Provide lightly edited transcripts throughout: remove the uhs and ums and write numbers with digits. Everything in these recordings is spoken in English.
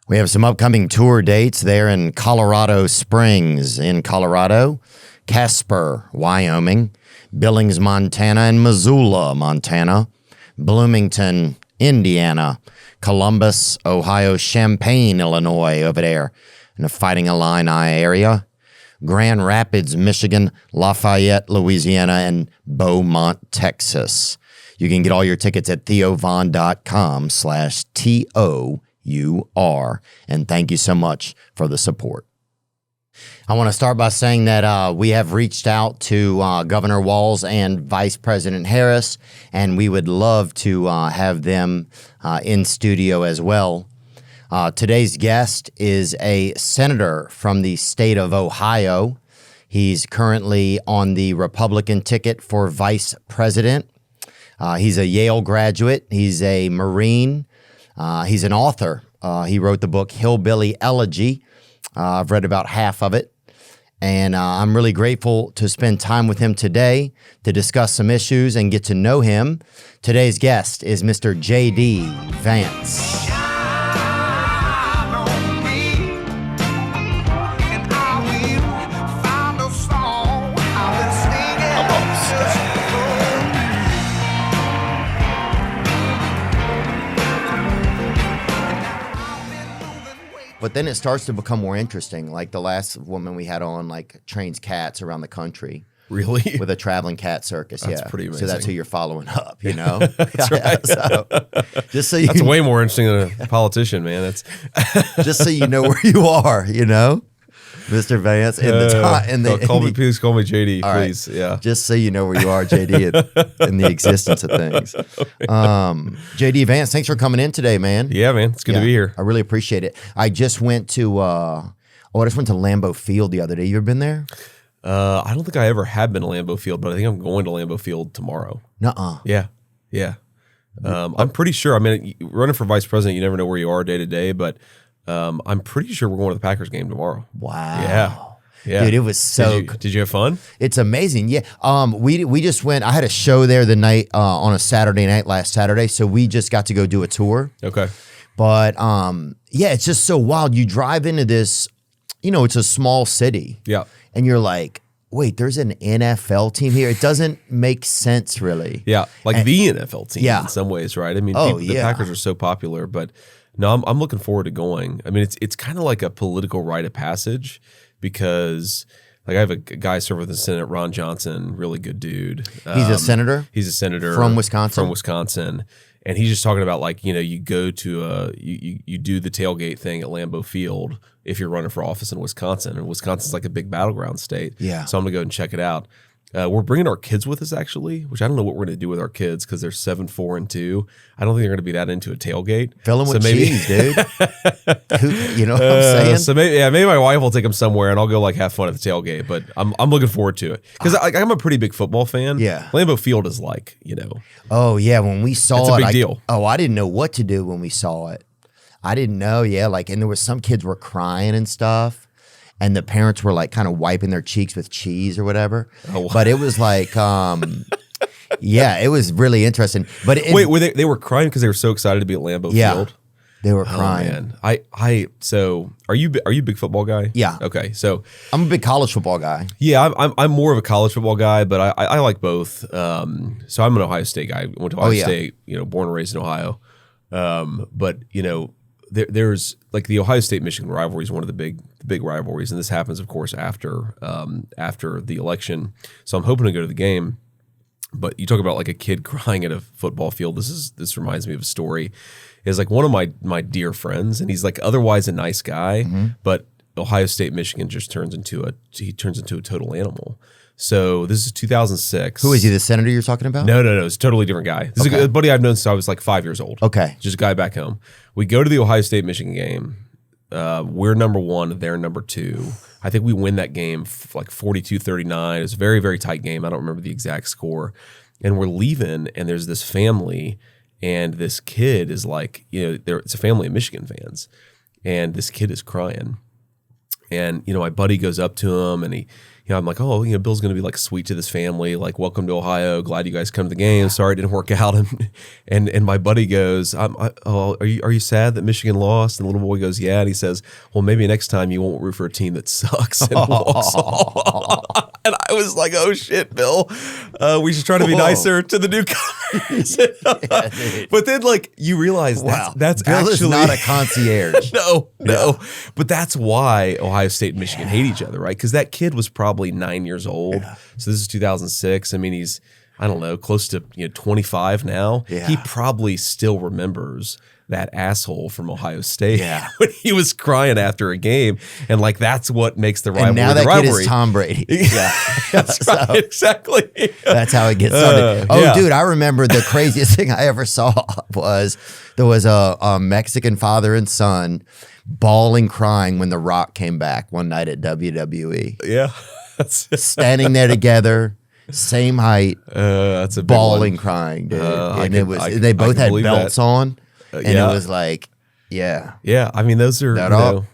We have some upcoming tour dates there in Colorado Springs in Colorado, Casper, Wyoming, Billings, Montana, and Missoula, Montana, Bloomington, Indiana, Columbus, Ohio, Champaign, Illinois, over there in the Fighting Illini area, Grand Rapids, Michigan, Lafayette, Louisiana, and Beaumont, Texas. You can get all your tickets at theovon.com/TOUR. And thank you so much for the support. I want to start by saying that we have reached out to Governor Walz and Vice President Harris, and we would love to have them in studio as well. Today's guest is a senator from the state of Ohio. He's currently on the Republican ticket for vice president. He's a Yale graduate. He's a Marine. He's an author. He wrote the book Hillbilly Elegy. I've read about half of it. And I'm really grateful to spend time with him today to discuss some issues and get to know him. Today's guest is Mr. JD Vance. But then it starts to become more interesting. Like the last woman we had on, like trains cats around the country. Really? With a traveling cat circus. That's pretty amazing. So that's who you're following up, you know? That's right. So, just so you that's way more interesting than a politician, man. That's just so you know where you are, you know? Mr. Vance, please call me JD, please. Right. Yeah. Just so you know where you are, JD, in the existence of things. JD Vance, thanks for coming in today, man. Yeah, man. It's good to be here. I really appreciate it. I just went to I just went to Lambeau Field the other day. You ever been there? I don't think I ever have been to Lambeau Field, but I think I'm going to Lambeau Field tomorrow. Nuh-uh. Yeah. I'm pretty sure. I mean, running for vice president, you never know where you are day to day, but I'm pretty sure we're going to the Packers game tomorrow. Wow. Yeah. Dude, it was so Did you have fun? It's amazing. Yeah. We just went. I had a show there the night on a Saturday night last Saturday, so we just got to go do a tour. Okay. But yeah, it's just so wild. You drive into this, it's a small city. Yeah. And you're like, wait, there's an NFL team here. It doesn't make sense, really. Yeah, the NFL team yeah. in some ways, right? I mean, the Packers are so popular, but no, I'm looking forward to going. I mean, it's kind of like a political rite of passage because, like, I have a guy serving in the Senate, Ron Johnson, really good dude. He's a senator? He's a senator. From Wisconsin? From Wisconsin. And he's just talking about, like, you go to you do the tailgate thing at Lambeau Field if you're running for office in Wisconsin. And Wisconsin's like a big battleground state. Yeah. So I'm going to go and check it out. We're bringing our kids with us, actually, which I don't know what we're going to do with our kids because they're 7, 4, and 2. I don't think they're going to be that into a tailgate. Fill them with cheese, dude. You know what I'm saying? So maybe my wife will take them somewhere and I'll go like have fun at the tailgate. But I'm looking forward to it because I'm a pretty big football fan. Yeah. Lambeau Field is like, Oh, yeah. When we saw it's it. a big deal. I didn't know what to do when we saw it. I didn't know. Yeah. And there was some kids were crying and stuff. And the parents were like kind of wiping their cheeks with cheese or whatever. Oh. But it was like, yeah, it was really interesting. But wait, they were crying because they were so excited to be at Lambeau Field? They were crying. Oh, man. So are you a big football guy? Yeah. Okay. So I'm a big college football guy. Yeah, I'm more of a college football guy, but I like both. So I'm an Ohio State guy. I went to Ohio State, born and raised in Ohio. But there's like the Ohio State-Michigan rivalry is one of the big rivalries, and this happens, of course, after the election. So I'm hoping to go to the game. But you talk about like a kid crying at a football field. This reminds me of a story. Is like one of my dear friends, and he's like otherwise a nice guy, but Ohio State-Michigan just turns into a total animal. So this is 2006. Who is he? The senator you're talking about? No. It's a totally different guy. This is a buddy I've known since I was like 5 years old. Okay. Just a guy back home. We go to the Ohio State-Michigan game. We're number 1. They're number 2. I think we win that game like 42-39. It was a very, very tight game. I don't remember the exact score. And we're leaving, and there's this family, and this kid is like, it's a family of Michigan fans. And this kid is crying. And, you know, my buddy goes up to him and I'm like, oh, you know, Bill's going to be like sweet to this family. Like, welcome to Ohio. Glad you guys come to the game. Sorry it didn't work out. And my buddy goes, are you sad that Michigan lost? And the little boy goes, yeah. And he says, well, maybe next time you won't root for a team that sucks. And walks off. And I was like, oh shit, Bill, we should try to be nicer to the newcomers. But then like you realize that's Bill actually is not a concierge. No. But that's why Ohio State and Michigan hate each other, right? Because that kid was probably 9 years old. Yeah. So this is 2006. I mean, he's, I don't know, close to 25 now. Yeah. He probably still remembers that asshole from Ohio State when he was crying after a game. And like, that's what makes the rivalry. And now that kid is Tom Brady. Yeah. That's right. Exactly. That's how it gets started. Dude, I remember the craziest thing I ever saw was there was a Mexican father and son bawling, crying when The Rock came back one night at WWE. Yeah. Standing there together, same height, that's a big bawling, one. crying, dude. And they both had belts on, and it was like, yeah. I mean, those are,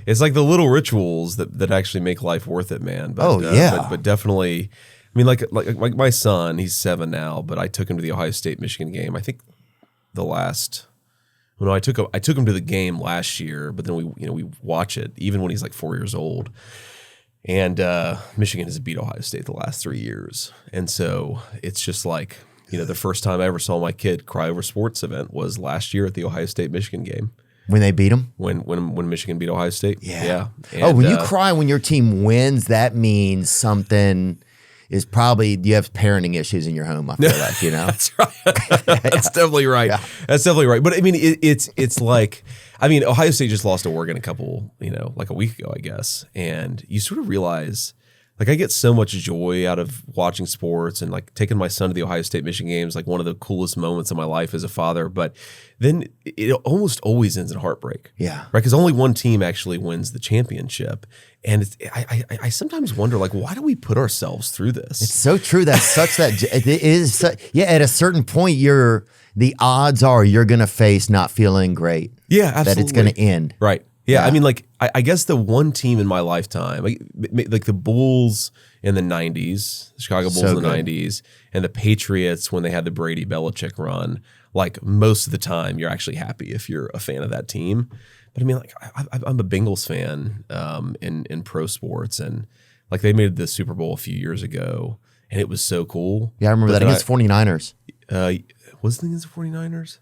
it's like the little rituals that actually make life worth it, man. But, but definitely, I mean, like my son, he's 7 now, but I took him to the Ohio State Michigan game. I think I took him to the game last year, but then we watch it even when he's like 4 years old. And Michigan has beat Ohio State the last 3 years. And so it's just like, you know, the first time I ever saw my kid cry over a sports event was last year at the Ohio State-Michigan game. When they beat them? When Michigan beat Ohio State? Yeah. And, when you cry when your team wins, that means something is probably, you have parenting issues in your home, I feel like, you know? That's right. That's definitely right. Yeah. That's definitely right. But I mean, it's like, I mean, Ohio State just lost to Oregon like a week ago, I guess. And you sort of realize, like, I get so much joy out of watching sports and like taking my son to the Ohio State Michigan games, like one of the coolest moments of my life as a father. But then it almost always ends in heartbreak. Yeah. Right. Because only one team actually wins the championship. And I sometimes wonder, like, why do we put ourselves through this? It's so true. That's such that it is. At a certain point, the odds are you're going to face not feeling great. Yeah, absolutely. That it's going to end. Right. Yeah. I mean, like, I guess the one team in my lifetime, like the Bulls in the 90s, the Chicago Bulls in the 90s, and the Patriots when they had the Brady Belichick run, like most of the time you're actually happy if you're a fan of that team. But I mean, like, I'm a Bengals fan in pro sports, and like they made the Super Bowl a few years ago, and it was so cool. Yeah, I remember that against 49ers. Was it against the 49ers?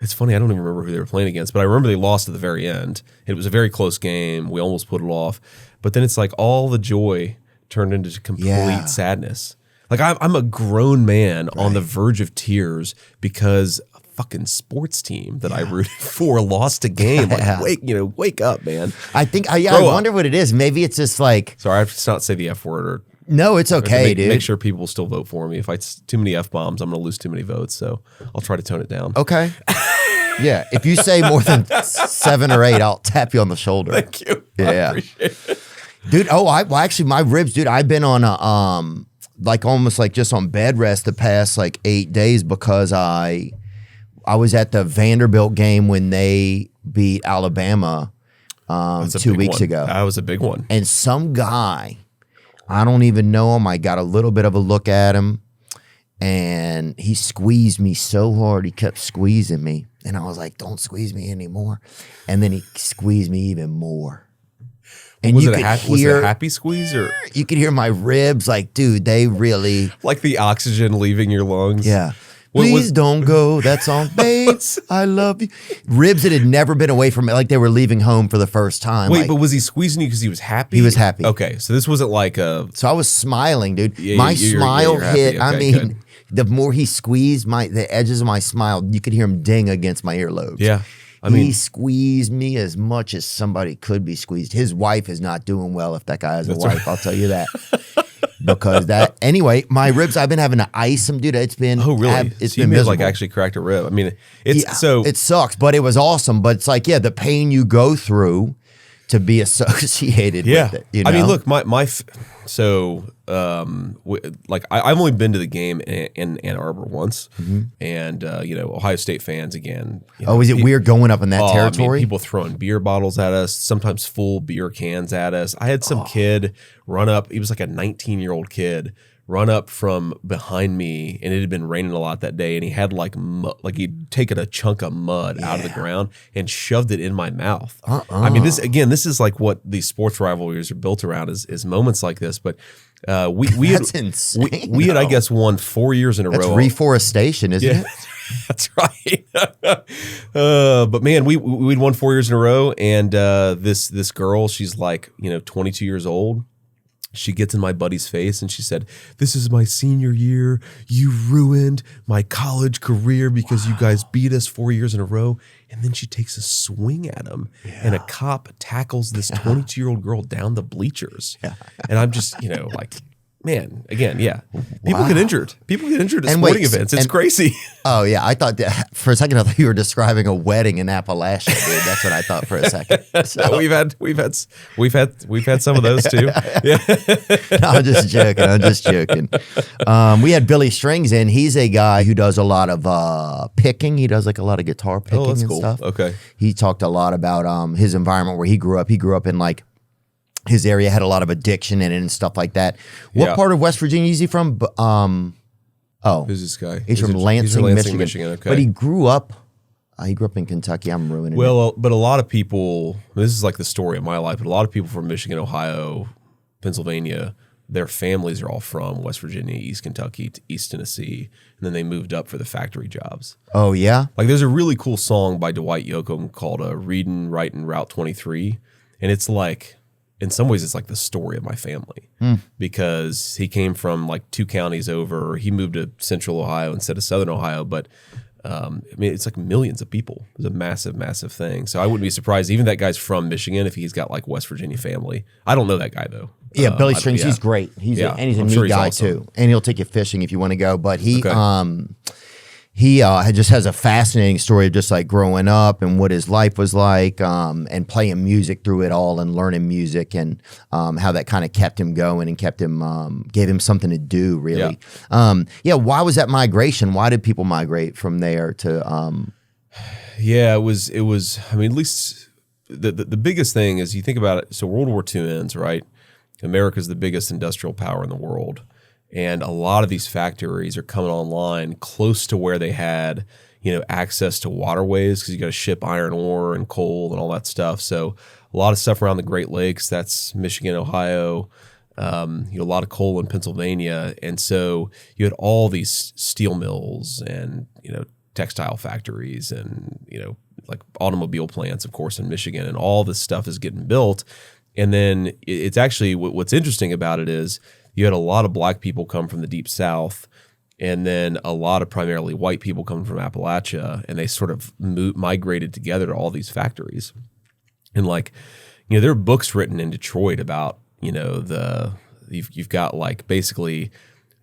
It's funny, I don't even remember who they were playing against, but I remember they lost at the very end. It was a very close game. We almost put it off. But then it's like all the joy turned into complete sadness. Like I'm a grown man on the verge of tears because a fucking sports team that I rooted for lost a game. Like, wake up, man. I think, I wonder what it is. Maybe it's just like. Sorry, I have to not say the F word. No, it's okay, dude. Make sure people still vote for me. If I too many F-bombs, I'm going to lose too many votes. So I'll try to tone it down. Okay. Yeah, if you say more than 7 or 8, I'll tap you on the shoulder. Thank you. Yeah. I appreciate it. Dude, actually my ribs, dude, I've been on a like almost like just on bed rest the past like 8 days because I was at the Vanderbilt game when they beat Alabama 2 weeks ago. That was a big one. And some guy, I don't even know him. I got a little bit of a look at him, and he squeezed me so hard. He kept squeezing me, and I was like, "Don't squeeze me anymore." And then he squeezed me even more. And was it a happy squeeze, or you could hear my ribs? Like, dude, they really like the oxygen leaving your lungs. Yeah. Please don't go. That's on Bates. I love you. Ribs that had never been away from it, like they were leaving home for the first time. Wait, but was he squeezing you because he was happy? He was happy. Okay, so this wasn't like a. So I was smiling, dude. My smile hit. Okay, I mean, good. The more he squeezed the edges of my smile, you could hear him ding against my earlobes. Yeah. He squeezed me as much as somebody could be squeezed. His wife is not doing well if that guy has a wife. Right. I'll tell you that. Because anyway, my ribs, I've been having to ice them, dude. It's been, really? It's been you miserable. Like actually cracked a rib. I mean, it sucks, but it was awesome. But it's like, the pain you go through to be associated with it. You know? I mean, look, I've only been to the game in Ann Arbor once, and Ohio State fans again. Is it weird going up in that territory? I mean, people throwing beer bottles at us, sometimes full beer cans at us. I had some kid run up. He was like a 19-year-old kid. Run up from behind me, and it had been raining a lot that day, and he had like he'd taken a chunk of mud out of the ground and shoved it in my mouth. I mean, this is like what these sports rivalries are built around is moments like this. But we That's had insane, we had, I guess, won 4 years in a row. That's reforestation, isn't it? That's right. But man, we'd won 4 years in a row, and this girl, she's like 22 years old. She gets in my buddy's face and she said, "This is my senior year. You ruined my college career because you guys beat us 4 years in a row." And then she takes a swing at him, and a cop tackles this 22-year-old girl down the bleachers. And I'm just, like, man, again, people get injured. People get injured at sporting events. It's crazy. Oh yeah, I thought that for a second. I thought you were describing a wedding in Appalachia, dude. That's what I thought for a second. So. We've had some of those too. Yeah. No, I'm just joking. We had Billy Strings in. He's a guy who does a lot of picking. He does like a lot of guitar picking and cool. stuff. Okay. He talked a lot about his environment where he grew up. He grew up in like. His area had a lot of addiction in it and stuff like that. What part of West Virginia is he from? Who's this guy? He's from Lansing, Michigan. Okay. But he grew up in Kentucky. I'm ruining it. Well, but a lot of people, this is like the story of my life, but a lot of people from Michigan, Ohio, Pennsylvania, their families are all from West Virginia, East Kentucky, to East Tennessee, and then they moved up for the factory jobs. Oh, yeah? Like there's a really cool song by Dwight Yoakam called Readin', Writin', Route 23, and it's like, in some ways, it's like the story of my family because he came from like 2 counties over. He moved to Central Ohio instead of Southern Ohio, but I mean, it's like millions of people. It's a massive, massive thing. So I wouldn't be surprised. Even that guy's from Michigan if he's got like West Virginia family. I don't know that guy though. Yeah, Billy Strings, he's great. He's a neat guy too, and he'll take you fishing if you want to go. But he just has a fascinating story of just like growing up and what his life was like, and playing music through it all and learning music and how that kind of kept him going and kept him, gave him something to do, really. Why was that migration? Why did people migrate from there to? It was. I mean, at least the biggest thing is you think about it. So World War II ends, right? America's the biggest industrial power in the world. And a lot of these factories are coming online close to where they had, access to waterways because you got to ship iron ore and coal and all that stuff. So a lot of stuff around the Great Lakes, that's Michigan, Ohio, a lot of coal in Pennsylvania. And so you had all these steel mills and, textile factories and, like automobile plants, of course, in Michigan. And all this stuff is getting built. And then it's actually what's interesting about it is you had a lot of black people come from the Deep South, and then a lot of primarily white people coming from Appalachia, and they sort of migrated together to all these factories. And like, there are books written in Detroit about, you've got like basically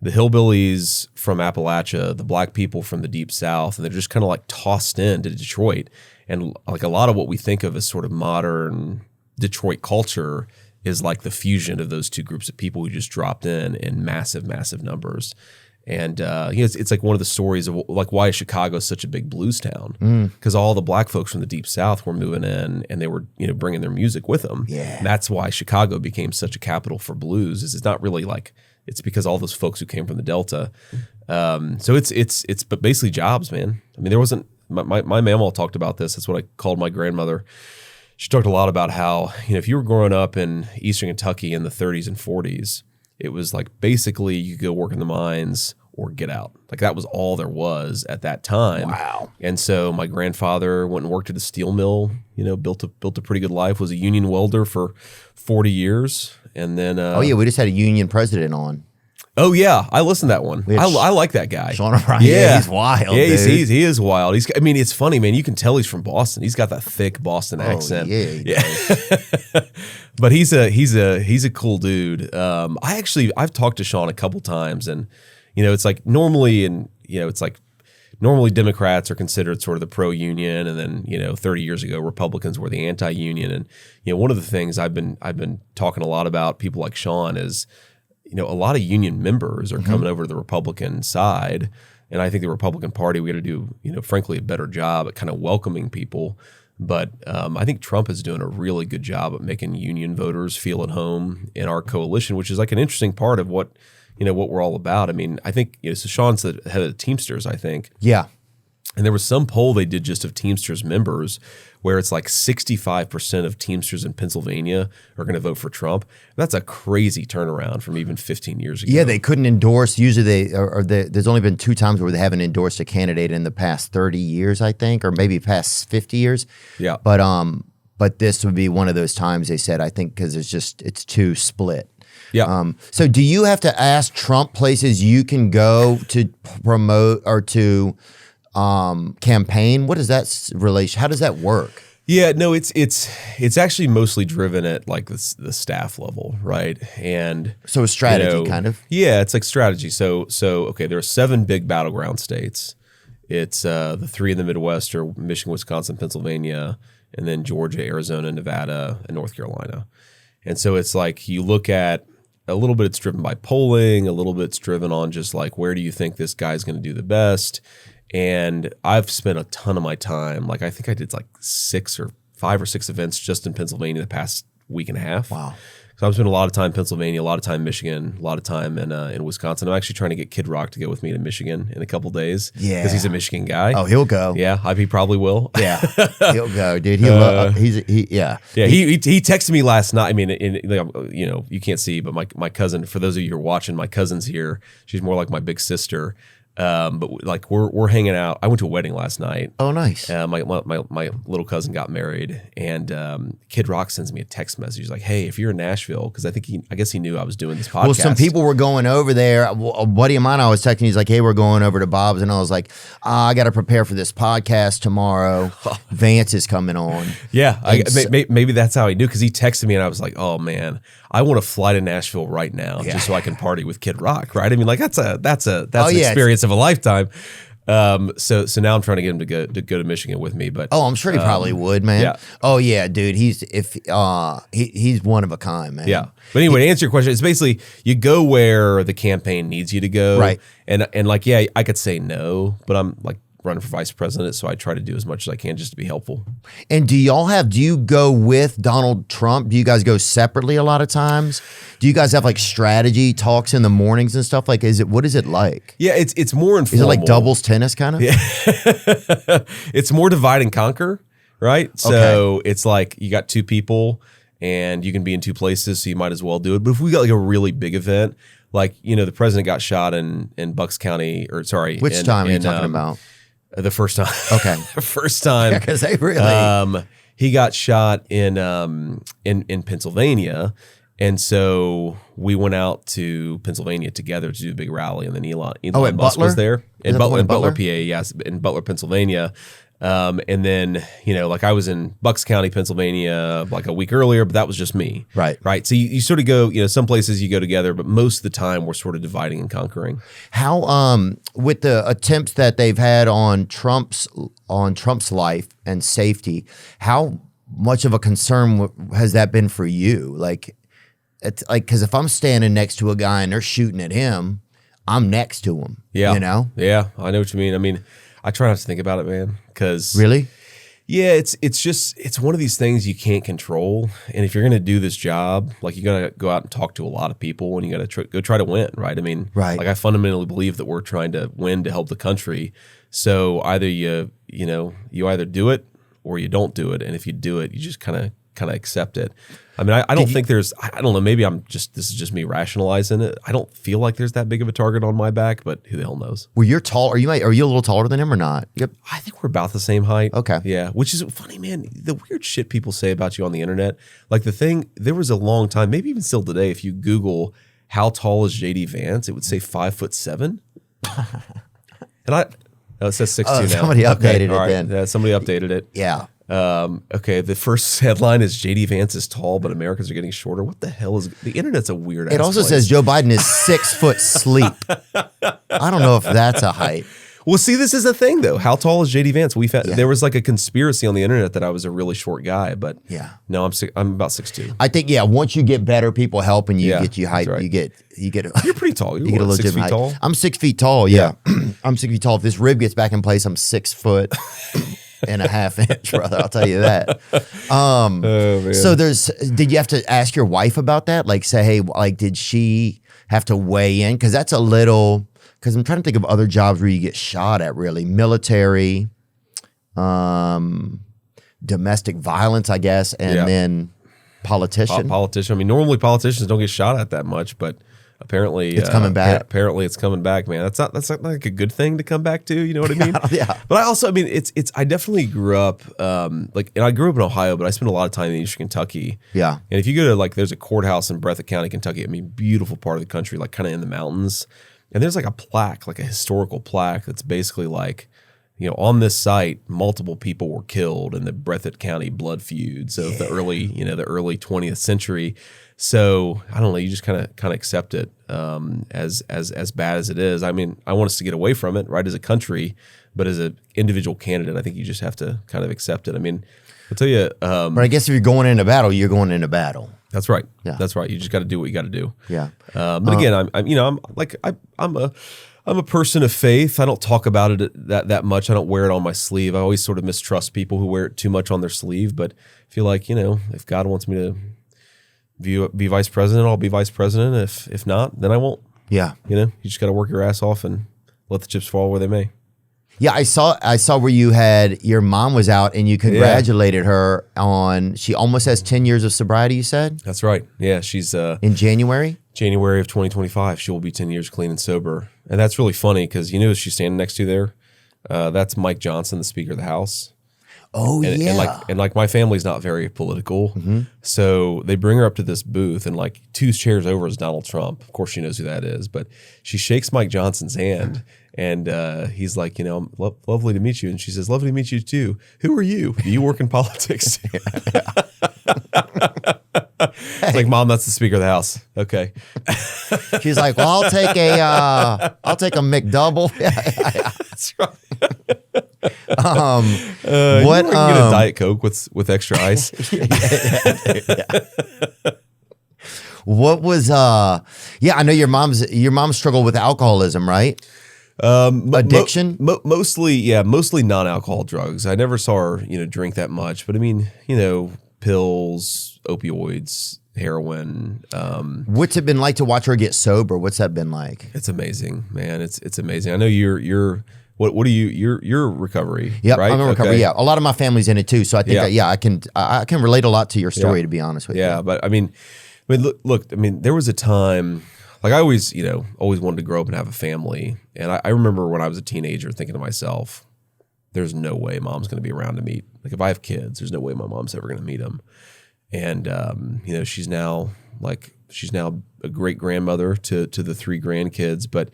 the hillbillies from Appalachia, the black people from the Deep South, and they're just kind of like tossed into Detroit. And like a lot of what we think of as sort of modern Detroit culture is like the fusion of those two groups of people who just dropped in massive, massive numbers. And it's like one of the stories of like why Chicago is such a big blues town, because all the black folks from the Deep South were moving in and they were bringing their music with them. Yeah, and that's why Chicago became such a capital for blues. It's not really like it's because all those folks who came from the Delta. So it's but basically jobs, man. I mean, there wasn't my mamaw talked about this. That's what I called my grandmother. She talked a lot about how, if you were growing up in Eastern Kentucky in the 30s and 40s, it was like basically you could go work in the mines or get out. Like that was all there was at that time. Wow. And so my grandfather went and worked at a steel mill, built a pretty good life, was a union welder for 40 years. And then we just had a union president on. Oh yeah, I listened to that one. I like that guy. Sean O'Brien. Yeah, he's wild. Yeah, he is wild. It's funny, man. You can tell he's from Boston. He's got that thick Boston accent. Yeah. But he's a cool dude. I've talked to Sean a couple times, and it's like normally, and it's like normally Democrats are considered sort of the pro-union, and then 30 years ago Republicans were the anti-union. And one of the things I've been talking a lot about, people like Sean, is a lot of union members are coming over to the Republican side, and I think the Republican Party, we got to do frankly a better job at kind of welcoming people. But I think Trump is doing a really good job at making union voters feel at home in our coalition, which is like an interesting part of what we're all about. I mean, I think so Sean's the head of the Teamsters, I think. Yeah. And there was some poll they did just of Teamsters members where it's like 65% of Teamsters in Pennsylvania are going to vote for Trump. That's a crazy turnaround from even 15 years ago. Yeah, they couldn't endorse. Usually there's only been 2 times where they haven't endorsed a candidate in the past 30 years, I think, or maybe past 50 years. Yeah. But this would be one of those times, they said, I think, because it's too split. Yeah. So do you have to ask Trump places you can go to promote or to campaign? What is that relation? How does that work? Yeah, no, it's actually mostly driven at like the staff level, right? And so a strategy kind of. Yeah, it's like strategy. So okay, there are 7 big battleground states. It's the 3 in the Midwest are Michigan, Wisconsin, Pennsylvania, and then Georgia, Arizona, Nevada, and North Carolina. And so it's like you look at a little bit, it's driven by polling, a little bit it's driven on just like where do you think this guy's going to do the best. And I've spent a ton of my time, like I think I did like 5 or 6 events just in Pennsylvania the past week and a half. Wow. So I've spent a lot of time in Pennsylvania, a lot of time in Michigan, a lot of time in Wisconsin. I'm actually trying to get Kid Rock to go with me to Michigan in a couple days. Yeah. Because he's a Michigan guy. Oh, he'll go. Yeah, he probably will. Yeah, he'll go, dude. He texted me last night. I mean, you can't see, but my cousin, for those of you who are watching, my cousin's here. She's more like my big sister. But like we're hanging out. I went to a wedding last night. Oh, nice. My little cousin got married, and Kid Rock sends me a text message. He's like, "Hey, if you're in Nashville," because I guess he knew I was doing this podcast. Well, some people were going over there. A buddy of mine, I was texting. He's like, "Hey, we're going over to Bob's," and I was like, "I got to prepare for this podcast tomorrow. Vance is coming on." Yeah, maybe that's how he knew, because he texted me, and I was like, "Oh man, I want to fly to Nashville right now just so I can party with Kid Rock." Right? I mean, like that's an experience of a lifetime. So now I'm trying to get him to go to Michigan with me. But I'm sure he probably would, man. Yeah. Oh yeah, dude. He's one of a kind, man. Yeah. But anyway, to answer your question, it's basically you go where the campaign needs you to go. Right. And like, yeah, I could say no, but I'm like running for vice president, so I try to do as much as I can just to be helpful. And do you go with Donald Trump? Do you guys go separately a lot of times? Do you guys have like strategy talks in the mornings and stuff? Like, what is it like? Yeah, it's more informal. Is it like doubles tennis kind of? Yeah. It's more divide and conquer, right? So it's like you got 2 people and you can be in 2 places, so you might as well do it. But if we got like a really big event, like, the president got shot in Bucks County, Which time are you talking about? The first time. Okay. The first time. Because they really... he got shot in Pennsylvania. And so we went out to Pennsylvania together to do a big rally. And then Elon Musk Butler? was there. In Butler, Butler, PA, yes. In Butler, Pennsylvania. And then, like I was in Bucks County, Pennsylvania, like a week earlier, but that was just me. Right. Right. So you sort of go, some places you go together, but most of the time we're sort of dividing and conquering. How, with the attempts that they've had on Trump's life and safety, how much of a concern has that been for you? Like, it's like, because if I'm standing next to a guy and they're shooting at him, I'm next to him. Yeah. Yeah, I know what you mean. I mean, I try not to think about it, man, because really, yeah, it's one of these things you can't control. And if you're going to do this job, like you got to go out and talk to a lot of people, and you got to go try to win, right? I mean, right. Like I fundamentally believe that we're trying to win to help the country. So either you either do it or you don't do it, and if you do it, you just kind of accept it. I mean, I don't think there's, I don't know, maybe this is just me rationalizing it. I don't feel like there's that big of a target on my back, but who the hell knows? Well, you're tall. Are you a little taller than him or not? Yep. I think we're about the same height. Okay. Yeah. Which is funny, man. The weird shit people say about you on the internet. Like there was a long time, maybe even still today, if you Google how tall is JD Vance, it would say 5'7". And it says 6'2" now. Somebody updated it right. then. Yeah, somebody updated it. Yeah. Okay, the first headline is JD Vance is tall, but Americans are getting shorter. What the hell is the internet's a weird ass It also place. says Joe Biden is 6 foot sleep. I don't know if that's a height. Well, see, this is the thing, though. How tall is JD Vance? We found there was like a conspiracy on the internet that I was a really short guy, but no, I'm about 6'2". I think once you get better people helping you, get you height. Right. You get. You're pretty tall. You get a little 6 feet tall. I'm 6 feet tall. Yeah, I'm 6 feet tall. If this rib gets back in place, I'm 6 foot and a half inch, brother. I'll tell you that. So did you have to ask your wife about that? Like, say, hey, like, did she have to weigh in? Because that's a little. Because I'm trying to think of other jobs where you get shot at, really. Military, domestic violence, I guess, and then politician. Politician. I mean, normally politicians don't get shot at that much, but apparently it's coming back. Apparently it's coming back, man. That's not like a good thing to come back to. You know what I mean? Yeah. But I mean, I definitely grew up and I grew up in Ohio, but I spent a lot of time in Eastern Kentucky. Yeah. And if you go to there's a courthouse in Breathitt County, Kentucky. I mean, beautiful part of the country, like kind of in the mountains. And there's like a plaque, like a historical plaque that's basically like, on this site, multiple people were killed in the Breathitt County blood feuds of the early 20th century. So I don't know, you just kind of accept it as bad as it is. I mean, I want us to get away from it, right, as a country, but as an individual candidate, I think you just have to kind of accept it. I mean, I'll tell you. But I guess if you're going into battle, you're going into battle. That's right. Yeah. That's right. You just got to do what you got to do. Yeah. But again, I'm a person of faith. I don't talk about it that much. I don't wear it on my sleeve. I always sort of mistrust people who wear it too much on their sleeve. But I feel like, if God wants me to be vice president, I'll be vice president. If not, then I won't. Yeah. You just got to work your ass off and let the chips fall where they may. Yeah, I saw where your mom was out and you congratulated her on, she almost has 10 years of sobriety, you said? That's right. Yeah, she's in January of 2025, she will be 10 years clean and sober. And that's really funny because who she's standing next to there? That's Mike Johnson, the Speaker of the House. Oh, yeah. And my family's not very political. So they bring her up to this booth and like 2 chairs over is Donald Trump. Of course she knows who that is, but she shakes Mike Johnson's hand and he's like, lovely to meet you. And she says, lovely to meet you too. Who are you? Do you work in politics? It's like, Mom, that's the Speaker of the House. Okay. She's like, well, I'll take a McDouble. That's right. What? You can get a Diet Coke with extra ice. What was? I know your mom struggled with alcoholism, right? Addiction, mostly non-alcohol drugs. I never saw her, drink that much, but I mean, pills, opioids, heroin. What's it been like to watch her get sober? What's that been like? It's amazing, man. It's amazing. I know you're what are you're recovery? Yep, right? I'm in recovery. Okay. Yeah, a lot of my family's in it too, so I think I can relate a lot to your story, to be honest with you. Yeah, but I mean, look. I mean, there was a time. Like I always wanted to grow up and have a family. And I remember when I was a teenager thinking to myself, there's no way Mom's going to be around to meet. Like if I have kids, there's no way my mom's ever going to meet them. And, she's now a great grandmother to the 3 grandkids. But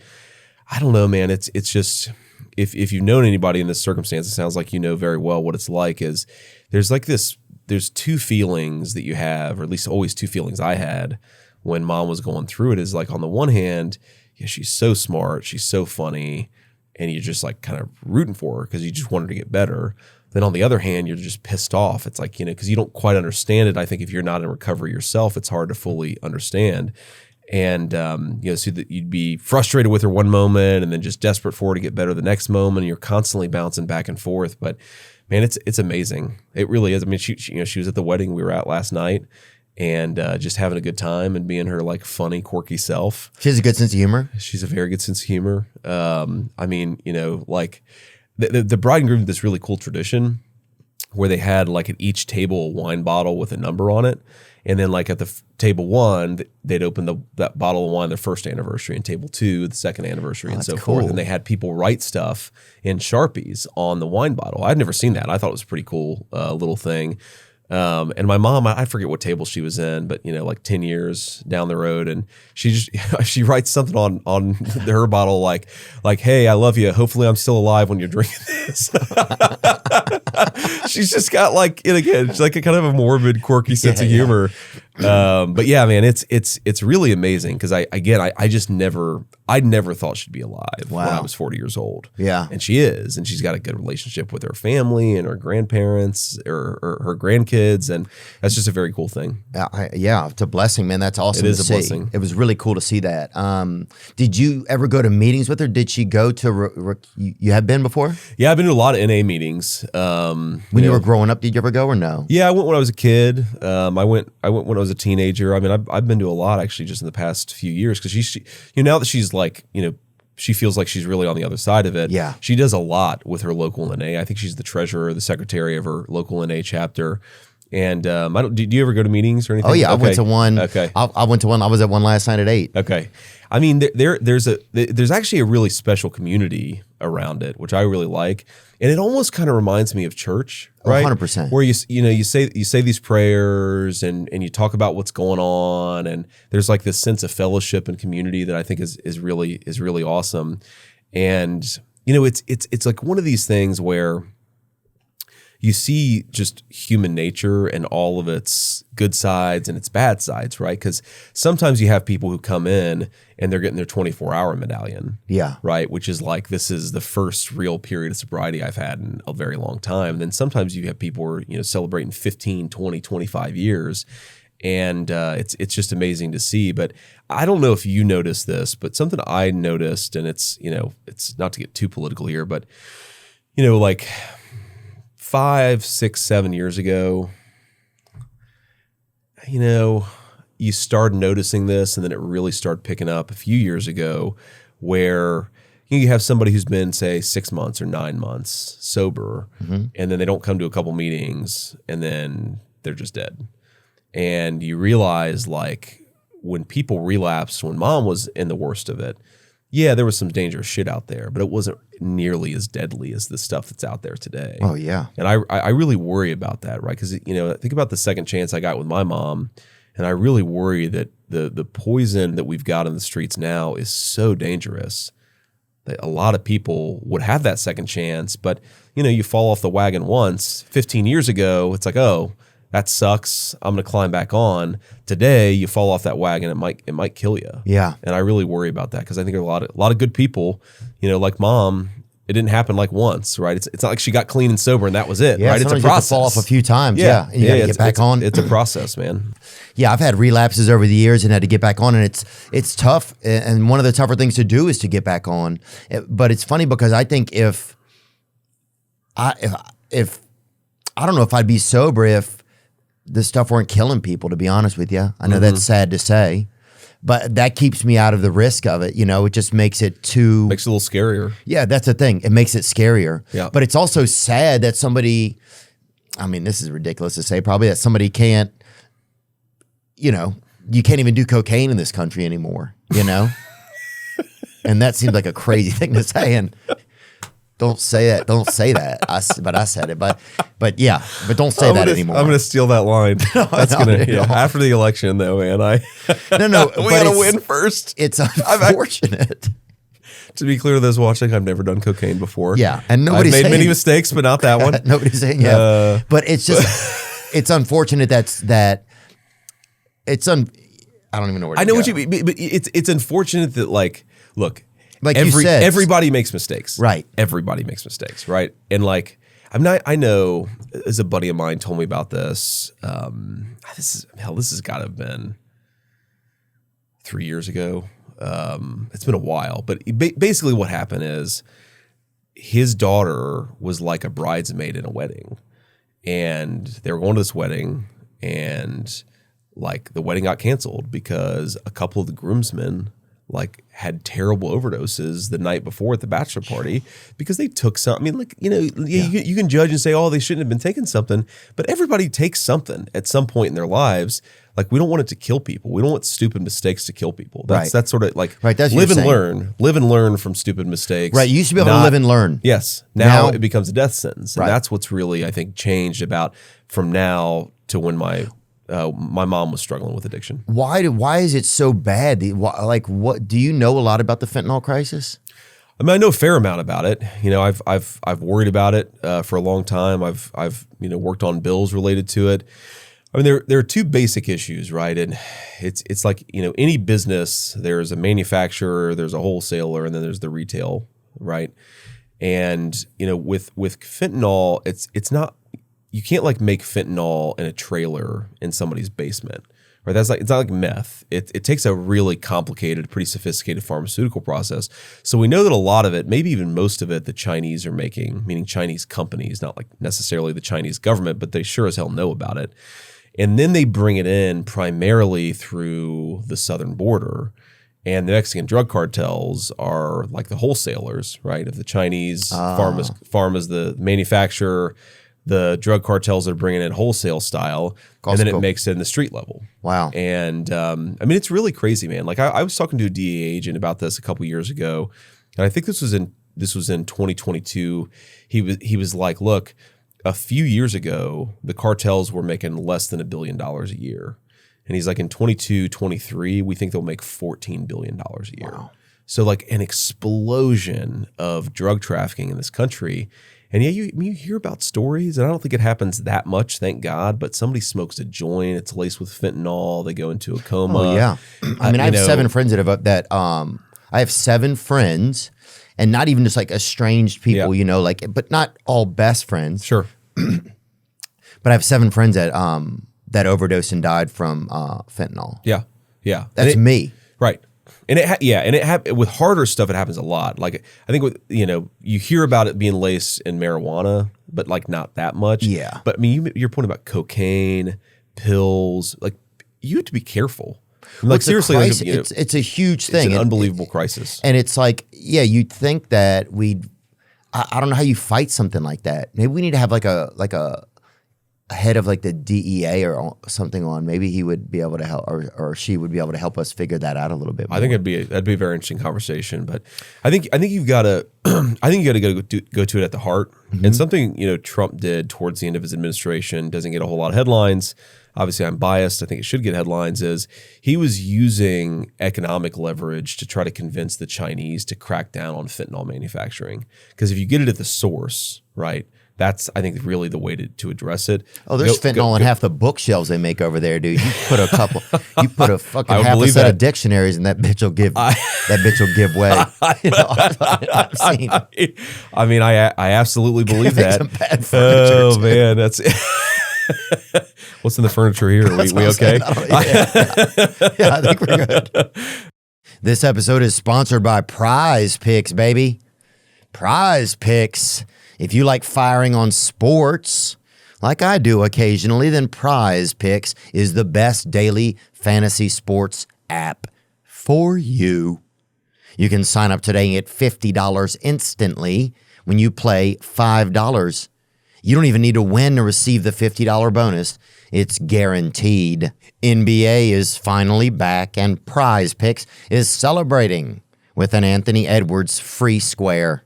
I don't know, man, it's just, if you've known anybody in this circumstance, it sounds like you know very well what it's like is there's 2 feelings that you have, or at least always 2 feelings I had when Mom was going through it is like, on the one hand, she's so smart, she's so funny, and you're just like kind of rooting for her because you just want her to get better. Then on the other hand, you're just pissed off. It's like, because you don't quite understand it. I think if you're not in recovery yourself, it's hard to fully understand. And, so that you'd be frustrated with her one moment and then just desperate for her to get better the next moment. And you're constantly bouncing back and forth. But man, it's amazing. It really is. I mean, she was at the wedding we were at last night. And just having a good time and being her like funny, quirky self. She has a good sense of humor. She's a very good sense of humor. I mean, like the bride and groom did this really cool tradition where they had like at each table a wine bottle with a number on it. And then like at the table 1, they'd open that bottle of wine their first anniversary, and table 2, the second anniversary, and so forth. And they had people write stuff in Sharpies on the wine bottle. I'd never seen that. I thought it was a pretty cool little thing. And my mom, I forget what table she was in, but like 10 years down the road, and she writes something on her bottle like, hey, I love you. Hopefully I'm still alive when you're drinking this. She's just got like, and again, she's like a kind of a morbid, quirky sense of humor. But yeah, man, it's really amazing because I just never I never thought she'd be alive when I Wow. was 40 years old. Yeah. And she is. And she's got a good relationship with her family and her grandparents or her grandkids. And that's just a very cool thing. Yeah, it's a blessing, man. That's awesome It is to a see. blessing. It was really cool to see that. Did you ever go to meetings with her? Did she go to, you have been before? Yeah, I've been to a lot of NA meetings. When you were growing up, did you ever go or no? Yeah, I went when I was a kid. I went when I was a teenager. I mean, I've been to a lot actually just in the past few years because she now that she's like, she feels like she's really on the other side of it. Yeah. She does a lot with her local NA. I think she's the treasurer, the secretary of her local NA chapter. And do you ever go to meetings or anything? Oh yeah, Okay. I went to one. Okay. I went to one. I was at one last night at 8. Okay. I mean, there's actually a really special community around it, which I really like, and it almost kind of reminds me of church, right? 100%. Where you say these prayers and you talk about what's going on, and there's like this sense of fellowship and community that I think is really awesome, and it's like one of these things where you see just human nature and all of its good sides and its bad sides, right? Because sometimes you have people who come in and they're getting their 24-hour medallion, Yeah. right? Which is like, this is the first real period of sobriety I've had in a very long time. And then sometimes you have people who are celebrating 15, 20, 25 years. And it's just amazing to see. But I don't know if you noticed this, but something I noticed, and it's not to get too political here, but like 5, 6, 7 years ago, you start noticing this, and then it really started picking up a few years ago, where you have somebody who's been, say, 6 months or 9 months sober, and then they don't come to a couple meetings, and then they're just dead. And you realize, like, when people relapsed, when mom was in the worst of it, yeah, there was some dangerous shit out there, but it wasn't nearly as deadly as the stuff that's out there today. Oh yeah. And I really worry about that, right? Because think about the second chance I got with my mom, and I really worry that the poison that we've got in the streets now is so dangerous that a lot of people would have that second chance, but you fall off the wagon once. 15 years ago, it's like, oh, that sucks, I'm going to climb back on. Today, you fall off that wagon, it might kill you. Yeah. And I really worry about that because I think there are a lot of good people, like mom. It didn't happen like once, right? It's not like she got clean and sober and that was it, Yeah, right? It's a sometimes you have process. to fall off a few times. Yeah. And you got to get back on. It's a process, man. Yeah, I've had relapses over the years and had to get back on, and it's tough. And one of the tougher things to do is to get back on. But it's funny because I think if I don't know if I'd be sober if this stuff weren't killing people, to be honest with you. I know that's sad to say, but that keeps me out of the risk of it. It just makes it too... Makes it a little scarier. Yeah, that's the thing. It makes it scarier. Yeah. But it's also sad that somebody... I mean, this is ridiculous to say probably, that somebody can't... you can't even do cocaine in this country anymore, And that seems like a crazy thing to say, and... Don't say that. Don't say that. But I said it. But yeah. But don't say that anymore. I'm gonna steal that line. That's after the election, though, man. No. We gotta win first. It's unfortunate. To be clear to those watching, I've never done cocaine before. Yeah, and nobody's I've made many saying- mistakes, but not that one. Nobody's saying but it's just it's unfortunate that it's I don't even know where to I know go. what you mean, but it's unfortunate that look. Like you said, everybody makes mistakes. Right. Everybody makes mistakes, right? And I know, as a buddy of mine told me about this, this has got to have been 3 years ago. It's been a while, but basically what happened is his daughter was like a bridesmaid in a wedding, and they were going to this wedding, and the wedding got canceled because a couple of the groomsmen had terrible overdoses the night before at the bachelor party because they took something. I mean, you can judge and say, oh, they shouldn't have been taking something, but everybody takes something at some point in their lives. We don't want it to kill people. We don't want stupid mistakes to kill people. That's sort of right, that's live and learn from stupid mistakes. Right. You used to be able to live and learn. Yes. Now it becomes a death sentence. And that's what's really, I think, changed about from now to when my mom was struggling with addiction. Why is it so bad? What do you know a lot about the fentanyl crisis? I mean, I know a fair amount about it. I've worried about it for a long time. I've worked on bills related to it. I mean, there are two basic issues, right? And it's like, any business, there's a manufacturer, there's a wholesaler, and then there's the retail, right? And, with fentanyl, it's not, you can't like make fentanyl in a trailer in somebody's basement, right? It's not like meth. It takes a really complicated, pretty sophisticated pharmaceutical process. So we know that a lot of it, maybe even most of it, the Chinese are making, meaning Chinese companies, not like necessarily the Chinese government, but they sure as hell know about it. And then they bring it in primarily through the southern border. And the Mexican drug cartels are like the wholesalers, right? Of the Chinese, Pharma's the manufacturer, the drug cartels are bringing in wholesale style, and then it makes it in the street level. Wow. And I mean, it's really crazy, man. Like I was talking to a DEA agent about this a couple years ago, and I think this was in 2022. He was like, look, a few years ago, the cartels were making less than $1 billion a year. And he's like, in 22, 23, we think they'll make $14 billion a year. Wow. So like an explosion of drug trafficking in this country. And yeah, you hear about stories, and I don't think it happens that much, thank God, but somebody smokes a joint, it's laced with fentanyl, they go into a coma. Oh, yeah. I mean, I have 7 friends I have 7 friends, and not even just like estranged people, but not all best friends. Sure. But I have 7 friends that overdosed and died from fentanyl. Yeah. Yeah. That's me. Right. And it with harder stuff, it happens a lot. Like I think with, you hear about it being laced in marijuana, but like not that much. Yeah. But I mean, your point about cocaine, pills, like you have to be careful. Like seriously, it's a huge thing. It's an unbelievable crisis. And it's like, yeah, you'd think that I don't know how you fight something like that. Maybe we need to have like a head of like the DEA or something on. Maybe he would be able to help, or she would be able to help us figure that out a little bit more. I think that'd be a very interesting conversation. But I think you've got to go to it at the heart. Mm-hmm. And something Trump did towards the end of his administration doesn't get a whole lot of headlines. Obviously, I'm biased. I think it should get headlines. Is he was using economic leverage to try to convince the Chinese to crack down on fentanyl manufacturing. Because if you get it at the source, right? That's, I think, really the way to address it. Oh, there's fentanyl in half the bookshelves they make over there, dude. You put a fucking half a set of dictionaries, and that bitch will give way. I've seen. I mean, I absolutely believe that. Some bad furniture, oh man, that's. What's in the furniture here? Are we okay? Yeah, I think we're good. This episode is sponsored by Prize Picks, baby. Prize Picks. If you like firing on sports, like I do occasionally, then Prize Picks is the best daily fantasy sports app for you. You can sign up today and get $50 instantly when you play $5. You don't even need to win to receive the $50 bonus. It's guaranteed. NBA is finally back, and Prize Picks is celebrating with an Anthony Edwards free square.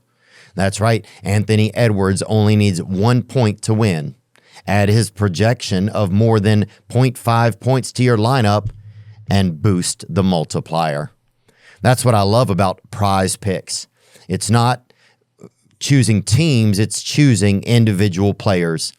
That's right. Anthony Edwards only needs 1 point to win. Add his projection of more than 0.5 points to your lineup and boost the multiplier. That's what I love about Prize Picks. It's not choosing teams, it's choosing individual players.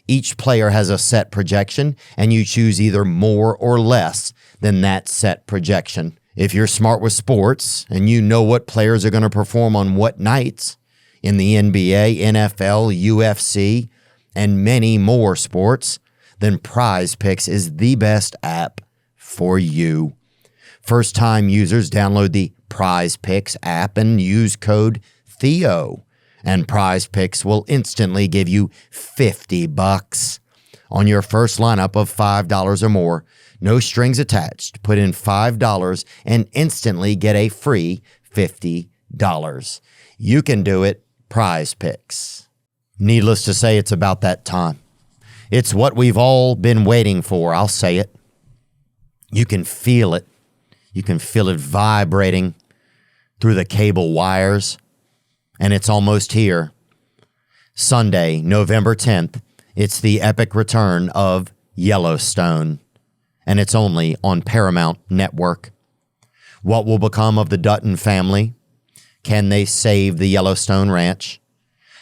Each player has a set projection, and you choose either more or less than that set projection. If you're smart with sports and you know what players are going to perform on what nights, in the NBA, NFL, UFC, and many more sports, then Prize Picks is the best app for you. First-time users download the Prize Picks app and use code Theo, and Prize Picks will instantly give you $50 on your first lineup of $5 or more. No strings attached. Put in $5 and instantly get a free $50. You can do it. Prize Picks. Needless to say, it's about that time. It's what we've all been waiting for. I'll say it. You can feel it. You can feel it vibrating through the cable wires. And it's almost here. Sunday, November 10th, it's the epic return of Yellowstone. And it's only on Paramount Network. What will become of the Dutton family? Can they save the Yellowstone Ranch?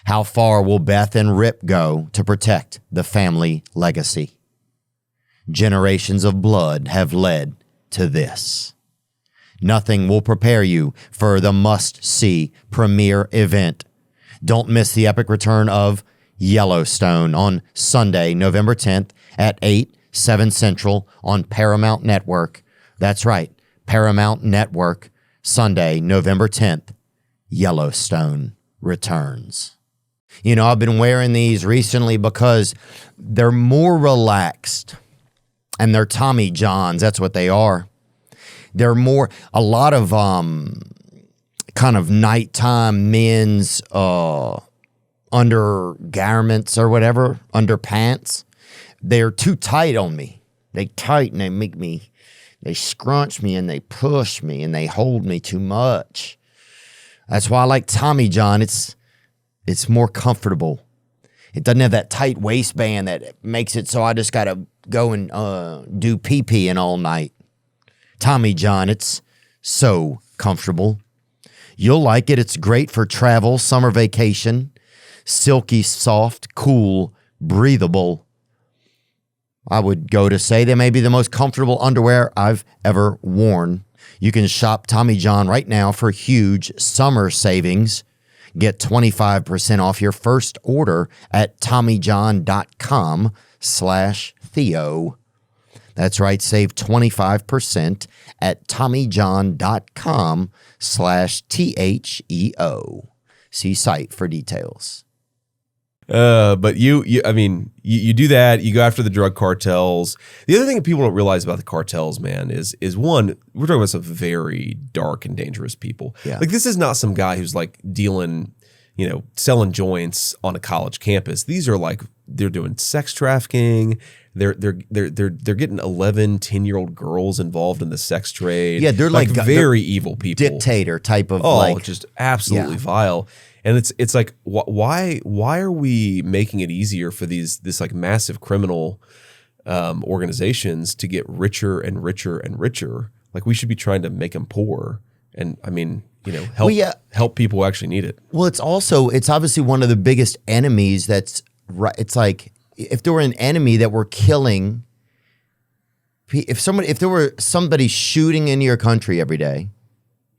How far will Beth and Rip go to protect the family legacy? Generations of blood have led to this. Nothing will prepare you for the must-see premiere event. Don't miss the epic return of Yellowstone on Sunday, November 10th at 8, 7 Central on Paramount Network. That's right, Paramount Network, Sunday, November 10th. Yellowstone returns. You know, I've been wearing these recently because they're more relaxed, and they're Tommy Johns. That's what they are. They're more, a lot of kind of nighttime men's undergarments or whatever, underpants. They're too tight on me. They tight and they make me, they scrunch me and they push me and they hold me too much. That's why I like Tommy John. It's more comfortable. It doesn't have that tight waistband that makes it so I just got to go and do pee-peeing all night. Tommy John, it's so comfortable. You'll like it. It's great for travel, summer vacation. Silky, soft, cool, breathable. I would go to say they may be the most comfortable underwear I've ever worn. You can shop Tommy John right now for huge summer savings. Get 25% off your first order at TommyJohn.com/Theo. That's right, save 25% at TommyJohn.com/THEO. See site for details. But you do that. You go after the drug cartels. The other thing that people don't realize about the cartels, man, is one, we're talking about some very dark and dangerous people. Yeah. Like, this is not some guy who's like dealing, selling joints on a college campus. These are like, they're doing sex trafficking. They're getting 11, 10-year-old girls involved in the sex trade. Yeah, they're like very evil people. Dictator type of just absolutely vile. And it's like, why are we making it easier for this like massive criminal organizations to get richer and richer and richer? Like, we should be trying to make them poor. And I mean, help people who actually need it. Well, it's obviously one of the biggest enemies. That's right. It's like, if there were an enemy that were killing, if there were somebody shooting into your country every day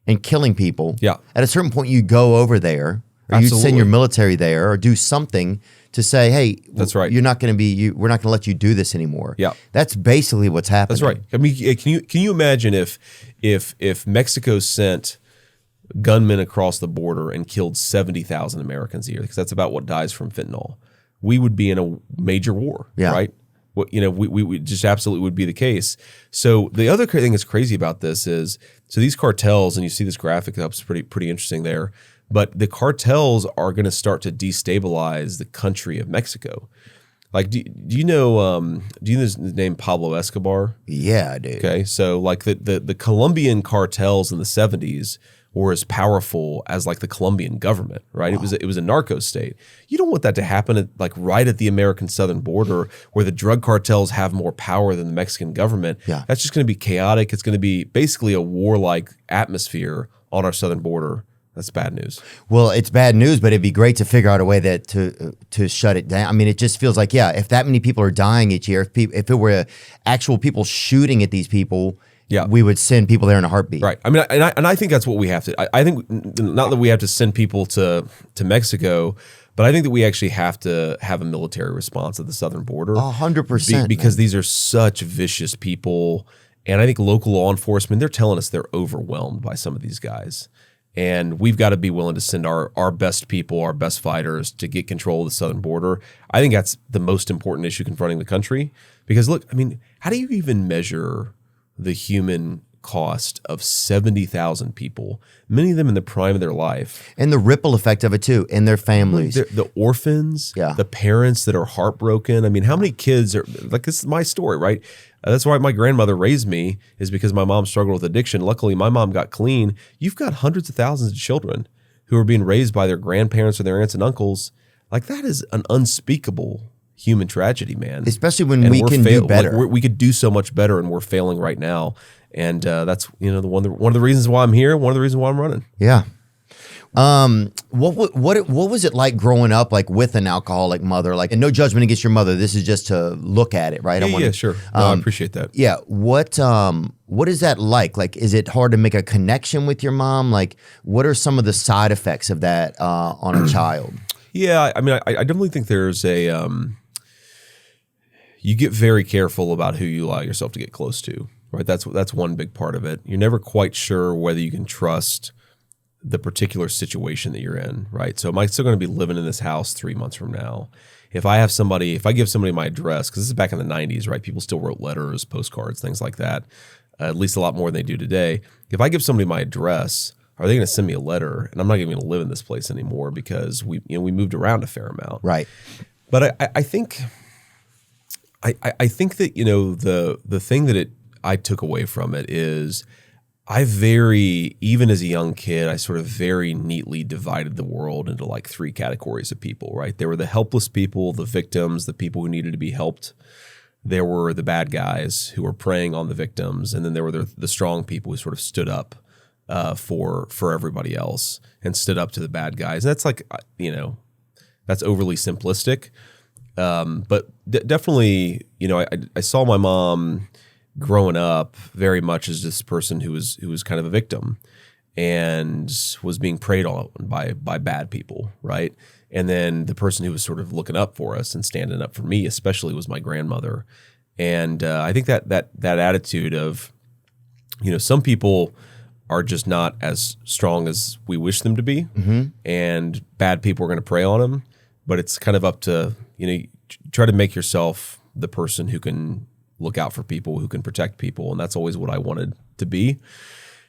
and killing people, at a certain point you go over there, or you send your military there, or do something to say, hey, that's right. We're not going to let you do this anymore. Yeah, that's basically what's happening. That's right. I mean, can you imagine if Mexico sent gunmen across the border and killed 70,000 Americans a year, because that's about what dies from fentanyl? We would be in a major war, right? Well, we just absolutely would be the case. So the other thing that's crazy about this is, so these cartels, and you see this graphic up, it's pretty interesting there, but the cartels are going to start to destabilize the country of Mexico. Like, do you know the name Pablo Escobar? Yeah, I do. Okay, so like the Colombian cartels in the 70s were as powerful as like the Colombian government, right? Wow. It was a narco state. You don't want that to happen right at the American southern border, where the drug cartels have more power than the Mexican government. Yeah. That's just going to be chaotic. It's going to be basically a warlike atmosphere on our southern border. That's bad news. Well, it's bad news, but it'd be great to figure out a way that to shut it down. I mean, it just feels like, if that many people are dying each year, if it were actual people shooting at these people, we would send people there in a heartbeat. Right. I mean, and I think that's what we have to. I think not that we have to send people to Mexico, but I think that we actually have to have a military response at the southern border. 100%. Because these are such vicious people, and I think local law enforcement, they're telling us they're overwhelmed by some of these guys. And we've got to be willing to send our best people, our best fighters, to get control of the southern border. I think that's the most important issue confronting the country. Because look, I mean, how do you even measure the human cost of 70,000 people, many of them in the prime of their life? And the ripple effect of it too, in their families. The orphans, the parents that are heartbroken. I mean, how many kids are, like, this is my story, right? That's why my grandmother raised me, is because my mom struggled with addiction. Luckily, my mom got clean. You've got hundreds of thousands of children who are being raised by their grandparents or their aunts and uncles. Like, that is an unspeakable human tragedy, man. Especially when we can do better. Like, we could do so much better, and we're failing right now. And that's one of the reasons why I'm here. One of the reasons why I'm running. Yeah. What was it like growing up, like with an alcoholic mother? Like, and no judgment against your mother. This is just to look at it, right? Yeah, sure. No, I appreciate that. Yeah. What is that like? Like, is it hard to make a connection with your mom? Like, what are some of the side effects of that on a child? Yeah, I mean, I definitely think there's a you get very careful about who you allow yourself to get close to, right? That's one big part of it. You're never quite sure whether you can trust the particular situation that you're in, right? So am I still going to be living in this house 3 months from now? If I give somebody my address, because this is back in the 90s, right? People still wrote letters, postcards, things like that, at least a lot more than they do today. If I give somebody my address, are they going to send me a letter? And I'm not even going to live in this place anymore because we moved around a fair amount. Right. But I think that, the thing that I took away from it is even as a young kid, I sort of very neatly divided the world into like 3 categories of people, right? There were the helpless people, the victims, the people who needed to be helped. There were the bad guys who were preying on the victims. And then there were the strong people who sort of stood up for everybody else and stood up to the bad guys. And that's like, that's overly simplistic. But definitely, I saw my mom growing up very much as this person who was kind of a victim and was being preyed on by bad people, right? And then the person who was sort of looking up for us and standing up for me, especially, was my grandmother. And I think that attitude of, some people are just not as strong as we wish them to be, and bad people are going to prey on them. But it's kind of up to, try to make yourself the person who can look out for people, who can protect people. And that's always what I wanted to be.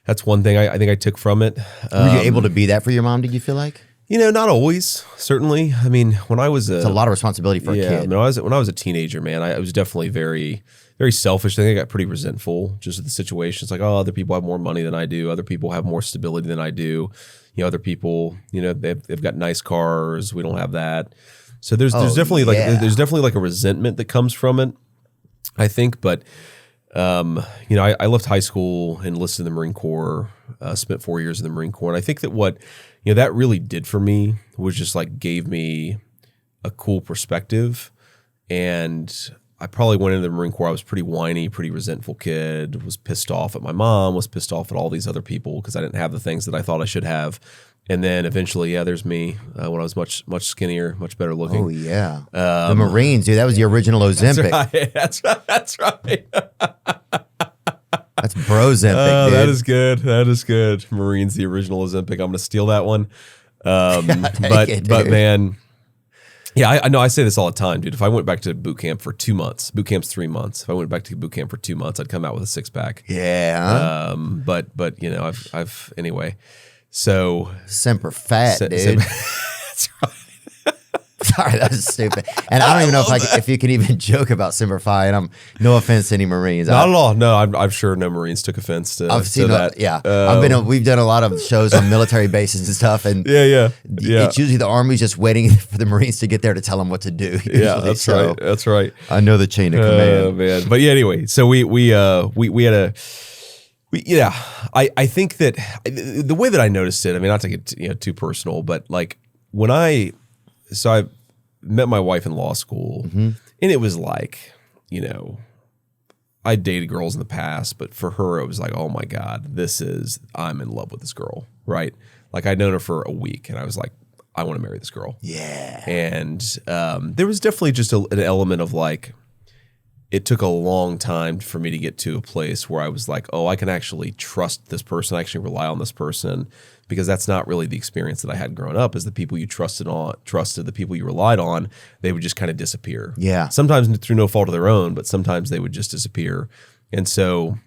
That's one thing I think I took from it. Were you able to be that for your mom, did you feel like? Not always, certainly. I mean, when I was it's a lot of responsibility for a kid. I mean, when I was a teenager, man, I was definitely very, very selfish. I think I got pretty resentful just at the situation. It's like, oh, other people have more money than I do. Other people have more stability than I do. Other people, they've got nice cars. We don't have that. So there's definitely like a resentment that comes from it, I think. But I left high school and enlisted in the Marine Corps. Spent 4 years in the Marine Corps, and I think that what that really did for me was just like gave me a cool perspective. And I probably went into the Marine Corps. I was pretty whiny, pretty resentful kid. Was pissed off at my mom. Was pissed off at all these other people because I didn't have the things that I thought I should have. And then eventually, there's me when I was much skinnier, much better looking. Oh yeah, the Marines, dude. That was the original Ozempic. That's right. That's Brozempic, dude. That is good. Marines, the original Ozempic. I'm going to steal that one. But man, yeah, I know. I say this all the time, dude. If I went back to boot camp for 2 months, boot camp's 3 months. If I went back to boot camp for 2 months, I'd come out with a 6-pack. Yeah. But I've anyway. So Semper Fat, dude. That's right. Sorry, that was stupid. And I don't even know if you can even joke about Semper Fi. And no offense to any Marines. Not at all. No, I'm sure no Marines took offense to that. Yeah, we've done a lot of shows on military bases and stuff. And yeah. It's usually the Army's just waiting for the Marines to get there to tell them what to do. Usually. Yeah, that's right. That's right. I know the chain of command. Oh man, but yeah. Anyway, so we had a. I think that the way that I noticed it, I mean, not to get too personal, but like when I met my wife in law school, and it was like, I dated girls in the past, but for her, it was like, oh my God, I'm in love with this girl, right? Like I'd known her for a week and I was like, I want to marry this girl. Yeah. And there was definitely just an element of like, it took a long time for me to get to a place where I was like, oh, I can actually trust this person. I actually rely on this person, because that's not really the experience that I had growing up. Is the people you trusted, the people you relied on, they would just kind of disappear. Yeah. Sometimes through no fault of their own, but sometimes they would just disappear. And so,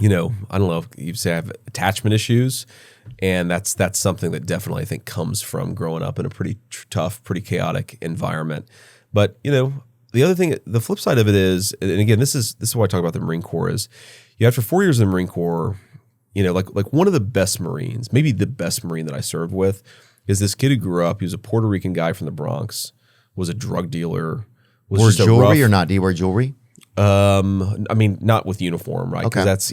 I don't know if you'd say I have attachment issues, and that's something that definitely I think comes from growing up in a pretty tough, pretty chaotic environment. But, the other thing, the flip side of it is, and again, this is why I talk about the Marine Corps, is after 4 years in the Marine Corps, like one of the best Marines, maybe the best Marine that I served with, is this kid who grew up. He was a Puerto Rican guy from the Bronx, was a drug dealer. Wore jewelry or not? Do you wear jewelry? I mean, not with uniform, right? Okay. Because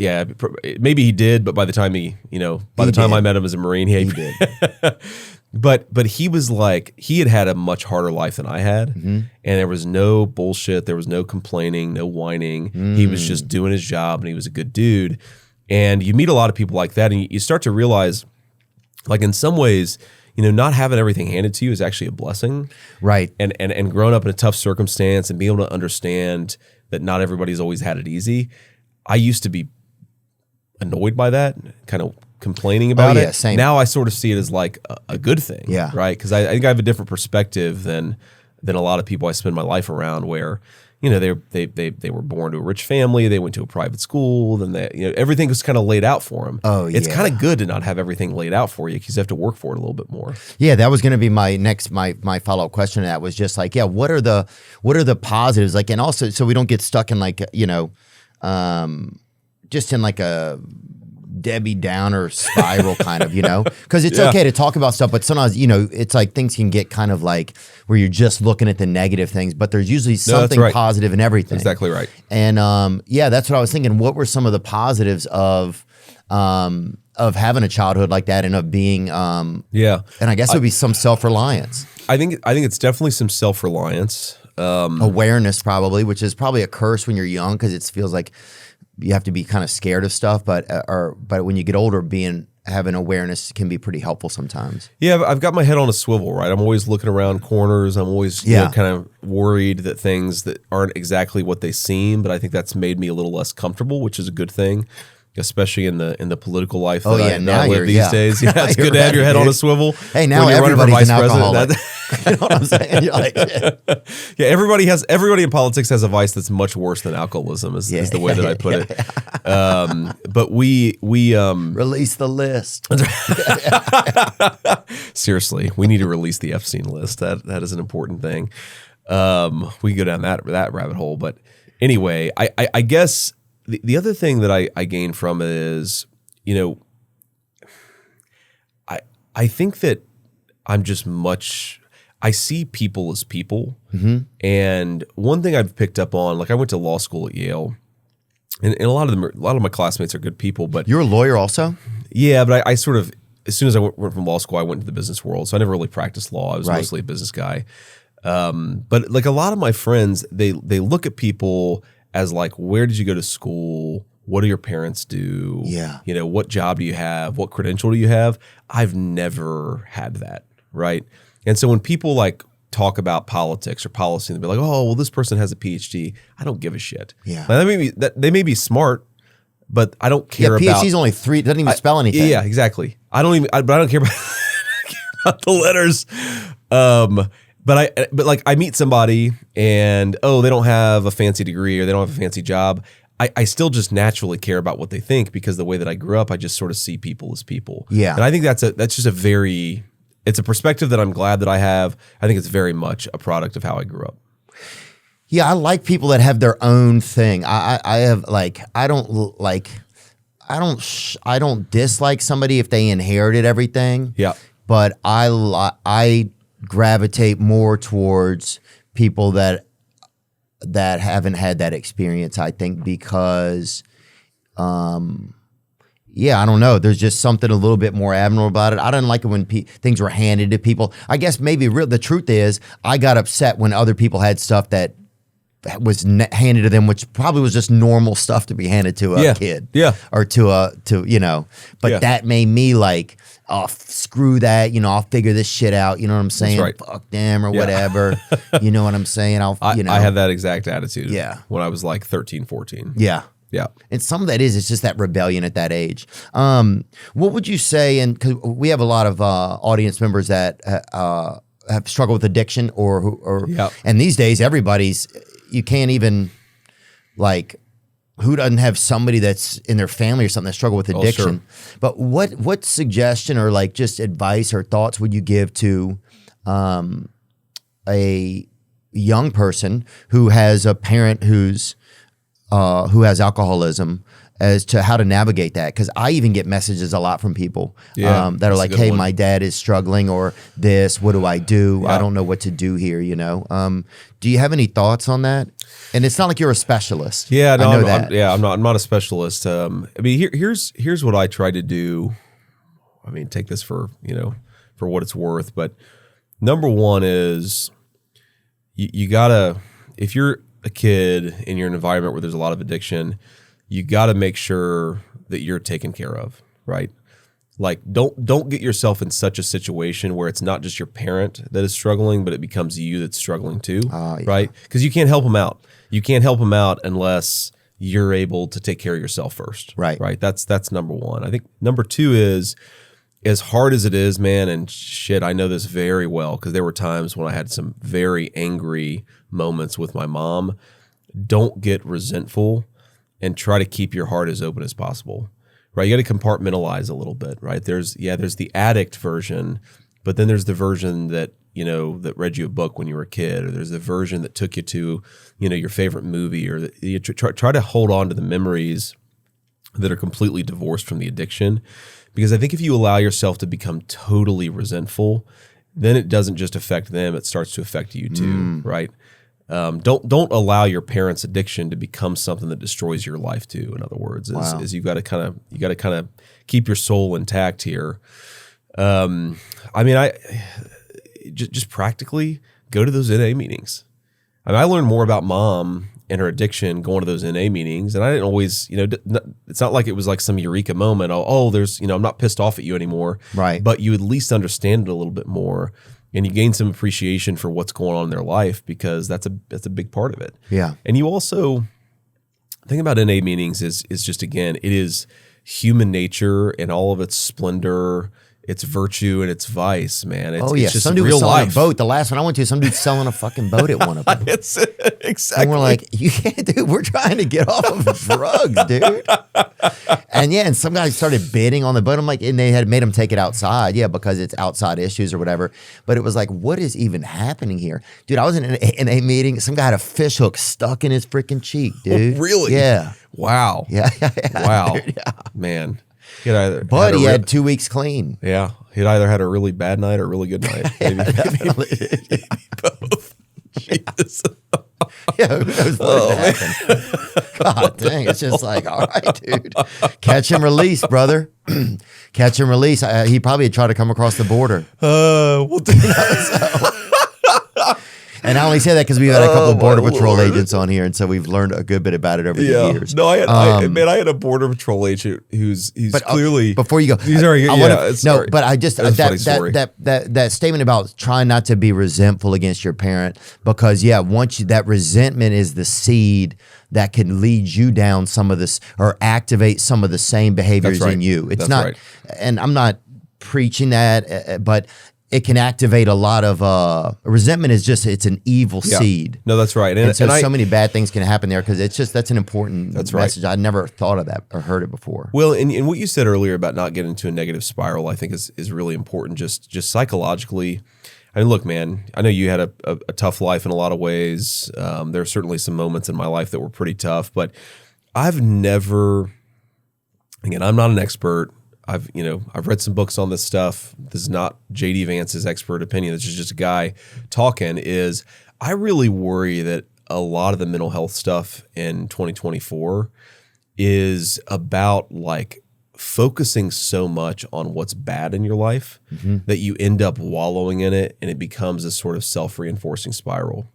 maybe he did, but by the time I met him as a Marine, he did. But he was like, he had a much harder life than I had, and there was no bullshit, there was no complaining, no whining. He was just doing his job, and he was a good dude. And you meet a lot of people like that, and you start to realize, like in some ways, not having everything handed to you is actually a blessing, right? And growing up in a tough circumstance and being able to understand that not everybody's always had it easy. I used to be annoyed by that, kind of complaining about it. Same. Now I sort of see it as like a good thing, right? Because I think I have a different perspective than a lot of people I spend my life around, where they were born to a rich family, they went to a private school, then everything was kind of laid out for them. It's kind of good to not have everything laid out for you, because you have to work for it a little bit more. Yeah, that was going to be my follow up question to that, was just like, what are the positives, like, and also so we don't get stuck in like just in like a Debbie Downer spiral kind of, because it's okay to talk about stuff, but sometimes, it's like things can get kind of like where you're just looking at the negative things, but there's usually something positive in everything. Exactly right. And that's what I was thinking. What were some of the positives of having a childhood like that, and of being, and I guess it would be some self-reliance. I think it's definitely some self-reliance. Awareness probably, which is probably a curse when you're young, because it feels like you have to be kind of scared of stuff, but when you get older, having awareness can be pretty helpful sometimes. Yeah, I've got my head on a swivel, right? I'm always looking around corners. I'm always kind of worried that things that aren't exactly what they seem, but I think that's made me a little less comfortable, which is a good thing, especially in the political life that I live these days. Yeah, it's good to have your head on a swivel. Hey, now everybody's an alcoholic. You know what I'm saying? You're like, yeah, everybody in politics has a vice that's much worse than alcoholism, is the way that I put it. But we release the list. Seriously, we need to release the Epstein list. That is an important thing. We can go down that rabbit hole. But anyway, I guess the other thing that I gain from it is, I think that I'm just I see people as people. And one thing I've picked up on, like I went to law school at Yale, and a lot of my classmates are good people, but you're a lawyer also? Yeah, but I sort of, as soon as I went from law school, I went into the business world. So I never really practiced law. I was mostly a business guy. But like a lot of my friends, they look at people as like, where did you go to school? What do your parents do? Yeah. What job do you have? What credential do you have? I've never had that, right? And so when people like talk about politics or policy, they'll be like, oh, well, this person has a PhD. I don't give a shit. Yeah. Now, they may be smart, but I don't care about. PhD's only 3, doesn't even spell anything. Yeah, exactly. But I don't care about the letters. But I meet somebody and, they don't have a fancy degree or they don't have a fancy job. I still just naturally care about what they think, because the way that I grew up, I just sort of see people as people. Yeah. And I think that's just it's a perspective that I'm glad that I have. I think it's very much a product of how I grew up. Yeah, I like people that have their own thing. I don't dislike somebody if they inherited everything. Yeah. But I gravitate more towards people that haven't had that experience, I think, because I don't know. There's just something a little bit more abnormal about it. I didn't like it when things were handed to people. I guess maybe the truth is I got upset when other people had stuff that was handed to them, which probably was just normal stuff to be handed to a kid. Yeah. Or but that made me like, oh, screw that. I'll figure this shit out. You know what I'm saying? That's right. Fuck them or whatever. You know what I'm saying? I had that exact attitude. Yeah. When I was like 13, 14. Yeah. Yeah. And some of that it's just that rebellion at that age. What would you say, and because we have a lot of audience members that have struggled with addiction and these days you can't even, like, who doesn't have somebody that's in their family or something that struggle with addiction? Sure. But what suggestion or like just advice or thoughts would you give to a young person who has a parent who has alcoholism, as to how to navigate that. Because I even get messages a lot from people that are like, hey, my dad is struggling or this, what do I do? Yeah. I don't know what to do here, you know? Do you have any thoughts on that? And it's not like you're a specialist. Yeah, no, I'm not a specialist. I mean, here's what I try to do. I mean, take this for what it's worth. But number one is you gotta, if you're a kid and you're in an environment where there's a lot of addiction, you got to make sure that you're taken care of, right? Like, don't get yourself in such a situation where it's not just your parent that is struggling, but it becomes you that's struggling too, right? Because you can't help them out. You can't help them out unless you're able to take care of yourself first, right? That's number one. I think number two is, as hard as it is, man, and shit, I know this very well because there were times when I had some very angry moments with my mom. Don't get resentful and try to keep your heart as open as possible, right? You got to compartmentalize a little bit, right? There's the addict version, but then there's the version that, that read you a book when you were a kid, or there's the version that took you to, your favorite movie, or you try to hold on to the memories that are completely divorced from the addiction. Because I think if you allow yourself to become totally resentful, then it doesn't just affect them, it starts to affect you too, right? Don't allow your parents' addiction to become something that destroys your life too. In other words, is you got to kind of keep your soul intact here. I mean, just practically go to those NA meetings. I mean, I learned more about mom and her addiction going to those NA meetings, and I didn't always, it's not like it was like some eureka moment. There's, I'm not pissed off at you anymore, right? But you at least understand it a little bit more. And you gain some appreciation for what's going on in their life, because that's a big part of it. Yeah. And you also, the thing about NA meetings is just, again, it is human nature and all of its splendor, its virtue and its vice, man. It's just some dude real was selling life. a boat. The last one I went to, some dude selling a fucking boat at one of them. Exactly. And we're like, you can't, dude. We're trying to get off of drugs, dude. And some guys started bidding on the boat. I'm like, and they had made them take it outside, because it's outside issues or whatever. But it was like, what is even happening here, dude? I was in a meeting. Some guy had a fish hook stuck in his freaking cheek, dude. Oh, really? Yeah. Wow. Yeah. Wow. Dude, yeah. Man. But he had 2 weeks clean. Yeah. He'd either had a really bad night or a really good night. Maybe both. Jesus. Yeah, who knows what happened. God dang, it's just like, all right, dude. Catch and release, brother. Catch and release. He probably had tried to come across the border. And I only say that because we've had a couple of Border Patrol agents on here, and so we've learned a good bit about it over the years. No, I had a Border Patrol agent who's clearly. Before you go, but I just that statement about trying not to be resentful against your parent, because that resentment is the seed that can lead you down some of this or activate some of the same behaviors in you. It's not, and I'm not preaching that, but it can activate a lot of resentment. It's an evil seed. No, that's right. And so many bad things can happen there, because that's an important message. I never thought of that or heard it before. Well, and what you said earlier about not getting into a negative spiral, I think is really important. Just psychologically. I mean, look, man, I know you had a tough life in a lot of ways. There are certainly some moments in my life that were pretty tough, but I've never, again, I'm not an expert. I've read some books on this stuff. This is not JD Vance's expert opinion. This is just a guy talking. I really worry that a lot of the mental health stuff in 2024 is about like focusing so much on what's bad in your life that you end up wallowing in it, and it becomes a sort of self-reinforcing spiral.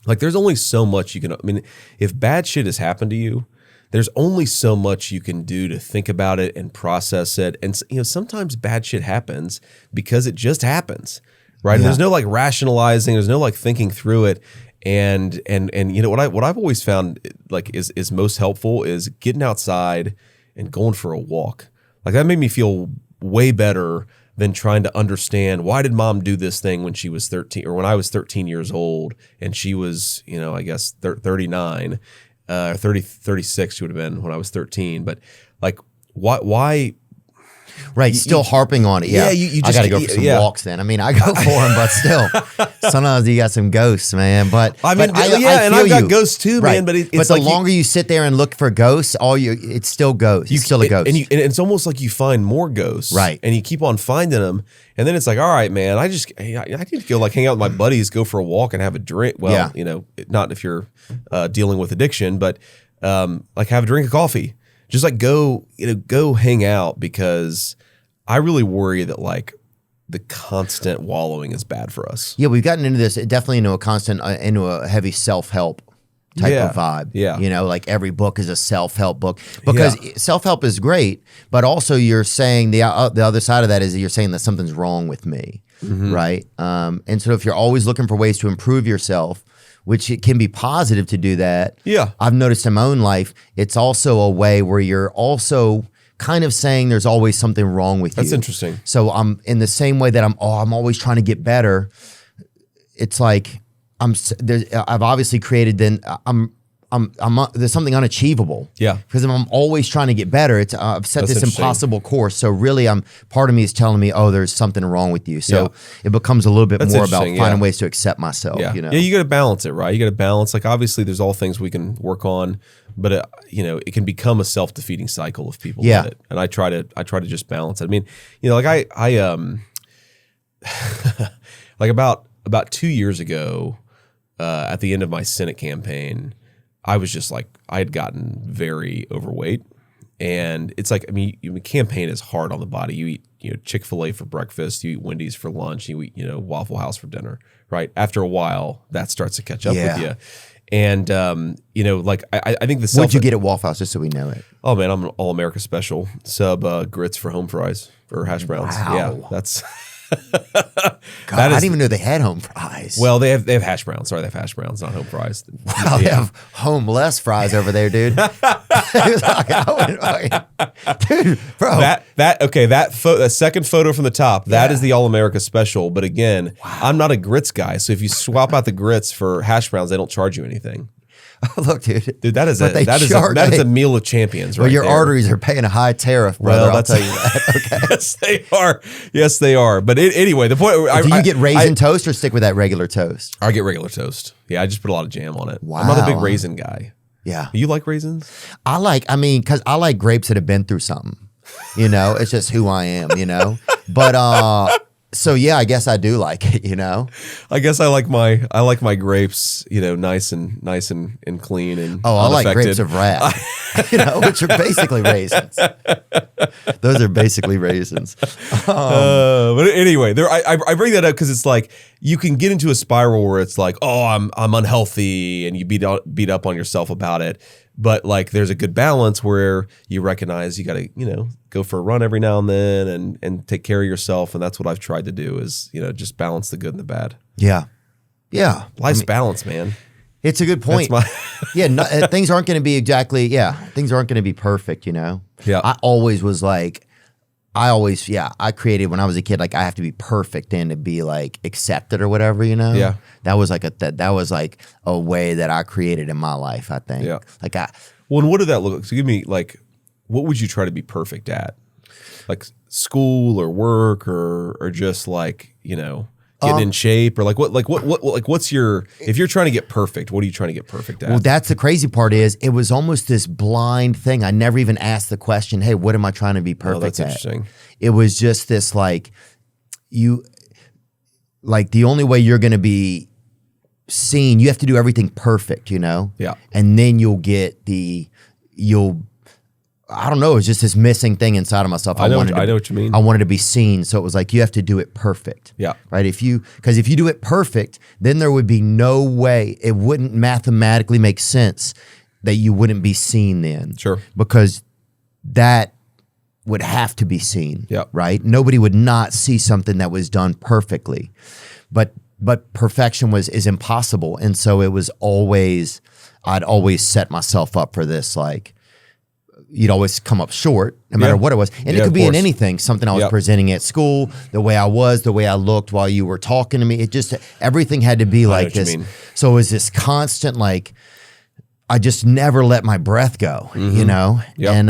Like, there's only so much you can, if bad shit has happened to you, there's only so much you can do to think about it and process it. And sometimes bad shit happens because it just happens, right? And there's no like rationalizing, there's no like thinking through it. And what I've always found like is most helpful is getting outside and going for a walk. Like, that made me feel way better than trying to understand, why did mom do this thing when she was 13 or when I was 13 years old and she was, I guess 39. 36 she would have been when I was 13. But like, why Right, still harping on it. Yeah, you I just got to go for some walks then. I mean, I go for them, but still, sometimes you got some ghosts, man. But I mean, but and I've got ghosts too, right. man. But it's but the longer you sit there and look for ghosts, it's still ghosts. It's still a ghost, and it's almost like you find more ghosts, right? And you keep on finding them, and then it's like, all right, man, I need to go like hang out with my buddies, go for a walk, and have a drink. Well, not if you're dealing with addiction, but like have a drink of coffee. Just like go hang out, because I really worry that like the constant wallowing is bad for us. Yeah, we've gotten into this definitely into a heavy self-help type of vibe. Yeah. Like every book is a self-help book, because self-help is great, but also you're saying the other side of that is that you're saying that something's wrong with me, right? And so if you're always looking for ways to improve yourself, which it can be positive to do that. Yeah. I've noticed in my own life, it's also a way where you're also kind of saying there's always something wrong with you. That's interesting. So I'm in the same way that I'm always trying to get better. It's like I've obviously created there's something unachievable. Yeah. Because I'm always trying to get better. I've set this impossible course. So really part of me is telling me, there's something wrong with you. So it becomes a little bit more about finding ways to accept myself. Yeah. You got to balance it, right? You got to balance. Like obviously there's all things we can work on, but it can become a self-defeating cycle if people let it. And I try to just balance it. I mean, like I like about 2 years ago, at the end of my Senate campaign, I was just like, I had gotten very overweight, and it's like, I mean, campaign is hard on the body. You eat, Chick-fil-A for breakfast, you eat Wendy's for lunch, you eat, Waffle House for dinner, right? After a while, that starts to catch up with you. And, like, I think What'd you get at Waffle House, just so we know it? Oh man, I'm an All-America special, sub grits for home fries or hash browns. Wow. Yeah, that's... God, I didn't even know they had home fries. Well, they have hash browns. Sorry, they have hash browns, not home fries. Wow, they have homeless fries over there, dude. Dude, bro. That second photo from the top, that is the All-America special. But again, I'm not a grits guy, so if you swap out the grits for hash browns, they don't charge you anything. Oh, look, dude. That is a meal of champions, right? Well, your there. arteries are paying a high tariff, brother. I'll tell you that. Okay. Yes, they are. Yes, they are. But anyway, the point. Do you get raisin toast or stick with that regular toast? I get regular toast. Yeah, I just put a lot of jam on it. Wow. I'm not a big raisin guy. Yeah. You like raisins? Because I like grapes that have been through something. It's just who I am. But so yeah, I guess I do like it. I guess I like my grapes, nice and clean and I like grapes of wrath, which are basically raisins. Those are basically raisins. But anyway, I bring that up because it's like you can get into a spiral where it's like, I'm unhealthy, and you beat up on yourself about it. But like, there's a good balance where you recognize you got to, go for a run every now and then and take care of yourself. And that's what I've tried to do is, just balance the good and the bad. Yeah. Yeah. Life's balance, man. It's a good point. Things aren't going to be things aren't going to be perfect, Yeah. I always was like, I created when I was a kid, like I have to be perfect and to be like accepted or whatever, Yeah. That was like a way that I created in my life, I think. Yeah. Well, and what did that look like? So give me like, what would you try to be perfect at? Like school or work or just like, getting in shape or what's your, if you're trying to get perfect, what are you trying to get perfect at? Well, that's the crazy part is it was almost this blind thing. I never even asked the question, hey, what am I trying to be perfect that's at? Interesting. It was just this the only way you're going to be seen, you have to do everything perfect, Yeah. And then I don't know. It's just this missing thing inside of myself. I know what you mean. I wanted to be seen. So it was like, you have to do it perfect. Yeah. Right. Because if you do it perfect, then there would be no way, it wouldn't mathematically make sense that you wouldn't be seen then. Sure. Because that would have to be seen. Yeah. Right. Nobody would not see something that was done perfectly. But perfection is impossible. And so it was I'd always set myself up for this, like, you'd always come up short no matter what it was. And it could be in anything, something I was presenting at school, the way I looked while you were talking to me. It just, everything had to be like this. So it was this constant, like, I just never let my breath go, Yep.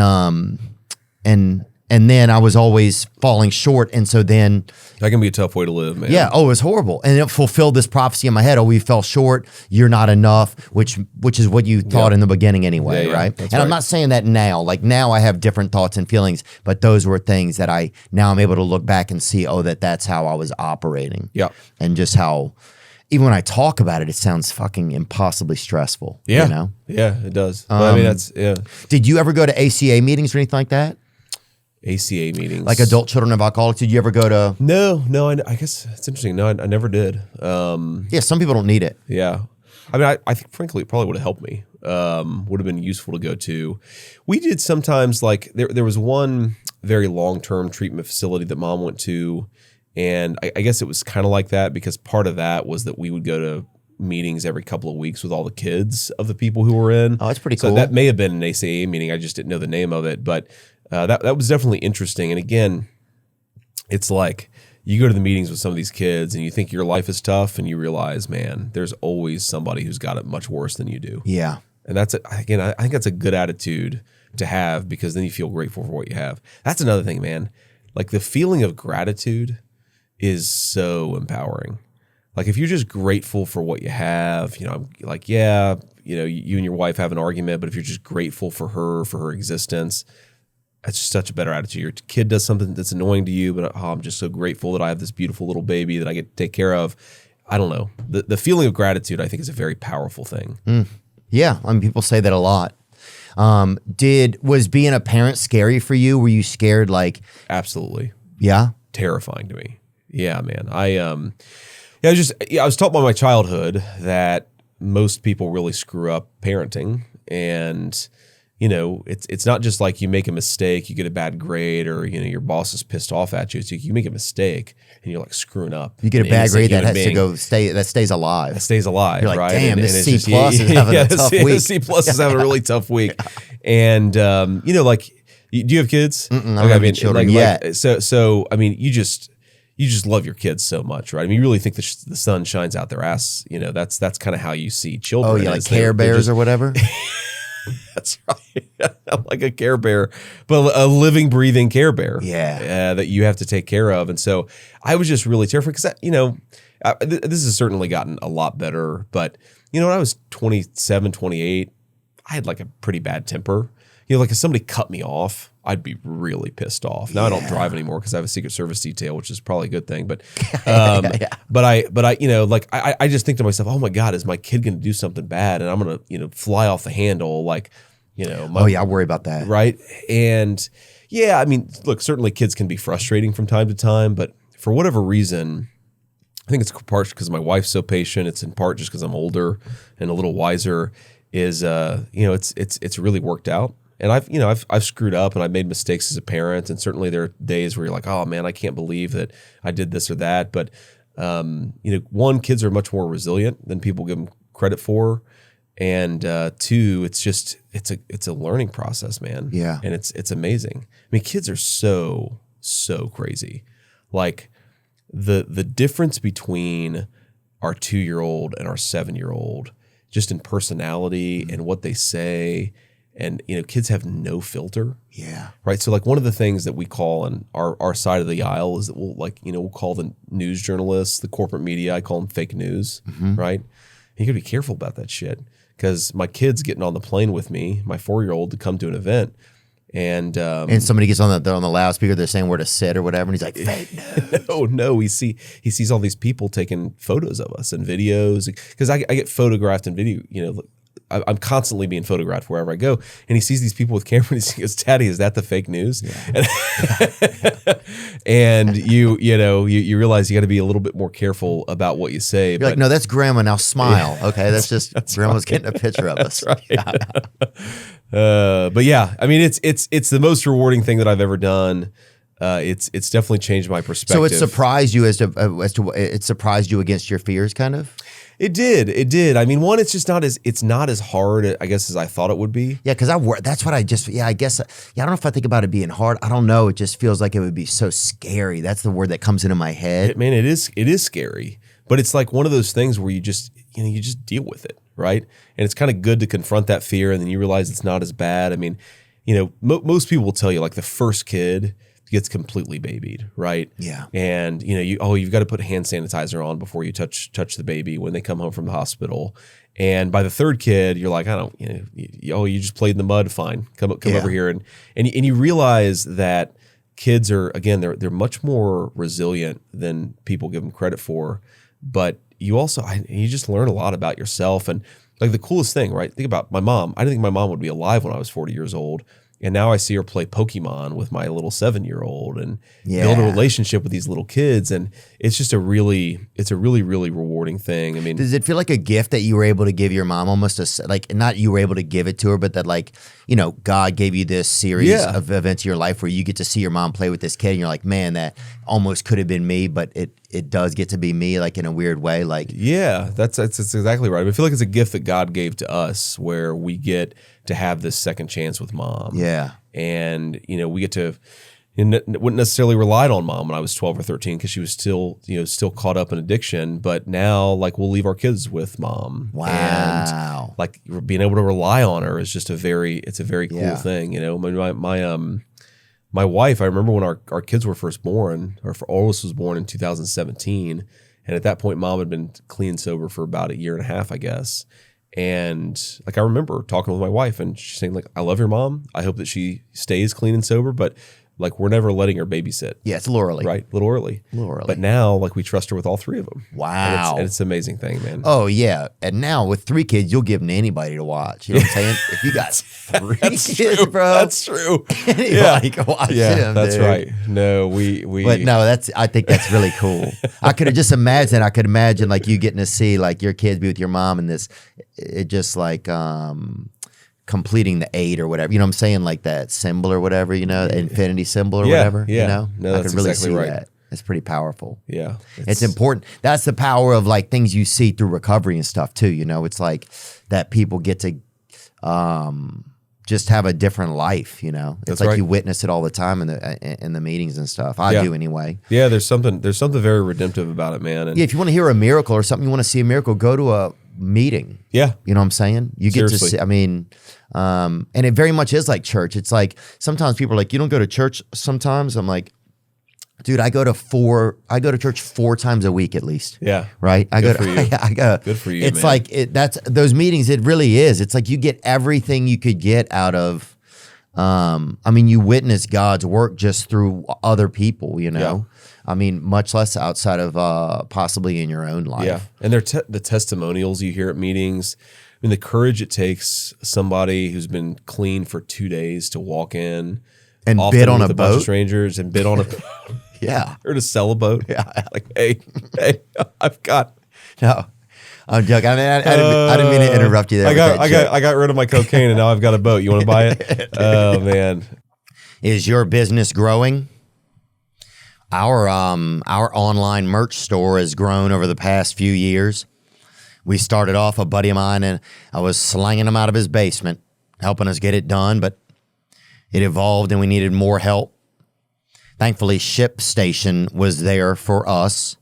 And And then I was always falling short. And so then that can be a tough way to live, man. Yeah. Oh, it was horrible. And it fulfilled this prophecy in my head. Oh, we fell short. You're not enough, which is what you thought in the beginning anyway, right? And I'm not saying that now. Like now I have different thoughts and feelings, but those were things that now I'm able to look back and see, that's how I was operating. Yeah. And just how, even when I talk about it, it sounds fucking impossibly stressful. Yeah. You know? Yeah, it does. But I mean, that's, Did you ever go to ACA meetings or anything like that? ACA meetings, like adult children of alcoholics. Did you ever go to? No. I guess it's interesting. No, I never did. Yeah, some people don't need it. Yeah, I mean, I think frankly, it probably would have helped me. Would have been useful to go to. We did sometimes like there was one very long-term treatment facility that Mom went to, and I guess it was kind of like that because part of that was that we would go to meetings every couple of weeks with all the kids of the people who were in. Oh, that's pretty cool. So that may have been an ACA meeting. I just didn't know the name of it, but. That was definitely interesting. And again, it's like you go to the meetings with some of these kids and you think your life is tough and you realize, man, there's always somebody who's got it much worse than you do. Yeah. And I think that's a good attitude to have because then you feel grateful for what you have. That's another thing, man. Like the feeling of gratitude is so empowering. Like if you're just grateful for what you have, like, you and your wife have an argument, but if you're just grateful for her existence, that's just such a better attitude. Your kid does something that's annoying to you, but I'm just so grateful that I have this beautiful little baby that I get to take care of. I don't know. The feeling of gratitude, I think, is a very powerful thing. Yeah, I mean, people say that a lot. Was being a parent scary for you? Were you scared? Like, absolutely. Yeah, terrifying to me. Yeah, man. I was taught by my childhood that most people really screw up parenting, and it's not just like you make a mistake, you get a bad grade, or your boss is pissed off at you. It's like you make a mistake and you're like screwing up. You get a bad grade that has to go that stays alive. That stays alive, you're like, right? Damn, this C plus is having a tough week. C plus is having a really tough week, and do you have kids? I don't have any children yet. So I mean, you just love your kids so much, right? I mean, you really think the sun shines out their ass. That's kind of how you see children. Oh yeah, like Care Bears or whatever. That's right. Like a Care Bear, but a living, breathing Care Bear. Yeah. That you have to take care of. And so I was just really terrified because, this has certainly gotten a lot better. But, when I was 27, 28, I had like a pretty bad temper. Like if somebody cut me off, I'd be really pissed off. Now I don't drive anymore because I have a Secret Service detail, which is probably a good thing. But, but I just think to myself, oh my God, is my kid going to do something bad? And I'm going to, fly off the handle. Like, I worry about that. Right. And yeah, I mean, look, certainly kids can be frustrating from time to time, but for whatever reason, I think it's part because my wife's so patient. It's in part just because I'm older and a little wiser it's really worked out. And I've screwed up and I've made mistakes as a parent. And certainly there are days where you're like, oh man, I can't believe that I did this or that. But, one, kids are much more resilient than people give them credit for. And two, it's a learning process, man. Yeah. And it's amazing. I mean, kids are so crazy. Like the difference between our 2-year-old and our 7-year-old, just in personality and what they say. And, kids have no filter. Yeah. Right. So like one of the things that we call on our side of the aisle is that we'll call the news journalists, the corporate media, I call them fake news. Right. And you gotta be careful about that shit because my kid's getting on the plane with me, my 4-year-old, to come to an event. And somebody gets on the loudspeaker, they're saying where to sit or whatever, and he's like, fake news. No, he sees all these people taking photos of us and videos because I get photographed in video, I'm constantly being photographed wherever I go, and he sees these people with cameras. He goes, "Daddy, is that the fake news?" Yeah. And you realize you got to be a little bit more careful about what you say. You're like, no, that's Grandma. Now smile. Yeah. Okay, that's just Grandma's getting a picture of us. Right. But yeah, I mean, it's the most rewarding thing that I've ever done. It's definitely changed my perspective. So it surprised you as to it surprised you against your fears, kind of. It did. I mean, one, it's not as hard, I guess, as I thought it would be. Yeah, because that's what I guess, I don't know if I think about it being hard. I don't know. It just feels like it would be so scary. That's the word that comes into my head. Man, it is scary, but it's like one of those things where you just deal with it, right? And it's kind of good to confront that fear, and then you realize it's not as bad. I mean, most people will tell you like the first kid gets completely babied, right? Yeah. And you've got to put hand sanitizer on before you touch the baby when they come home from the hospital. And by the third kid, you're like, you just played in the mud, fine. Come over here, and you realize that kids are, again, they're much more resilient than people give them credit for. But you also you just learn a lot about yourself. And like the coolest thing, right? Think about my mom. I didn't think my mom would be alive when I was 40 years old. And now I see her play Pokemon with my little 7-year-old and build a relationship with these little kids. And it's just a really, really rewarding thing. I mean, does it feel like a gift that you were able to give your mom, almost not you were able to give it to her, but that God gave you this series of events in your life where you get to see your mom play with this kid and you're like, man, that almost could have been me, but it does get to be me, like in a weird way. Like, yeah, that's exactly right. I feel like it's a gift that God gave to us where we get to have this second chance with mom. Yeah. And, we get to, wouldn't necessarily relied on mom when I was 12 or 13 because she was still caught up in addiction. But now, like, we'll leave our kids with mom. Wow. And, like, being able to rely on her is just a very cool thing. My wife, I remember when our kids were first born, our oldest was born in 2017. And at that point, mom had been clean and sober for about a year and a half, I guess. And like, I remember talking with my wife and she's saying like, I love your mom. I hope that she stays clean and sober, but like, we're never letting her babysit. Yeah, it's a little early. Right? A little early. But now, like, we trust her with all 3 of them. Wow. And it's an amazing thing, man. Oh, yeah. And now with 3 kids, you'll give them to anybody to watch. You know what I'm saying? If you got 3 kids, true. bro. That's true. Anybody can watch them, that's dude. right. No, we. But no, I think that's really cool. I could have just imagined. I could imagine like you getting to see like your kids be with your mom and it just like completing the 8 or whatever. You know what I'm saying? Like that symbol or whatever, infinity symbol or whatever. Yeah. No, I could really exactly see right. that. It's pretty powerful. Yeah. It's important. That's the power of like things you see through recovery and stuff too. It's like that people get to just have a different life, It's like you witness it all the time in the meetings and stuff. I do anyway. Yeah, there's something very redemptive about it, man. And if you want to hear a miracle or something, you want to see a miracle, go to a meeting. Yeah. You know what I'm saying? You get Seriously. to see, and it very much is like church. It's like sometimes people are like, you don't go to church sometimes. I'm like, dude, I go to church 4 times a week at least. Yeah. Right? Good for you. Good for you, It's man. like that's those meetings, it really is. It's like you get everything you could get out of you witness God's work just through other people, Yeah. Much less outside of possibly in your own life. Yeah. And the testimonials you hear at meetings, the courage it takes somebody who's been clean for 2 days to walk in And often bid on with a bunch of boat. strangers and bid on a Yeah. or to sell a boat. Yeah. Like, hey, I've got. No. I'm joking. I didn't mean to interrupt you there. I got rid of my cocaine and now I've got a boat. You want to buy it? Oh man. Is your business growing? Our online merch store has grown over the past few years. We started off, a buddy of mine, and I was slanging him out of his basement, helping us get it done, but it evolved and we needed more help. Thankfully, ShipStation was there for us.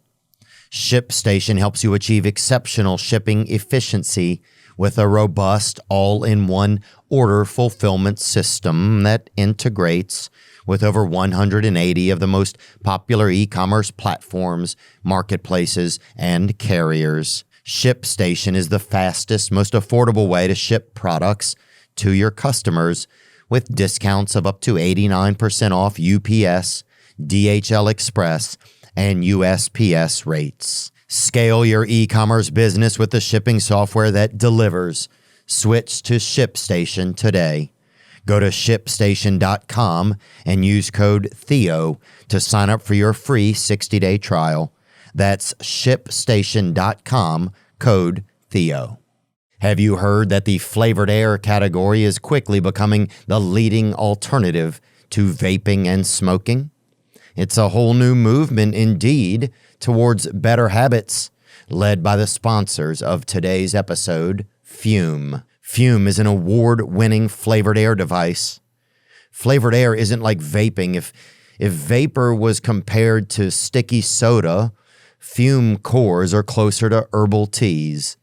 ShipStation helps you achieve exceptional shipping efficiency with a robust all-in-one order fulfillment system that integrates with over 180 of the most popular e-commerce platforms, marketplaces, and carriers. ShipStation is the fastest, most affordable way to ship products to your customers with discounts of up to 89% off UPS, DHL Express, and USPS rates. Scale your e-commerce business with the shipping software that delivers. Switch to ShipStation today. Go to ShipStation.com and use code Theo to sign up for your free 60-day trial. That's ShipStation.com, code Theo. Have you heard that the flavored air category is quickly becoming the leading alternative to vaping and smoking? It's a whole new movement indeed towards better habits, led by the sponsors of today's episode, Fume. Fume is an award-winning flavored air device. Flavored air isn't like vaping. If vapor was compared to sticky soda, Fume cores are closer to herbal teas.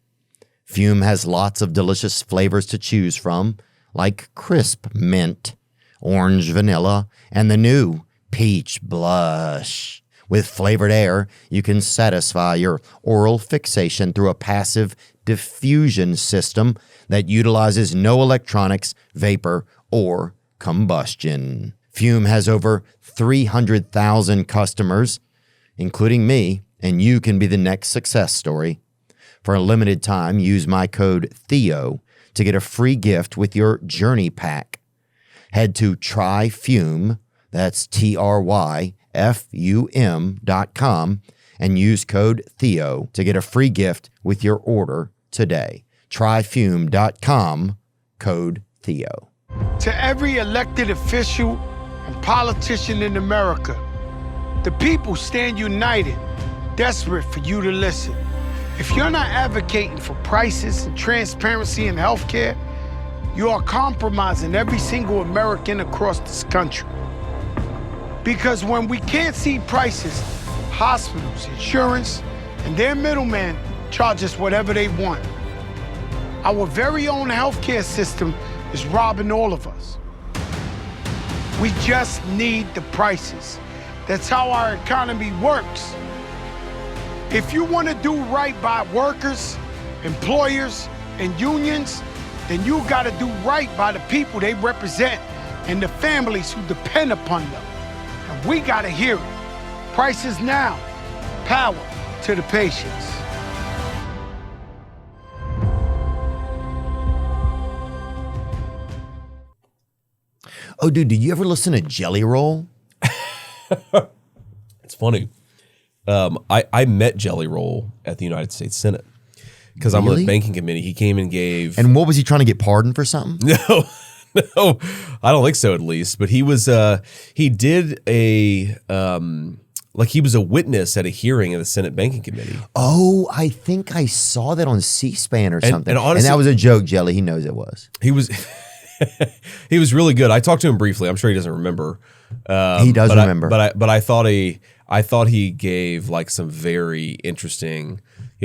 Fume has lots of delicious flavors to choose from, like crisp mint, orange vanilla, and the new peach blush. With flavored air, you can satisfy your oral fixation through a passive diffusion system that utilizes no electronics, vapor, or combustion. Fume has over 300,000 customers, including me, and you can be the next success story. For a limited time, use my code Theo to get a free gift with your Journey Pack. Head to tryfume, that's TRYFUM.com, and use code Theo to get a free gift with your order today. Tryfume.com, code Theo. To every elected official and politician in America, the people stand united, desperate for you to listen. If you're not advocating for prices and transparency in healthcare, you are compromising every single American across this country. Because when we can't see prices, hospitals, insurance, and their middlemen charge us whatever they want. Our very own healthcare system is robbing all of us. We just need the prices. That's how our economy works. If you want to do right by workers, employers, and unions, then you got to do right by the people they represent and the families who depend upon them. And we got to hear it. Prices now. Power to the patients. Oh, dude, did you ever listen to Jelly Roll? It's funny. I met Jelly Roll at the United States Senate because I'm on the banking committee. He came and gave. And what was he trying to get pardoned for something? No, I don't think so. At least, but he was. He did a like he was a witness at a hearing of the Senate Banking Committee. Oh, I think I saw that on C-SPAN or something. And honestly, that was a joke, Jelly. He knows it was. He was. He was really good. I talked to him briefly. I'm sure he doesn't remember. He does remember. But I thought he gave like some very interesting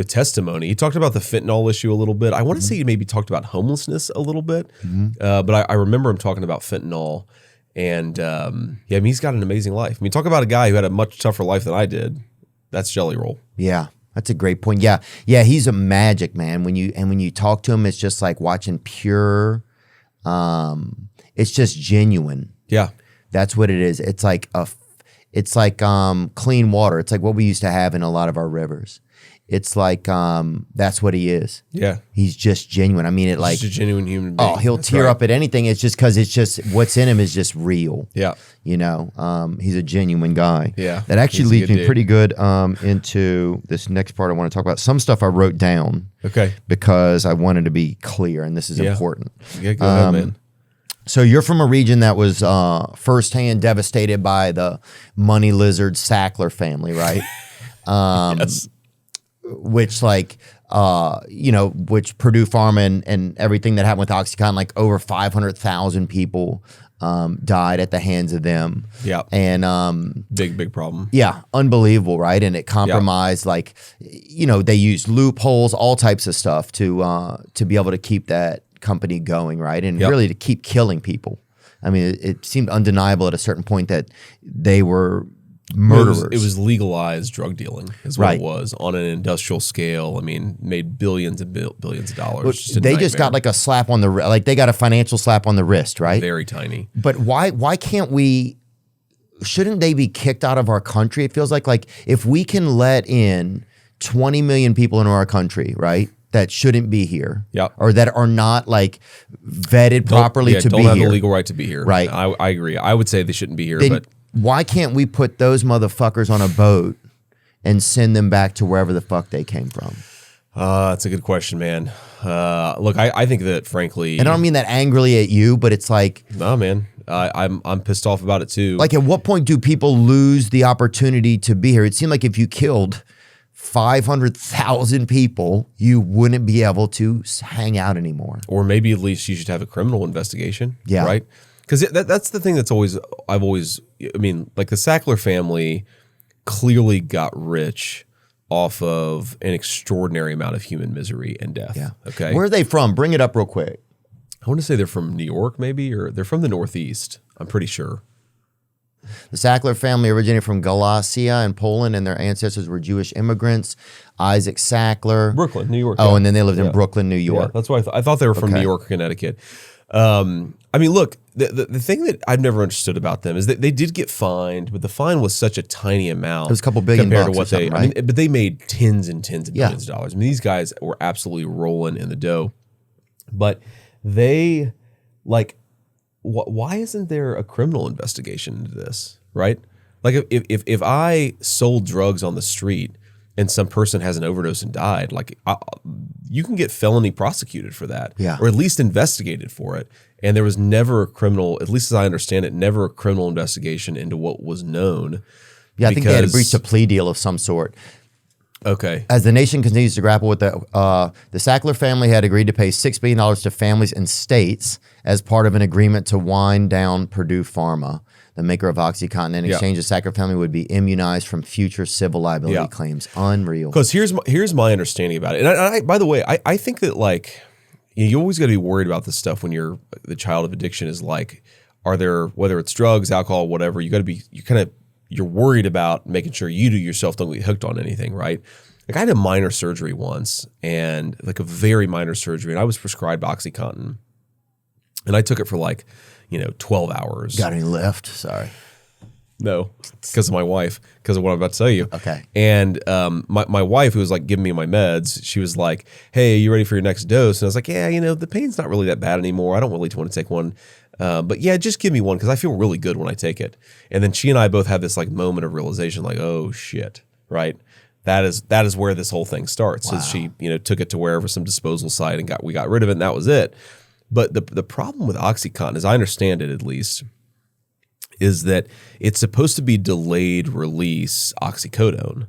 testimony. He talked about the fentanyl issue a little bit. I want to say he maybe talked about homelessness a little bit. But I remember him talking about fentanyl. And I mean, he's got an amazing life. I mean, talk about a guy who had a much tougher life than I did. That's Jelly Roll. Yeah. That's a great point. Yeah. He's a magic man. When you talk to him, it's just like watching pure. It's just genuine. Yeah. That's what it is. It's like clean water. It's like what we used to have in a lot of our rivers. It's like that's what he is. Yeah. He's just genuine. I mean, Just a genuine human being. Oh, he'll tear up at anything. It's just because it's just what's in him is just real. Yeah. You know, he's a genuine guy. Yeah. That actually leads me pretty good into this next part I want to talk about. Some stuff I wrote down. Okay. Because I wanted to be clear, and this is important. Yeah, go ahead, man. So you're from a region that was firsthand devastated by the money lizard Sackler family, right? Yes. Which which Purdue Pharma and everything that happened with OxyContin, like over 500,000 people died at the hands of them. Yeah. And big problem. Yeah, unbelievable, right? And it compromised they used loopholes, all types of stuff to be able to keep that company going, right? And really to keep killing people. I mean, it seemed undeniable at a certain point that they were murderers. It was legalized drug dealing is what it was on an industrial scale. I mean, made billions and billions of dollars. They just got like a slap on the they got a financial slap on the wrist, right? Very tiny. But why can't we? Shouldn't they be kicked out of our country? It feels like if we can let in 20 million people into our country, right? That shouldn't be here, or that are not vetted properly to be here. Don't have the legal right to be here, right? I agree. I would say they shouldn't be here, but why can't we put those motherfuckers on a boat and send them back to wherever the fuck they came from? That's a good question, man. Look, I think that frankly, and I don't mean that angrily at you, but it's like, no, man, I'm pissed off about it too. Like, at what point do people lose the opportunity to be here? It seemed like if you killed 500,000 people, you wouldn't be able to hang out anymore. Or maybe at least you should have a criminal investigation. Yeah. Right? Because that's the thing I mean, like the Sackler family clearly got rich off of an extraordinary amount of human misery and death. Yeah. Okay. Where are they from? Bring it up real quick. I want to say they're from New York, maybe, or they're from the Northeast. I'm pretty sure. The Sackler family originated from Galicia in Poland, and their ancestors were Jewish immigrants. Isaac Sackler. Brooklyn, New York. Oh, and then they lived in Brooklyn, New York. Yeah, that's why I thought they were from New York or Connecticut. I mean, look, the thing that I've never understood about them is that they did get fined, but the fine was such a tiny amount. It was a couple billion compared bucks to what or something, I mean, but they made tens and tens of millions of dollars. I mean, these guys were absolutely rolling in the dough. But they, like, why isn't there a criminal investigation into this, right? Like, if I sold drugs on the street and some person has an overdose and died, like, you can get felony prosecuted for that, or at least investigated for it. And there was never a criminal, at least as I understand it, never a criminal investigation into what was known. Yeah, I think they had breached a plea deal of some sort. Okay. As the nation continues to grapple with the Sackler family had agreed to pay $6 billion to families and states as part of an agreement to wind down Purdue Pharma, the maker of OxyContin. In exchange, the Sackler family would be immunized from future civil liability claims. Unreal. Because here's my understanding about it. And I by the way, I think that, like, you always got to be worried about this stuff when you're the child of addiction. Is like, are there, whether it's drugs, alcohol, whatever, you're worried about making sure you yourself don't get hooked on anything, right? Like, I had a minor surgery once, and like a very minor surgery, and I was prescribed OxyContin, and I took it for 12 hours. Got any left? Sorry. No, because of my wife, because of what I'm about to tell you. Okay. And my wife, who was like giving me my meds, she was like, "Hey, are you ready for your next dose?" And I was like, "Yeah, the pain's not really that bad anymore. I don't really want to take one. But yeah, just give me one because I feel really good when I take it." And then she and I both had this like moment of realization, like, oh shit, right? That is where this whole thing starts. Wow. Is she took it to wherever, some disposal site, and we got rid of it, and that was it. But the problem with OxyContin, as I understand it at least, is that it's supposed to be delayed release oxycodone,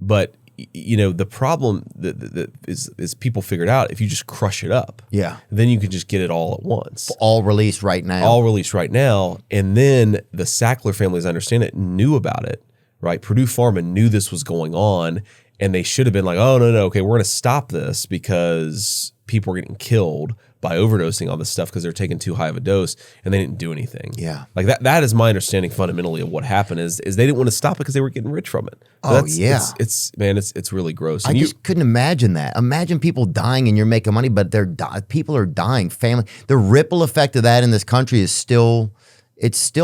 but the problem that is people figured out, if you just crush it up, then you can just get it all at once, all released right now, and then the Sackler family, as I understand it, knew about it, right? Purdue Pharma knew this was going on, and they should have been like, oh no, okay, we're going to stop this because people are getting killed by overdosing on this stuff because they're taking too high of a dose, and they didn't do anything. Yeah. Like that is my understanding fundamentally of what happened is they didn't want to stop it because they were getting rich from it. It's really gross. And I just couldn't imagine that. Imagine people dying and you're making money, but people are dying. Family. The ripple effect of that in this country is still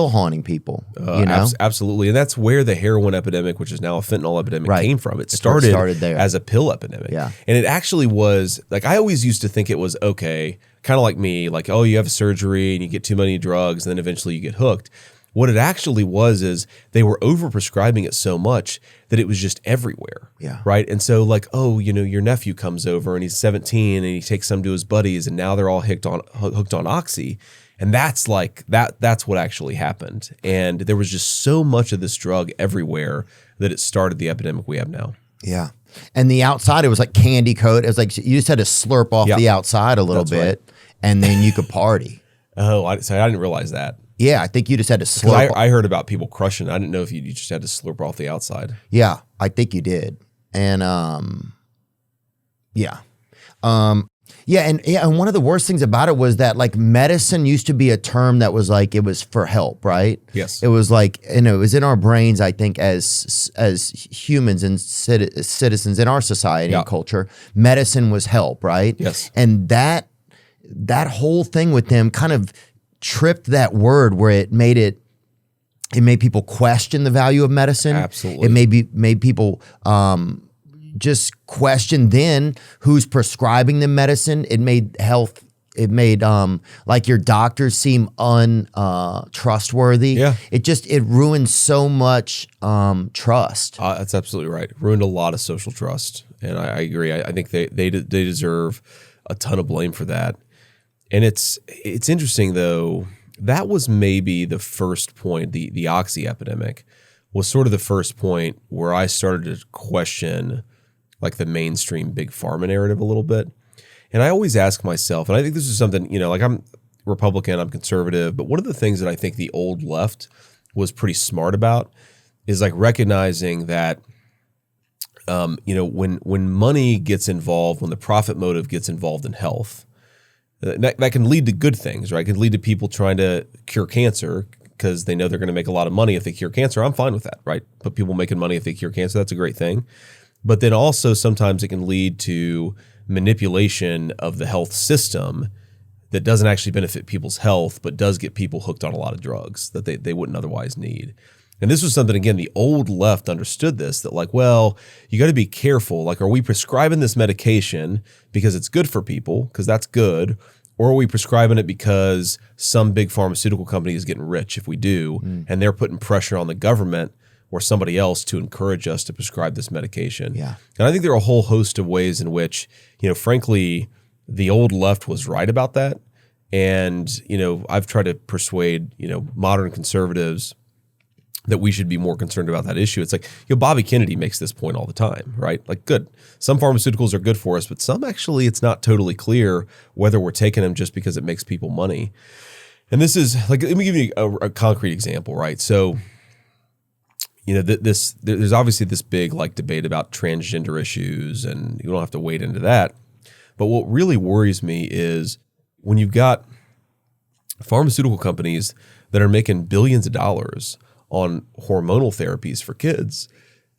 haunting people. Absolutely. And that's where the heroin epidemic, which is now a fentanyl epidemic, came from. It started there as a pill epidemic. Yeah. And it actually was, like, I always used to think it was okay, kind of like me, like, oh, you have a surgery and you get too many drugs and then eventually you get hooked. What it actually was is they were overprescribing it so much that it was just everywhere. Yeah. Right. And so, like, oh, your nephew comes over and he's 17 and he takes some to his buddies and now they're all hooked on Oxy. And that's what actually happened. And there was just so much of this drug everywhere that it started the epidemic we have now. Yeah. And the outside, it was like candy coat. It was like you just had to slurp off the outside a little bit, and then you could party. Oh, I didn't realize that. Yeah, I think you just had to slurp. I heard about people crushing. I didn't know if you just had to slurp off the outside. Yeah, I think you did. And and one of the worst things about it was that, like, medicine used to be a term that was like, it was for help, right? Yes. It was like, it was in our brains, I think, as humans and citizens in our society and culture, medicine was help, right? Yes. And that whole thing with them kind of tripped that word where it made people question the value of medicine. Absolutely. It made people just question then who's prescribing the medicine. It made like your doctors seem untrustworthy. Yeah. It ruined so much trust. That's absolutely right. Ruined a lot of social trust. And I agree. I think they deserve a ton of blame for that. And it's interesting though, that was maybe the first point, the Oxy epidemic was sort of the first point where I started to question like the mainstream big pharma narrative a little bit. And I always ask myself, and I think this is something, like, I'm Republican, I'm conservative, but one of the things that I think the old left was pretty smart about is like recognizing that, when money gets involved, when the profit motive gets involved in health, that can lead to good things, right? It can lead to people trying to cure cancer because they know they're going to make a lot of money if they cure cancer. I'm fine with that, right? But people making money if they cure cancer, that's a great thing. But then also sometimes it can lead to manipulation of the health system that doesn't actually benefit people's health, but does get people hooked on a lot of drugs that they wouldn't otherwise need. And this was something, again, the old left understood this, that like, well, you got to be careful. Like, are we prescribing this medication because it's good for people, because that's good, or are we prescribing it because some big pharmaceutical company is getting rich if we do, and they're putting pressure on the government or somebody else to encourage us to prescribe this medication? Yeah. And I think there are a whole host of ways in which, frankly, the old left was right about that. And, I've tried to persuade, modern conservatives that we should be more concerned about that issue. It's like, Bobby Kennedy makes this point all the time, right? Like, good. Some pharmaceuticals are good for us, but some actually it's not totally clear whether we're taking them just because it makes people money. And this is like, let me give you a concrete example, right? So, there's obviously this big like debate about transgender issues, and you don't have to wade into that. But what really worries me is when you've got pharmaceutical companies that are making billions of dollars on hormonal therapies for kids.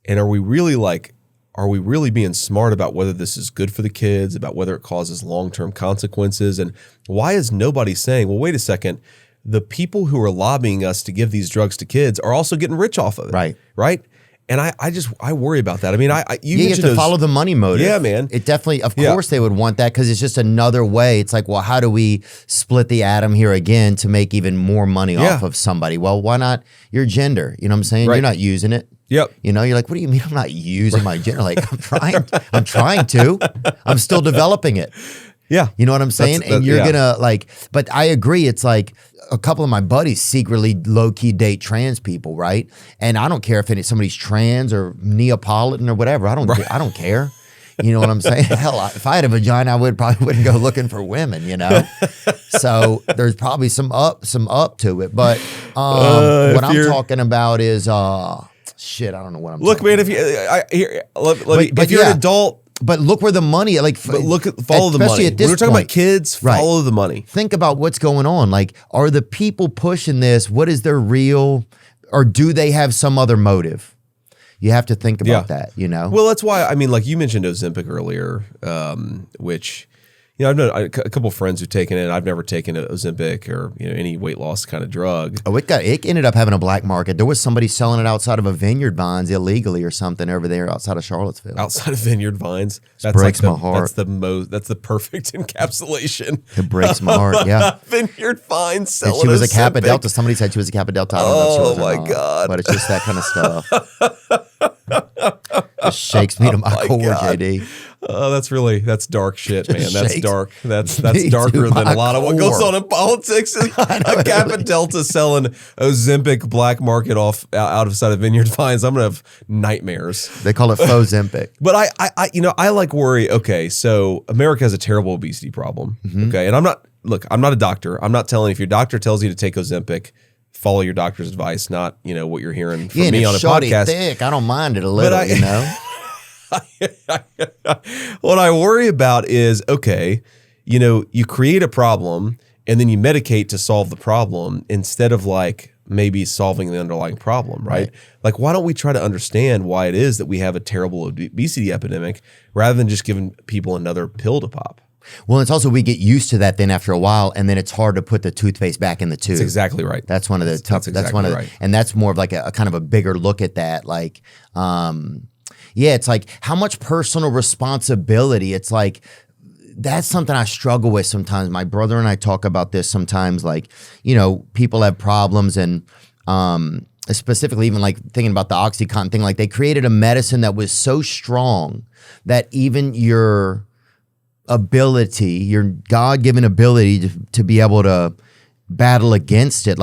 And are we really being smart about whether this is good for the kids, about whether it causes long-term consequences? And why is nobody saying, well, wait a second, the people who are lobbying us to give these drugs to kids are also getting rich off of it. Right. And I worry about that. I mean, you have to follow the money motive. Yeah, man. It definitely, of course they would want that, because it's just another way. It's like, well, how do we split the atom here again to make even more money off of somebody? Well, why not your gender? You know what I'm saying? Right. You're not using it. Yep. You're like, what do you mean I'm not using my gender? Like, I'm trying to. I'm still developing it. Yeah. You know what I'm saying? And you're gonna but I agree. It's like a couple of my buddies secretly low-key date trans people, right? And I don't care if somebody's trans or Neapolitan or whatever. I don't care. You know what I'm saying? Hell, if I had a vagina, I probably wouldn't go looking for women, So there's probably some up to it. But what I'm talking about is shit, I don't know what I'm talking man, about. If you're an adult. But look where the money, follow the money. At this when we're talking about kids, follow the money. Think about what's going on. Like, are the people pushing this, what is their real, or do they have some other motive? You have to think about that, Well, that's why, you mentioned Ozempic earlier, which, I've known a couple of friends who've taken it. I've never taken Ozempic or any weight loss kind of drug. Oh, it ended up having a black market. There was somebody selling it outside of a Vineyard Vines illegally or something over there outside of Charlottesville. Outside of Vineyard Vines, that breaks my heart. That's the perfect encapsulation. It breaks my heart. Yeah, Vineyard Vines selling. And she was Ozempic. a Kappa Delta. Somebody said she was a Kappa Delta. I don't know if she was or not, God! But it's just that kind of stuff. It shakes me to my core, God. JD. Oh, that's dark shit, man. That's dark. That's me darker than a lot of what goes core. on in politics. A Kappa Delta selling Ozempic black market out of Vineyard Vines. I'm gonna have nightmares. They call it faux Zempic. But I like worry. Okay, so America has a terrible obesity problem. Okay, and I'm not a doctor. I'm not telling if your doctor tells you to take Ozempic, follow your doctor's advice, not what you're hearing from me on a podcast. Thick. I don't mind it a little, What I worry about is, okay, you create a problem and then you medicate to solve the problem instead of maybe solving the underlying problem, right? Like, why don't we try to understand why it is that we have a terrible obesity epidemic rather than just giving people another pill to pop? Well, it's also we get used to that then after a while, and then it's hard to put the toothpaste back in the tube. That's exactly right. That's one of the tough. That's one of the, and that's more of like a kind of a bigger look at that. It's like how much personal responsibility. It's like that's something I struggle with sometimes. My brother and I talk about this sometimes. People have problems, and specifically even thinking about the OxyContin thing. They created a medicine that was so strong that even your ability, your God-given ability to be able to battle against it.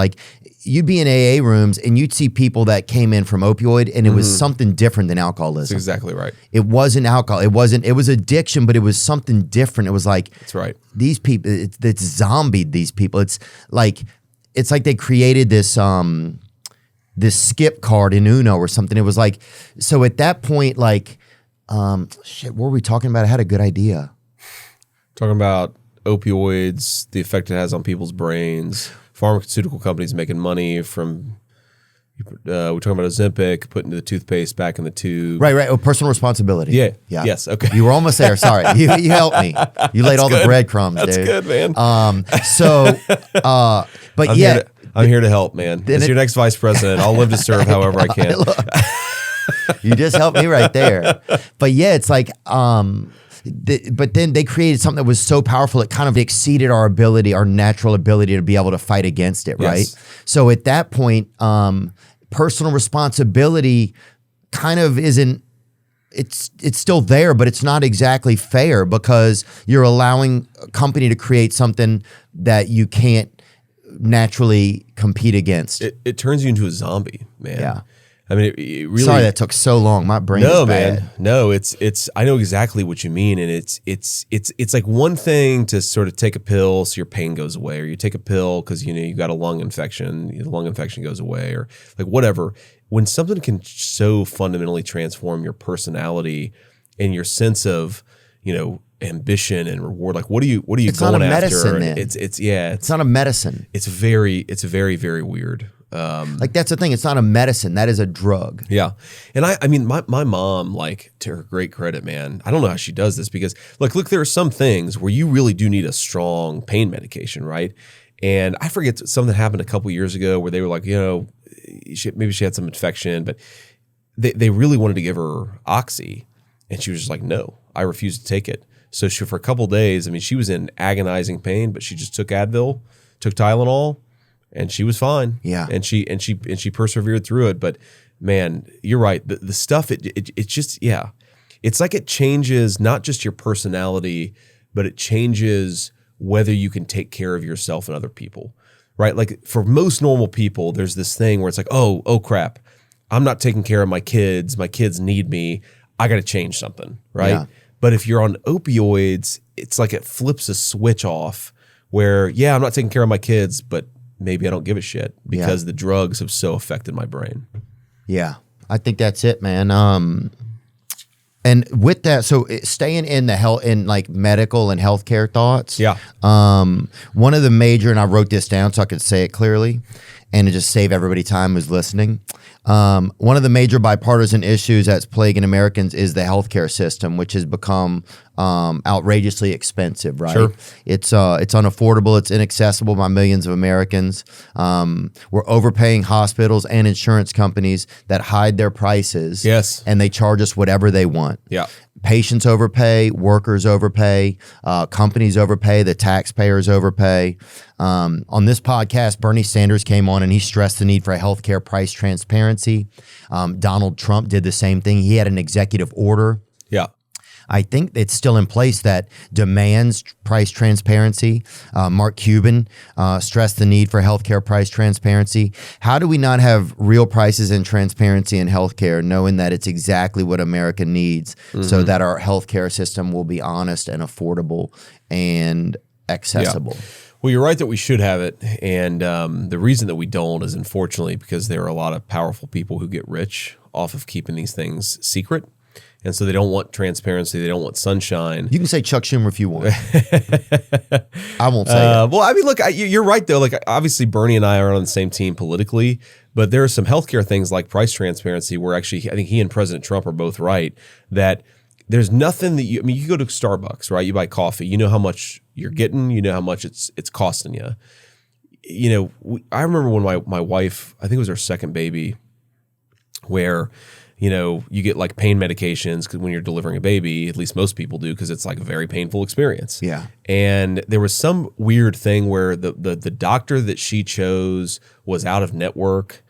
You'd be in AA rooms and you'd see people that came in from opioid, and it was something different than alcoholism. That's exactly right. It wasn't alcohol. It was addiction, but it was something different. It was that's right. These people, it's zombied these people. It's like they created this skip card in Uno or something. It was so at that point, what were we talking about? I had a good idea. Talking about opioids, the effect it has on people's brains, pharmaceutical companies making money from, we're talking about Ozempic, putting the toothpaste back in the tube. Right. Oh, personal responsibility. Yeah. Yeah. Yes. Okay. You were almost there. Sorry. You helped me. You laid all the breadcrumbs, That's dude. good, man. But I'm here to help, man. As your next vice president, I'll live to serve however I can. You just helped me right there. But yeah, it's like, but then they created something that was so powerful, it kind of exceeded our natural ability to be able to fight against it, right? Yes. So at that point, personal responsibility kind of isn't, it's still there, but it's not exactly fair because you're allowing a company to create something that you can't naturally compete against. It turns you into a zombie, man. Yeah. I mean, it really. Sorry that took so long. My brain is bad. Man. No, it's. I know exactly what you mean, and it's like one thing to sort of take a pill so your pain goes away, or you take a pill because you got a lung infection, the lung infection goes away, or like whatever. When something can so fundamentally transform your personality and your sense of ambition and reward, like what are you it's going not a after? medicine, then. It's not a medicine. It's very very weird. Like that's the thing. It's not a medicine. That is a drug. Yeah. And I mean, my mom, like, to her great credit, man, I don't know how she does this because look, there are some things where you really do need a strong pain medication, right? And I forget something happened a couple years ago where they were like, maybe she had some infection, but they really wanted to give her Oxy. And she was just like, no, I refuse to take it. So for a couple of days, I mean, she was in agonizing pain, but she just took Advil, took Tylenol, and she was fine. Yeah. And she persevered through it. But man, you're right. The stuff, it just, yeah. It's like it changes not just your personality, but it changes whether you can take care of yourself and other people, right? Like for most normal people, there's this thing where it's like, oh crap, I'm not taking care of my kids need me, I got to change something, right? Yeah. But if you're on opioids, it's like it flips a switch off where, yeah, I'm not taking care of my kids, but maybe I don't give a shit because the drugs have so affected my brain. Yeah, I think that's it, man. And with that, so staying in the health, in like medical and healthcare thoughts. Yeah. One of the major, and I wrote this down so I could say it clearly, and to just save everybody time who's listening. One of the major bipartisan issues that's plaguing Americans is the healthcare system, which has become outrageously expensive, right? Sure. It's unaffordable. It's inaccessible by millions of Americans. We're overpaying hospitals and insurance companies that hide their prices. Yes. And they charge us whatever they want. Yeah. Patients overpay, workers overpay, companies overpay, the taxpayers overpay. On this podcast, Bernie Sanders came on and he stressed the need for a healthcare price transparency. Donald Trump did the same thing. He had an executive order. Yeah. I think it's still in place that demands price transparency. Mark Cuban stressed the need for healthcare price transparency. How do we not have real prices and transparency in healthcare, knowing that it's exactly what America needs so that our healthcare system will be honest and affordable and accessible? Yeah. Well, you're right that we should have it. And the reason that we don't is unfortunately because there are a lot of powerful people who get rich off of keeping these things secret. And so they don't want transparency. They don't want sunshine. You can say Chuck Schumer if you want. I won't say it. Well, I mean, look, you're right, though. Like, obviously, Bernie and I are on the same team politically, but there are some healthcare things like price transparency where actually I think he and President Trump are both right that there's nothing that you go to Starbucks, right? You buy coffee. You know how much you're getting. You know how much it's costing you. I remember when my wife, I think it was her second baby, where you get like pain medications because when you're delivering a baby, at least most people do, because it's like a very painful experience. Yeah. And there was some weird thing where the doctor that she chose was out of network,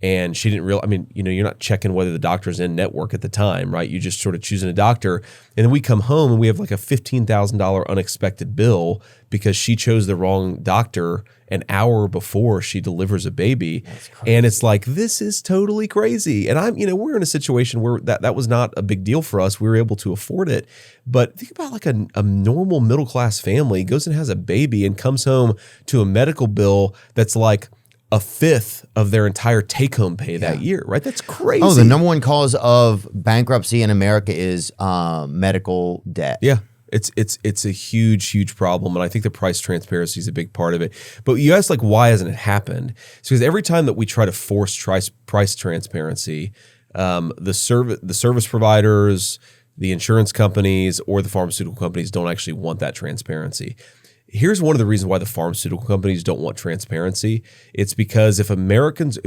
and she didn't realize. I mean, you're not checking whether the doctor's in network at the time, right? You just sort of choosing a doctor, and then we come home and we have like a $15,000 unexpected bill because she chose the wrong doctor an hour before she delivers a baby. And it's like, this is totally crazy. And we're in a situation where that was not a big deal for us. We were able to afford it. But think about like a normal middle-class family goes and has a baby and comes home to a medical bill that's like a fifth of their entire take-home pay that year, right? That's crazy. Oh, the number one cause of bankruptcy in America is medical debt. Yeah. It's a huge problem, and I think the price transparency is a big part of it. But you ask, like, why hasn't it happened? It's because every time that we try to force price transparency, the service providers, the insurance companies, or the pharmaceutical companies don't actually want that transparency. Here's one of the reasons why the pharmaceutical companies don't want transparency. It's because if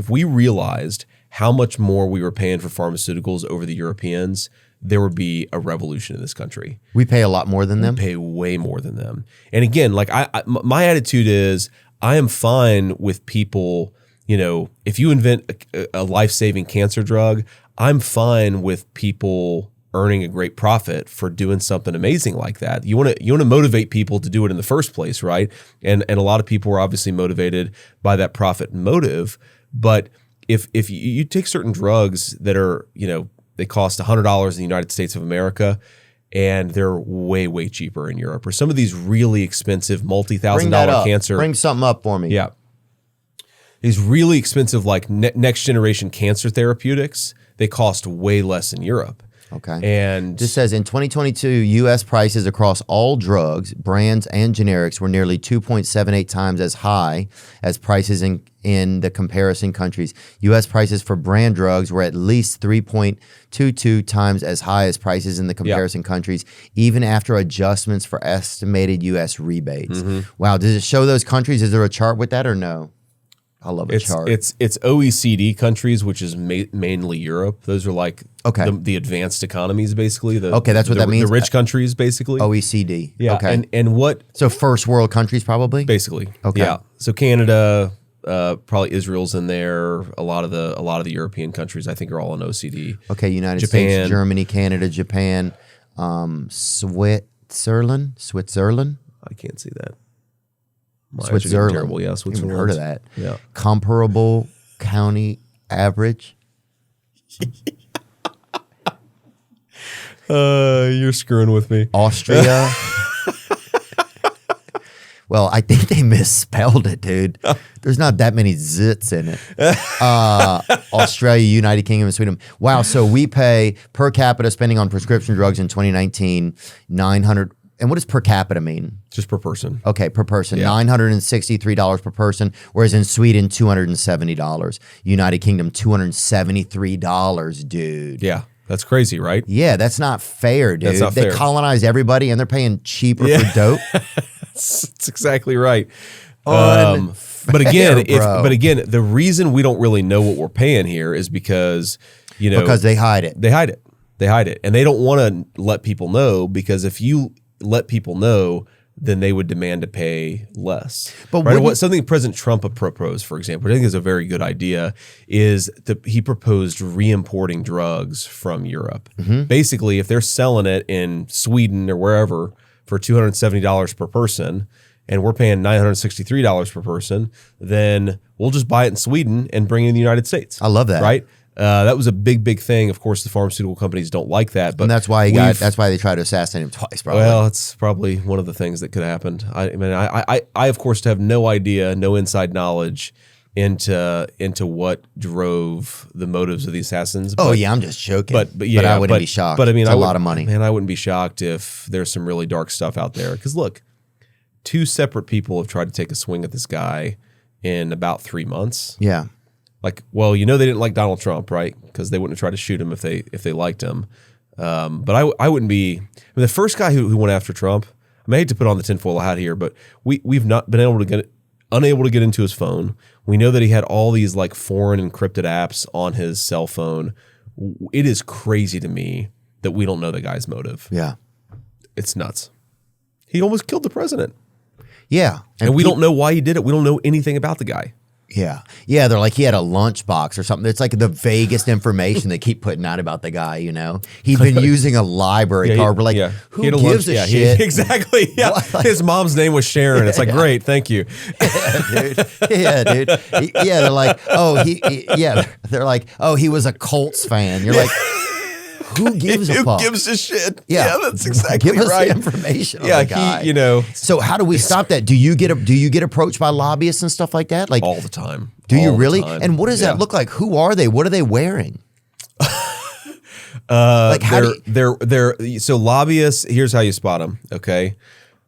we realized how much more we were paying for pharmaceuticals over the Europeans, there would be a revolution in this country. We pay a lot more than them? We pay way more than them. And again, like my attitude is I am fine with people, if you invent a life-saving cancer drug, I'm fine with people earning a great profit for doing something amazing like that. You want to motivate people to do it in the first place, right? And a lot of people are obviously motivated by that profit motive. But if you take certain drugs that are, they cost $100 in the United States of America, and they're way cheaper in Europe. Or some of these really expensive multi-$1,000 cancer. Bring something up for me. Yeah. These really expensive, like next generation cancer therapeutics, they cost way less in Europe. Okay. And this says in 2022, U.S. prices across all drugs, brands, and generics were nearly 2.78 times as high as prices in the comparison countries. U.S. prices for brand drugs were at least 3.22 times as high as prices in the comparison countries, even after adjustments for estimated U.S. rebates. Wow. Does it show those countries? Is there a chart with that or no? I love a chart. It's OECD countries, which is mainly Europe. Those are like the advanced economies, basically. That's what that means? The rich countries, basically. OECD. Yeah. Okay. And what? So first world countries, probably? Basically. Okay. Yeah. So Canada, probably Israel's in there. A lot of the European countries, I think, are all in OECD. Okay. United States, Germany, Canada, Japan, Switzerland. I can't see that. Switzerland. Terrible. Yeah, Switzerland. I've heard of that. Yeah. Comparable county average. You're screwing with me. Austria. Well, I think they misspelled it, dude. There's not that many zits in it. Australia, United Kingdom, and Sweden. Wow. So we pay per capita spending on prescription drugs in 2019, $900. And what does per capita mean? Just per person. Okay, per person. Yeah. $963 per person, whereas in Sweden, $270. United Kingdom, $273, dude. Yeah, that's crazy, right? Yeah, that's not fair, dude. That's not they fair. colonized everybody, and they're paying cheaper for dope. That's exactly right. But again, the reason we don't really know what we're paying here is because they hide it. They hide it, and they don't want to let people know, because if you let people know, then they would demand to pay less. But right? Something President Trump proposed, for example, I think is a very good idea, is that he proposed re-importing drugs from Europe. Basically, if they're selling it in Sweden or wherever for $270 per person, and we're paying $963 per person, then we'll just buy it in Sweden and bring it in the United States. I love that. Right? That was a big thing. Of course, the pharmaceutical companies don't like that, but and that's why they tried to assassinate him twice. Probably. Well, it's probably one of the things that could happen. I of course have no idea, no inside knowledge into what drove the motives of the assassins. But, I'm just joking. But I wouldn't be shocked. But I mean, it's a lot of money. Man, I wouldn't be shocked if there's some really dark stuff out there. Because look, 2 separate people have tried to take a swing at this guy in about 3 months. Yeah. Like, well, they didn't like Donald Trump, right? Because they wouldn't have tried to shoot him if they liked him. But I wouldn't be. The first guy who went after Trump, I hate to put on the tinfoil hat here, but we've not been unable to get into his phone. We know that he had all these like foreign encrypted apps on his cell phone. It is crazy to me that we don't know the guy's motive. Yeah, it's nuts. He almost killed the president. Yeah, and we don't know why he did it. We don't know anything about the guy. Yeah. They're like, he had a lunchbox or something. It's like the vaguest information they keep putting out about the guy, He'd been using a library card. We're like, who gives a shit? Exactly. Yeah. His mom's name was Sharon. It's like, great, thank you. Yeah, dude. Yeah, they're like, they're like, he was a Colts fan. You're like, who gives a fuck? Who gives a shit? Yeah, that's exactly right. Give us the information on the guy. So how do we stop that? Do you get approached by lobbyists and stuff like that? Like all the time. Do you really? And what does that look like? Who are they? What are they wearing? So lobbyists, here's how you spot them, okay?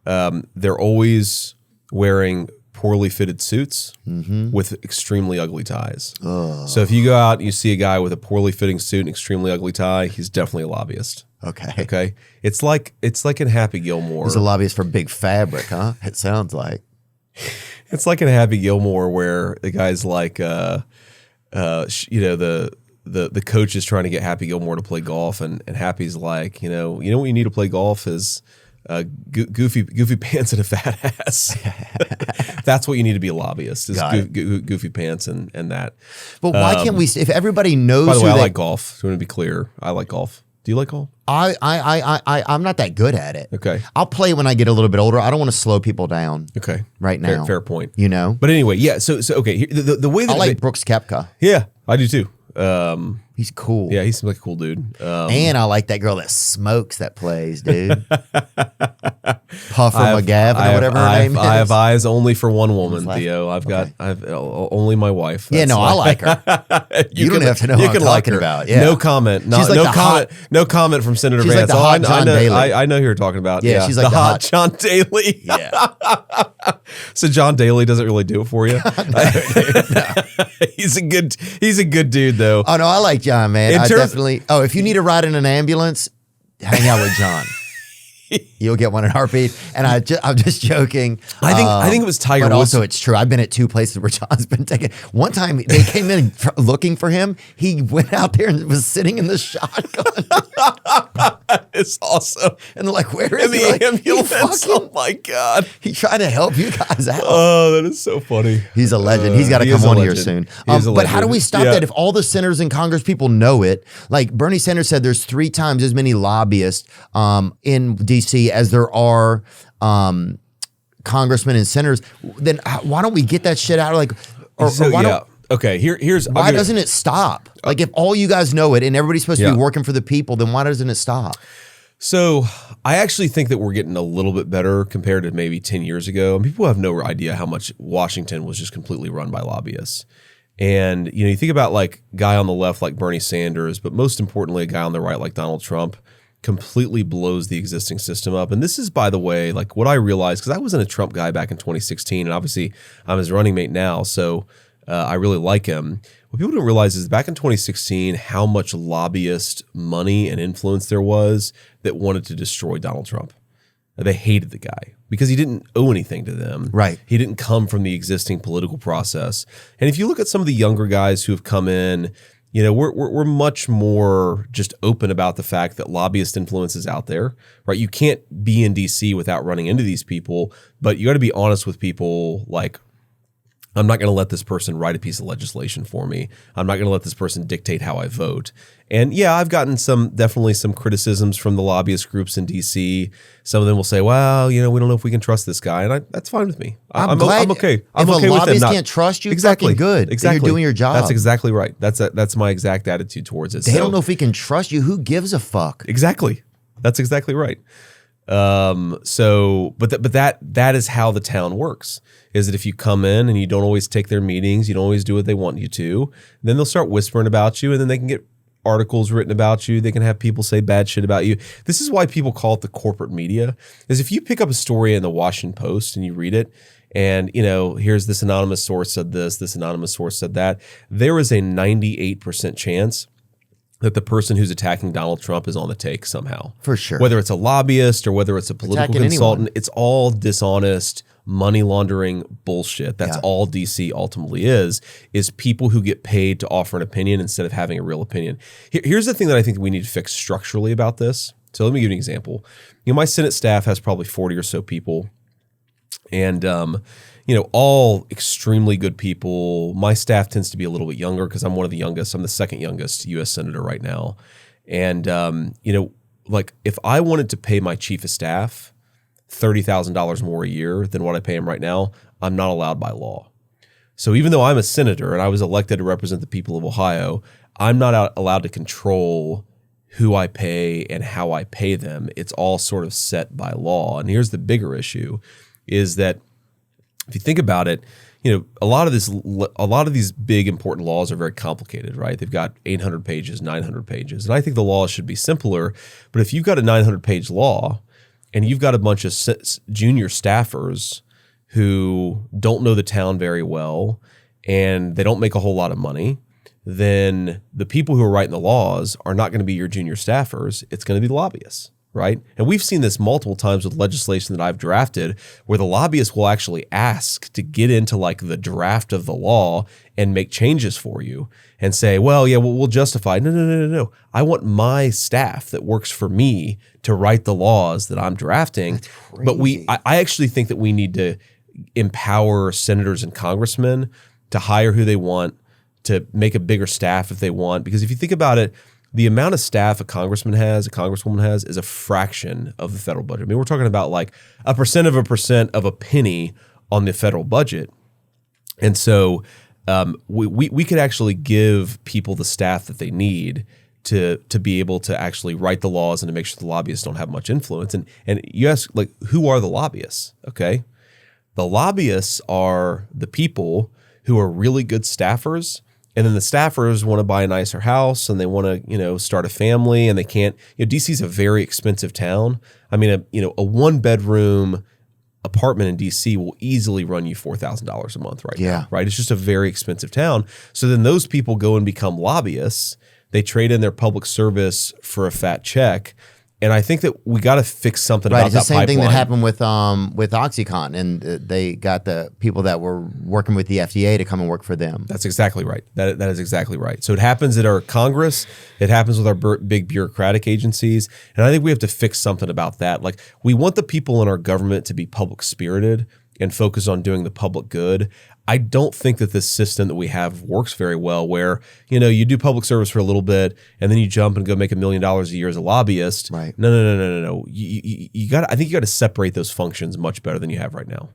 They're always wearing poorly fitted suits with extremely ugly ties. So if you go out and you see a guy with a poorly fitting suit and extremely ugly tie, he's definitely a lobbyist. Okay. It's like in Happy Gilmore. He's a lobbyist for big fabric, huh? It sounds like. It's like in Happy Gilmore where the guy's like, the coach is trying to get Happy Gilmore to play golf, and Happy's like, you know what you need to play golf is goofy pants and a fat ass. That's what you need to be a lobbyist, is goofy pants and that. But why can't we? If everybody knows. By the way, I like golf. So I want to be clear, I like golf. Do you like golf? I'm not that good at it. Okay. I'll play when I get a little bit older. I don't want to slow people down. Okay. Right now. Fair point. You know. But anyway, yeah. So okay. The way that I like Brooks Koepka. Yeah, I do too. He's cool. Yeah, he seems like a cool dude. And I like that girl that smokes that plays, dude. Puffer McGavin or whatever her name is. I have eyes only for one woman, Theo. I've only my wife. That's I like her. you don't have to know what I'm talking about. Yeah. No comment. No comment from Senator she's Vance. Like the hot John Daly. I know who you're talking about. Yeah, she's like the hot John Daly. Yeah. So John Daly doesn't really do it for you. No. He's a good dude though. Oh no, I like John, man. If you need a ride in an ambulance, hang out with John. You'll get one in heartbeat. And I'm just joking. I think it was Tiger Woods. But also it's true. I've been at 2 places where John's been taken. One time they came in looking for him. He went out there and was sitting in the shotgun. It's awesome. And they're like, where is he? Like, ambulance. Oh my God. He tried to help you guys out. Oh, that is so funny. He's a legend. He's got to come on here soon. But how do we stop that if all the senators and Congress people know it? Like Bernie Sanders said, there's 3 times as many lobbyists in D.C. as there are congressmen and senators. Then why don't we get that shit out? Okay, here's why doesn't it stop? Like if all you guys know it and everybody's supposed to be working for the people, then why doesn't it stop? So I actually think that we're getting a little bit better compared to maybe 10 years ago. And people have no idea how much Washington was just completely run by lobbyists. And you think about like guy on the left like Bernie Sanders, but most importantly, a guy on the right like Donald Trump completely blows the existing system up. And this is, by the way, like what I realized, because I wasn't a Trump guy back in 2016, and obviously I'm his running mate now, so I really like him. What people don't realize is back in 2016, how much lobbyist money and influence there was that wanted to destroy Donald Trump. They hated the guy because he didn't owe anything to them. Right. He didn't come from the existing political process. And if you look at some of the younger guys who have come in, we're much more just open about the fact that lobbyist influence is out there, right? You can't be in DC without running into these people, but you got to be honest with people. Like, I'm not going to let this person write a piece of legislation for me. I'm not going to let this person dictate how I vote. And yeah, I've gotten definitely some criticisms from the lobbyist groups in DC. Some of them will say, well, we don't know if we can trust this guy. And that's fine with me. I'm okay. I'm okay with them. If a lobbyist can't trust you, exactly fucking good. Exactly. Then you're doing your job. That's exactly right. That's my exact attitude towards it. They don't know if we can trust you. Who gives a fuck? Exactly. That's exactly right. But that is how the town works, is that if you come in and you don't always take their meetings, you don't always do what they want you to, then they'll start whispering about you, and then they can get articles written about you. They can have people say bad shit about you. This is why people call it the corporate media, is if you pick up a story in the Washington Post and you read it, and here's this anonymous source said this anonymous source said that, there is a 98% chance that the person who's attacking Donald Trump is on the take somehow. For sure. Whether it's a lobbyist or whether it's a political consultant, it's all dishonest, money laundering bullshit. That's all DC ultimately is people who get paid to offer an opinion instead of having a real opinion. Here's the thing that I think we need to fix structurally about this. So let me give you an example. My Senate staff has probably 40 or so people. And all extremely good people. My staff tends to be a little bit younger because I'm one of the youngest. I'm the second youngest U.S. Senator right now. And, like if I wanted to pay my chief of staff $30,000 more a year than what I pay him right now, I'm not allowed by law. So even though I'm a senator and I was elected to represent the people of Ohio, I'm not allowed to control who I pay and how I pay them. It's all sort of set by law. And here's the bigger issue is that if you think about it, a lot of these big important laws are very complicated, right? They've got 800 pages, 900 pages. And I think the laws should be simpler. But if you've got a 900-page law and you've got a bunch of junior staffers who don't know the town very well and they don't make a whole lot of money, then the people who are writing the laws are not going to be your junior staffers. It's going to be the lobbyists, right? And we've seen this multiple times with legislation that I've drafted where the lobbyists will actually ask to get into like the draft of the law and make changes for you and say, well, yeah, we'll justify. No. I want my staff that works for me to write the laws that I'm drafting. But I actually think that we need to empower senators and congressmen to hire who they want, to make a bigger staff if they want. Because if you think about it, the amount of staff a congressman has, a congresswoman has, is a fraction of the federal budget. I mean, we're talking about like a percent of a penny on the federal budget. And so we could actually give people the staff that they need to be able to actually write the laws and to make sure the lobbyists don't have much influence. And you ask, like, who are the lobbyists? Okay. The lobbyists are the people who are really good staffers, and then the staffers want to buy a nicer house and they want to, start a family, and they can't. DC is a very expensive town. I mean, a 1-bedroom apartment in DC will easily run you $4,000 a month right now, right? It's just a very expensive town. So then those people go and become lobbyists. They trade in their public service for a fat check. And I think that we got to fix something about that pipeline. It's the same thing that happened with OxyContin, and they got the people that were working with the FDA to come and work for them. That's exactly right. That is exactly right. So it happens at our Congress. It happens with our big bureaucratic agencies. And I think we have to fix something about that. Like, we want the people in our government to be public spirited and focus on doing the public good. I don't think that this system that we have works very well, where, you do public service for a little bit and then you jump and go make $1 million a year as a lobbyist. Right. No. I think you got to separate those functions much better than you have right now.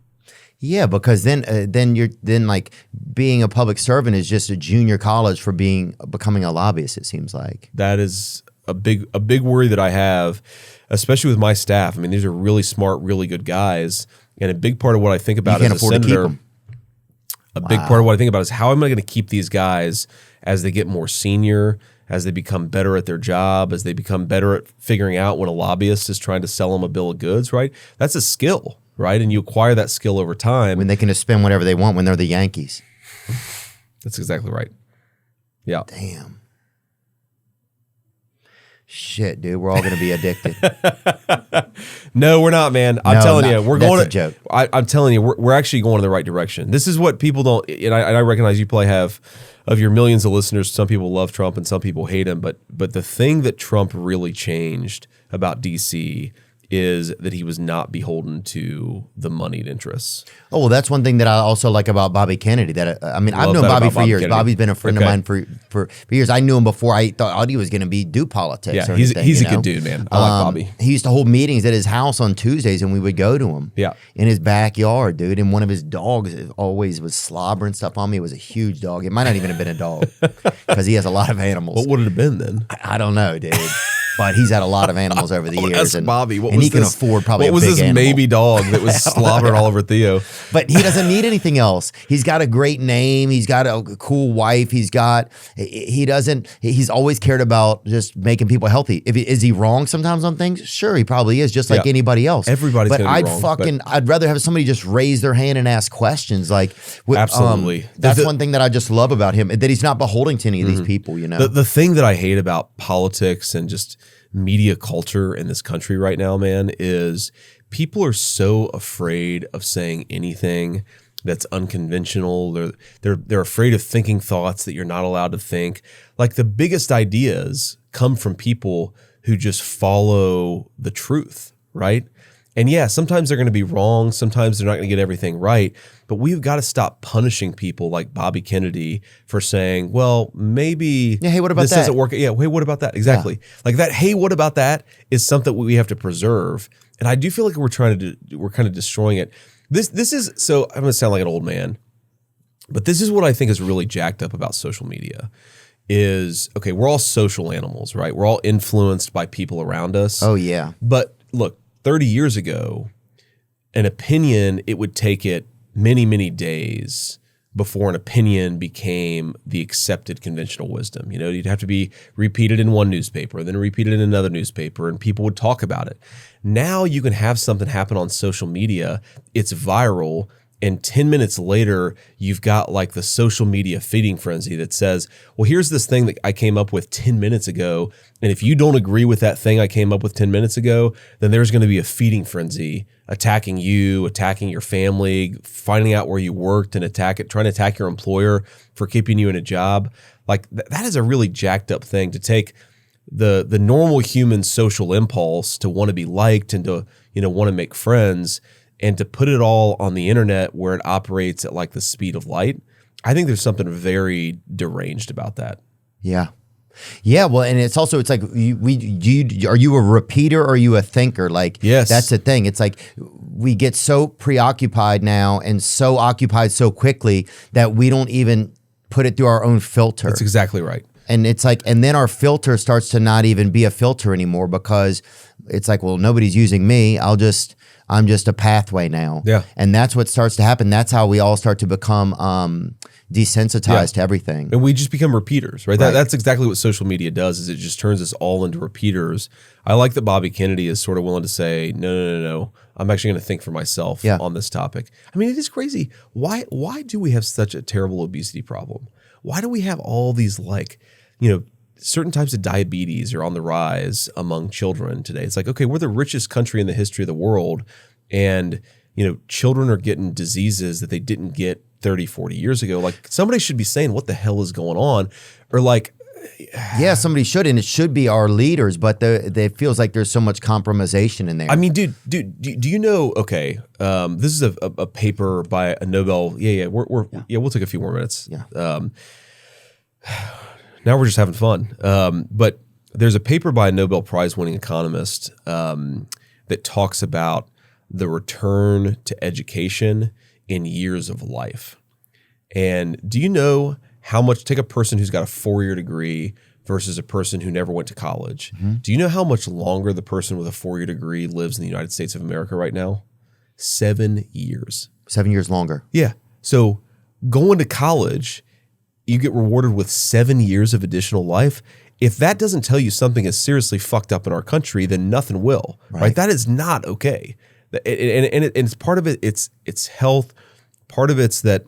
Yeah, because then like being a public servant is just a junior college for becoming a lobbyist, it seems like. That is a big worry that I have, especially with my staff. I mean, these are really smart, really good guys. And a big part of what I think about as a senator, big part of what I think about is how am I going to keep these guys as they get more senior, as they become better at their job, as they become better at figuring out when a lobbyist is trying to sell them a bill of goods, right? That's a skill, right? And you acquire that skill over time. When they can just spend whatever they want when they're the Yankees. That's exactly right. Yeah. Damn. Shit, dude, we're all going to be addicted. No, we're not, man. I'm telling you, we're going. That's a joke. I'm telling you, we're actually going in the right direction. This is what people don't. And I recognize you probably have, of your millions of listeners, some people love Trump and some people hate him. But the thing that Trump really changed about DC is that he was not beholden to the moneyed interests. Oh, well, that's one thing that I also like about Bobby Kennedy. That I've known Bobby for years. Kennedy. Bobby's been a friend of mine for years. I knew him before I thought he was going to do politics. Yeah, or he's anything, a good dude, man. I like Bobby. He used to hold meetings at his house on Tuesdays, and we would go to him. Yeah, in his backyard, dude. And one of his dogs always was slobbering stuff on me. It was a huge dog. It might not even have been a dog because he has a lot of animals. What would it have been then? I don't know, dude. But he's had a lot of animals over the years. And Bobby, and he can afford probably a big animal. What was this maybe dog that was slobbering all over Theo? But he doesn't need anything else. He's got a great name. He's got a cool wife. He's always cared about just making people healthy. Is he wrong sometimes on things? Sure, he probably is, just like anybody else. Everybody's gonna be wrong. I'd rather have somebody just raise their hand and ask questions. Like, absolutely. That's one thing that I just love about him, that he's not beholden to any of these people, The thing that I hate about politics and just media culture in this country right now, man, is people are so afraid of saying anything that's unconventional. They're afraid of thinking thoughts that you're not allowed to think. Like, the biggest ideas come from people who just follow the truth, right? And yeah, sometimes they're going to be wrong. Sometimes they're not going to get everything right. But we've got to stop punishing people like Bobby Kennedy for saying, well, maybe hey, what about this that? Doesn't work. Yeah, hey, what about that? Exactly. Yeah. Like that, hey, what about that is something we have to preserve. And I do feel like we're kind of destroying it. This is, so I'm going to sound like an old man, but this is what I think is really jacked up about social media is, okay, we're all social animals, right? We're all influenced by people around us. Oh, yeah. But look, 30 years ago, an opinion, it would take it many, many days before an opinion became the accepted conventional wisdom. You'd have to be repeated in one newspaper, then repeated in another newspaper, and people would talk about it. Now you can have something happen on social media, it's viral, and 10 minutes later, you've got like the social media feeding frenzy that says, well, here's this thing that I came up with 10 minutes ago, and if you don't agree with that thing I came up with 10 minutes ago, then there's going to be a feeding frenzy attacking you, attacking your family, finding out where you worked and trying to attack your employer for keeping you in a job. Like that is a really jacked up thing to take the normal human social impulse to want to be liked and to want to make friends, and to put it all on the internet where it operates at like the speed of light. I think there's something very deranged about that. Yeah. Yeah, well, and it's like are you a repeater or are you a thinker? Like, yes, that's the thing. It's like we get so preoccupied now and so occupied so quickly that we don't even put it through our own filter. That's exactly right. And it's like, and then our filter starts to not even be a filter anymore because it's like, well, nobody's using me. I'm just a pathway now. Yeah. And that's what starts to happen. That's how we all start to become desensitized to everything. And we just become repeaters, right? That's exactly what social media does, is it just turns us all into repeaters. I like that Bobby Kennedy is sort of willing to say, no. I'm actually going to think for myself on this topic. I mean, it is crazy. Why do we have such a terrible obesity problem? Why do we have all these certain types of diabetes are on the rise among children today? It's like, okay, we're the richest country in the history of the world, and children are getting diseases that they didn't get 30, 40 years ago. Like, somebody should be saying, what the hell is going on? Or like, yeah, somebody should, and it should be our leaders, but it feels like there's so much compromisation in there. I mean, dude, do you know, okay, this is a paper by a Nobel, we'll take a few more minutes. Yeah. Now we're just having fun. But there's a paper by a Nobel Prize winning economist that talks about the return to education in years of life. And do you know how much, take a person who's got a 4-year degree versus a person who never went to college. Mm-hmm. Do you know how much longer the person with a 4-year degree lives in the United States of America right now? 7 years. 7 years longer. Yeah. So going to college, you get rewarded with 7 years of additional life. If that doesn't tell you something is seriously fucked up in our country, then nothing will, right? That is not okay. And it's part of it, it's health. Part of it's that,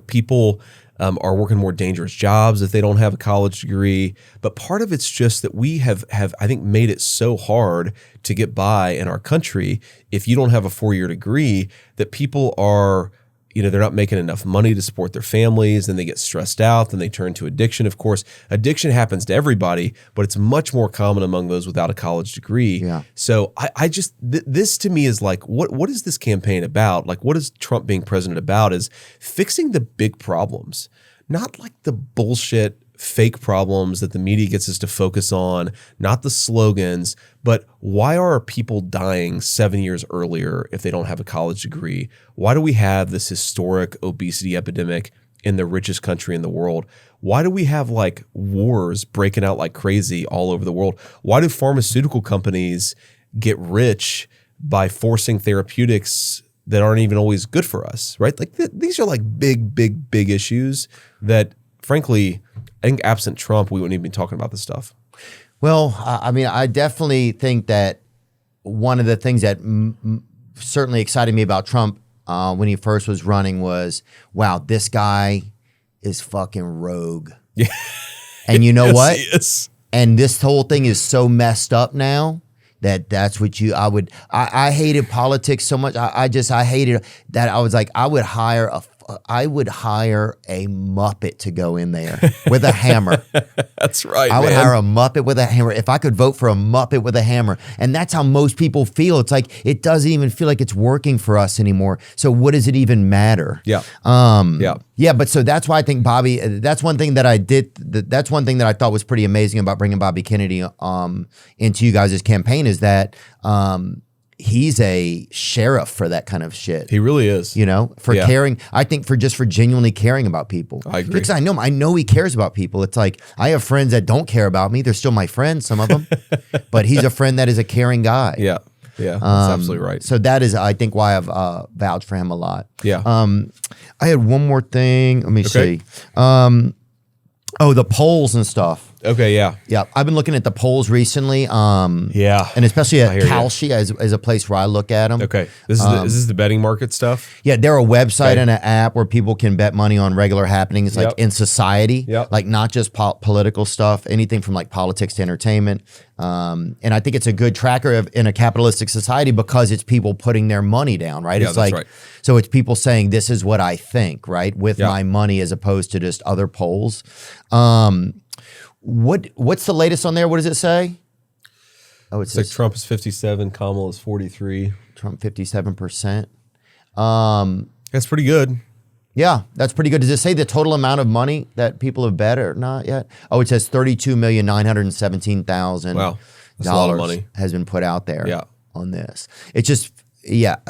people are working more dangerous jobs if they don't have a college degree. But part of it's just that we have I think, made it so hard to get by in our country if you don't have a 4-year degree, that people are, they're not making enough money to support their families, then they get stressed out, then they turn to addiction. Of course, addiction happens to everybody, but it's much more common among those without a college degree. Yeah. So I just, this to me is like, what is this campaign about? Like, what is Trump being president about? Is fixing the big problems, not like the bullshit fake problems that the media gets us to focus on, not the slogans, but why are people dying 7 years earlier if they don't have a college degree? Why do we have this historic obesity epidemic in the richest country in the world? Why do we have like wars breaking out like crazy all over the world? Why do pharmaceutical companies get rich by forcing therapeutics that aren't even always good for us, right? Like these are like big issues that, frankly, I think absent Trump, we wouldn't even be talking about this stuff. Well, I mean, I definitely think that one of the things that certainly excited me about Trump when he first was running was, wow, this guy is fucking rogue. Yeah. And you know what? Yes. And this whole thing is so messed up now that's what I hated politics so much. I hated that. I was like, I would hire a Muppet to go in there with a hammer. That's right, I would hire a Muppet with a hammer. If I could vote for a Muppet with a hammer. And that's how most people feel. It's like, it doesn't even feel like it's working for us anymore. So what does it even matter? Yeah. Yeah, but so that's why I think Bobby, that's one thing that I did, that's one thing that I thought was pretty amazing about bringing Bobby Kennedy into you guys' campaign is that he's a sheriff for that kind of shit. He really is. For caring, I think for genuinely caring about people. I agree. Because I know he cares about people. It's like, I have friends that don't care about me. They're still my friends, some of them. But he's a friend that is a caring guy. Yeah. Yeah, that's absolutely right. So that is, I think, why I've vouched for him a lot. Yeah. I had one more thing. Let me see. The polls and stuff. Okay, yeah. Yeah, I've been looking at the polls recently. Yeah. And especially at Kalshi as a place where I look at them. Okay. Is this the betting market stuff? Yeah, they're a website and an app where people can bet money on regular happenings like in society, like not just political stuff, anything from like politics to entertainment. And I think it's a good tracker in a capitalistic society because it's people putting their money down, right? Yeah, it's like, so it's people saying, this is what I think, right? With my money as opposed to just other polls. What's the latest on there? What does it say? Oh, it's like Trump is 57, Kamala is 43. Trump 57%. That's pretty good. Yeah, that's pretty good. Does it say the total amount of money that people have bet or not yet? Oh, it says $32,917,000. Wow, that's a lot of money has been put out there on this. It's just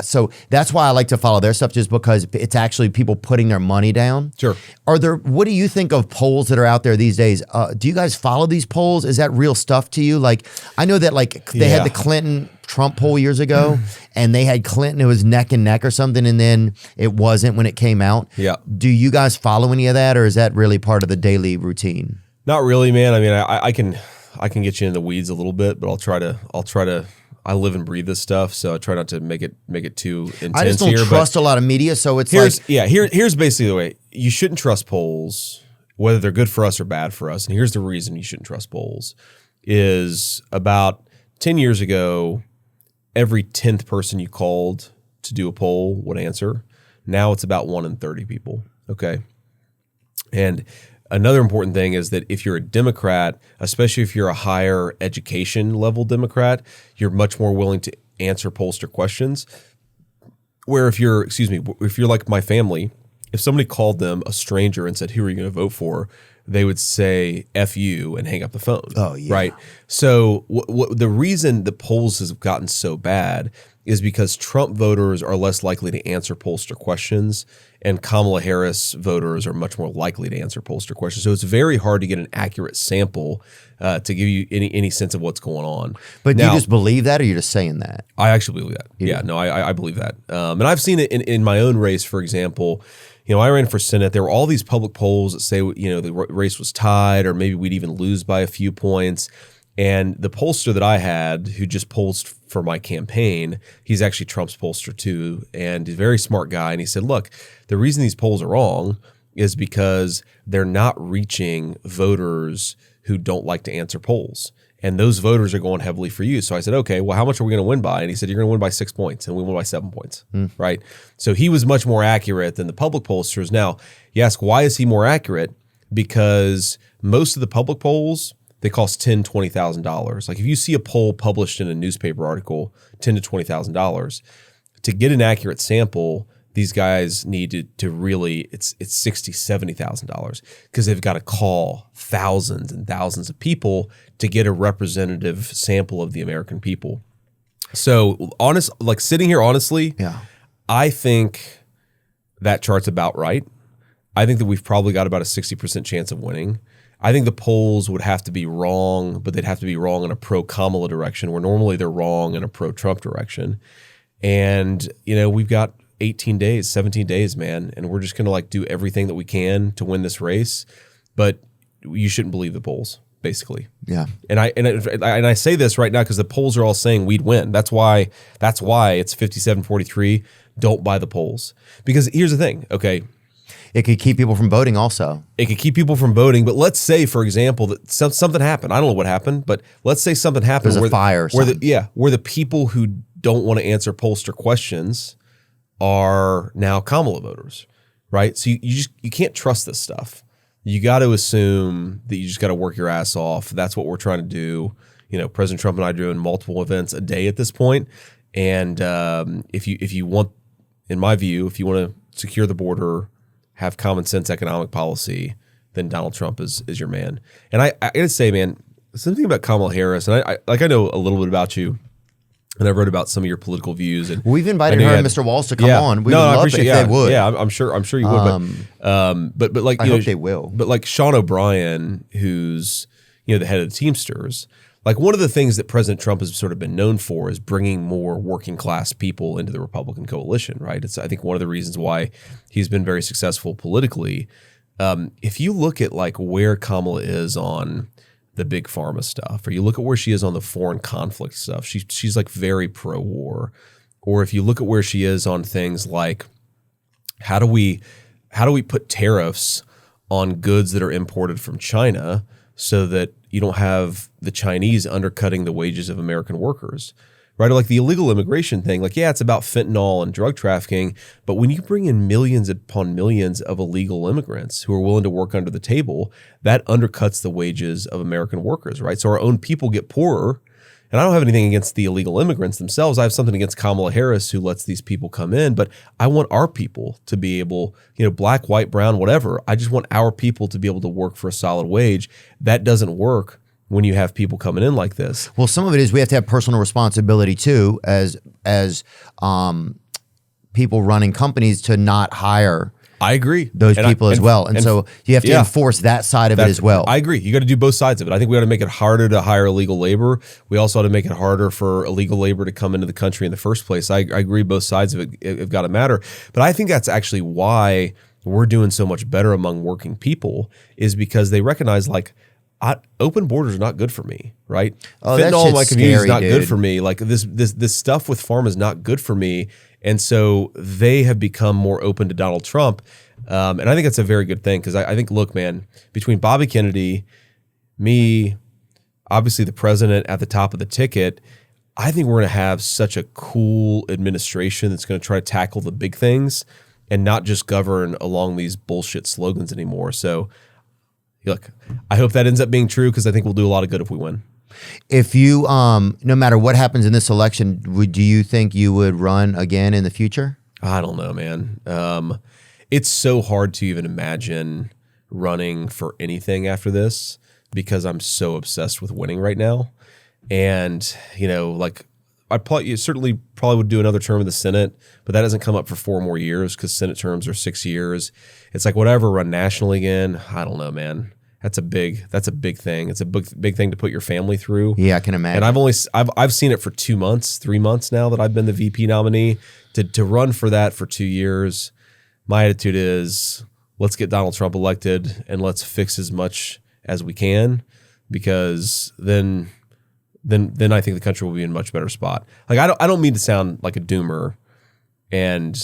so that's why I like to follow their stuff, just because it's actually people putting their money down. Sure. What do you think of polls that are out there these days? Do you guys follow these polls? Is that real stuff to you? Like, I know that like they had the Clinton-Trump poll years ago, and they had Clinton, it was neck and neck or something, and then it wasn't when it came out. Yeah. Do you guys follow any of that, or is that really part of the daily routine? Not really, man. I mean, I can get you in the weeds a little bit, but I'll try to. I live and breathe this stuff, so I try not to make it too intense. I just don't trust a lot of media, so it's here's basically the way. You shouldn't trust polls, whether they're good for us or bad for us. And here's the reason you shouldn't trust polls: is about 10 years ago, every 10th person you called to do a poll would answer. Now it's about 1 in 30 people. Okay, and another important thing is that if you're a Democrat, especially if you're a higher education level Democrat, you're much more willing to answer pollster questions. Where if you're like my family, if somebody called them a stranger and said, who are you going to vote for? They would say, F you, and hang up the phone. Oh, yeah. Right? So the reason the polls has gotten so bad is because Trump voters are less likely to answer pollster questions, and Kamala Harris voters are much more likely to answer pollster questions. So it's very hard to get an accurate sample to give you any sense of what's going on. But do you just believe that, or you're just saying that? I actually believe that. I believe that. And I've seen it in my own race, for example. I ran for Senate. There were all these public polls that say, the race was tied, or maybe we'd even lose by a few points. And the pollster that I had, who just polls for my campaign, he's actually Trump's pollster too, and he's a very smart guy. And he said, look, the reason these polls are wrong is because they're not reaching voters who don't like to answer polls. And those voters are going heavily for you. So I said, okay, well, how much are we going to win by? And he said, you're going to win by 6 points. And we won by 7 points, right? So he was much more accurate than the public pollsters. Now, you ask, why is he more accurate? Because most of the public polls, they cost $10,000, $20,000. Like if you see a poll published in a newspaper article, $10,000 to $20,000, to get an accurate sample, these guys need to really, it's $60,000, $70,000 because they've got to call thousands and thousands of people to get a representative sample of the American people. So sitting here honestly, I think that chart's about right. I think that we've probably got about a 60% chance of winning. I think the polls would have to be wrong, but they'd have to be wrong in a pro-Kamala direction, where normally they're wrong in a pro-Trump direction. And, we've got 18 days, 17 days, man, and we're just going to do everything that we can to win this race. But you shouldn't believe the polls, basically. Yeah. And I say this right now because the polls are all saying we'd win. That's why it's 57-43. Don't buy the polls. Because here's the thing, okay? It could keep people from voting also. It could keep people from voting, but let's say, for example, that something happened. I don't know what happened, but let's say something happened. There's a fire or something. Where the people who don't want to answer pollster questions are now Kamala voters, right? So you can't trust this stuff. You got to assume that you just got to work your ass off. That's what we're trying to do. President Trump and I are doing multiple events a day at this point. And if you want, in my view, if you want to secure the border, have common sense economic policy, then Donald Trump is your man. And I gotta say, man, something about Kamala Harris, and I know a little bit about you, and I wrote about some of your political views. And we've invited her and Mr. Walls to come on. We would love it if they would. Yeah, I'm sure you would. But I hope they will. But like Sean O'Brien, who's the head of the Teamsters, like one of the things that President Trump has sort of been known for is bringing more working class people into the Republican coalition, right? It's, I think, one of the reasons why he's been very successful politically. If you look at like where Kamala is on the big pharma stuff, or you look at where she is on the foreign conflict stuff, she's like very pro-war. Or if you look at where she is on things like how do we put tariffs on goods that are imported from China so that you don't have the Chinese undercutting the wages of American workers, right? Or like the illegal immigration thing, like, yeah, it's about fentanyl and drug trafficking, but when you bring in millions upon millions of illegal immigrants who are willing to work under the table, that undercuts the wages of American workers, right? So our own people get poorer. And I don't have anything against the illegal immigrants themselves. I have something against Kamala Harris who lets these people come in, but I want our people to be able, black, white, brown, whatever. I just want our people to be able to work for a solid wage. That doesn't work when you have people coming in like this. Well, some of it is we have to have personal responsibility too, as people running companies, to not hire. I agree. Those people as well. And so you have to enforce that side of it as well. I agree. You got to do both sides of it. I think we ought to make it harder to hire illegal labor. We also ought to make it harder for illegal labor to come into the country in the first place. I agree both sides of it have got to matter. But I think that's actually why we're doing so much better among working people, is because they recognize like open borders are not good for me, right? Oh, fentanyl in my community is not good dude. for me. Like this stuff with Pharma is not good for me. And so they have become more open to Donald Trump. And I think that's a very good thing, because I think, look, man, between Bobby Kennedy, me, obviously the president at the top of the ticket, I think we're going to have such a cool administration that's going to try to tackle the big things and not just govern along these bullshit slogans anymore. So, look, I hope that ends up being true, because I think we'll do a lot of good if we win. If you, no matter what happens in this election, do you think you would run again in the future? I don't know, man. It's so hard to even imagine running for anything after this, because I'm so obsessed with winning right now. And, like I certainly would do another term in the Senate, but that doesn't come up for 4 more years, because Senate terms are 6 years. It's like, whatever, run nationally again. I don't know, man. That's a big thing. It's a big thing to put your family through. Yeah, I can imagine. And I've seen it for 2 months, 3 months now that I've been the VP nominee. To run for that for 2 years, my attitude is, let's get Donald Trump elected and let's fix as much as we can, because then I think the country will be in a much better spot. Like, I don't mean to sound like a doomer, and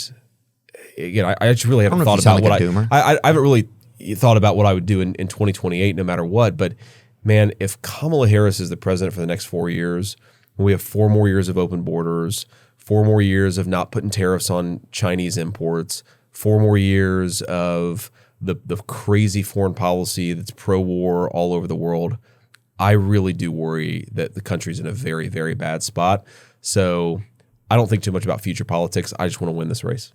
I just really haven't thought about I haven't really thought about what I would do in 2028, no matter what. But man, if Kamala Harris is the president for the next 4 years, and we have 4 more years of open borders, 4 more years of not putting tariffs on Chinese imports, 4 more years of the crazy foreign policy that's pro-war all over the world, I really do worry that the country's in a very, very bad spot. So I don't think too much about future politics. I just want to win this race.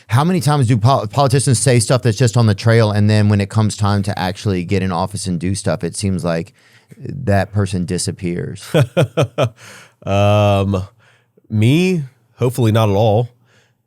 How many times do politicians say stuff that's just on the trail, and then when it comes time to actually get in office and do stuff, it seems like that person disappears? Me, hopefully not at all.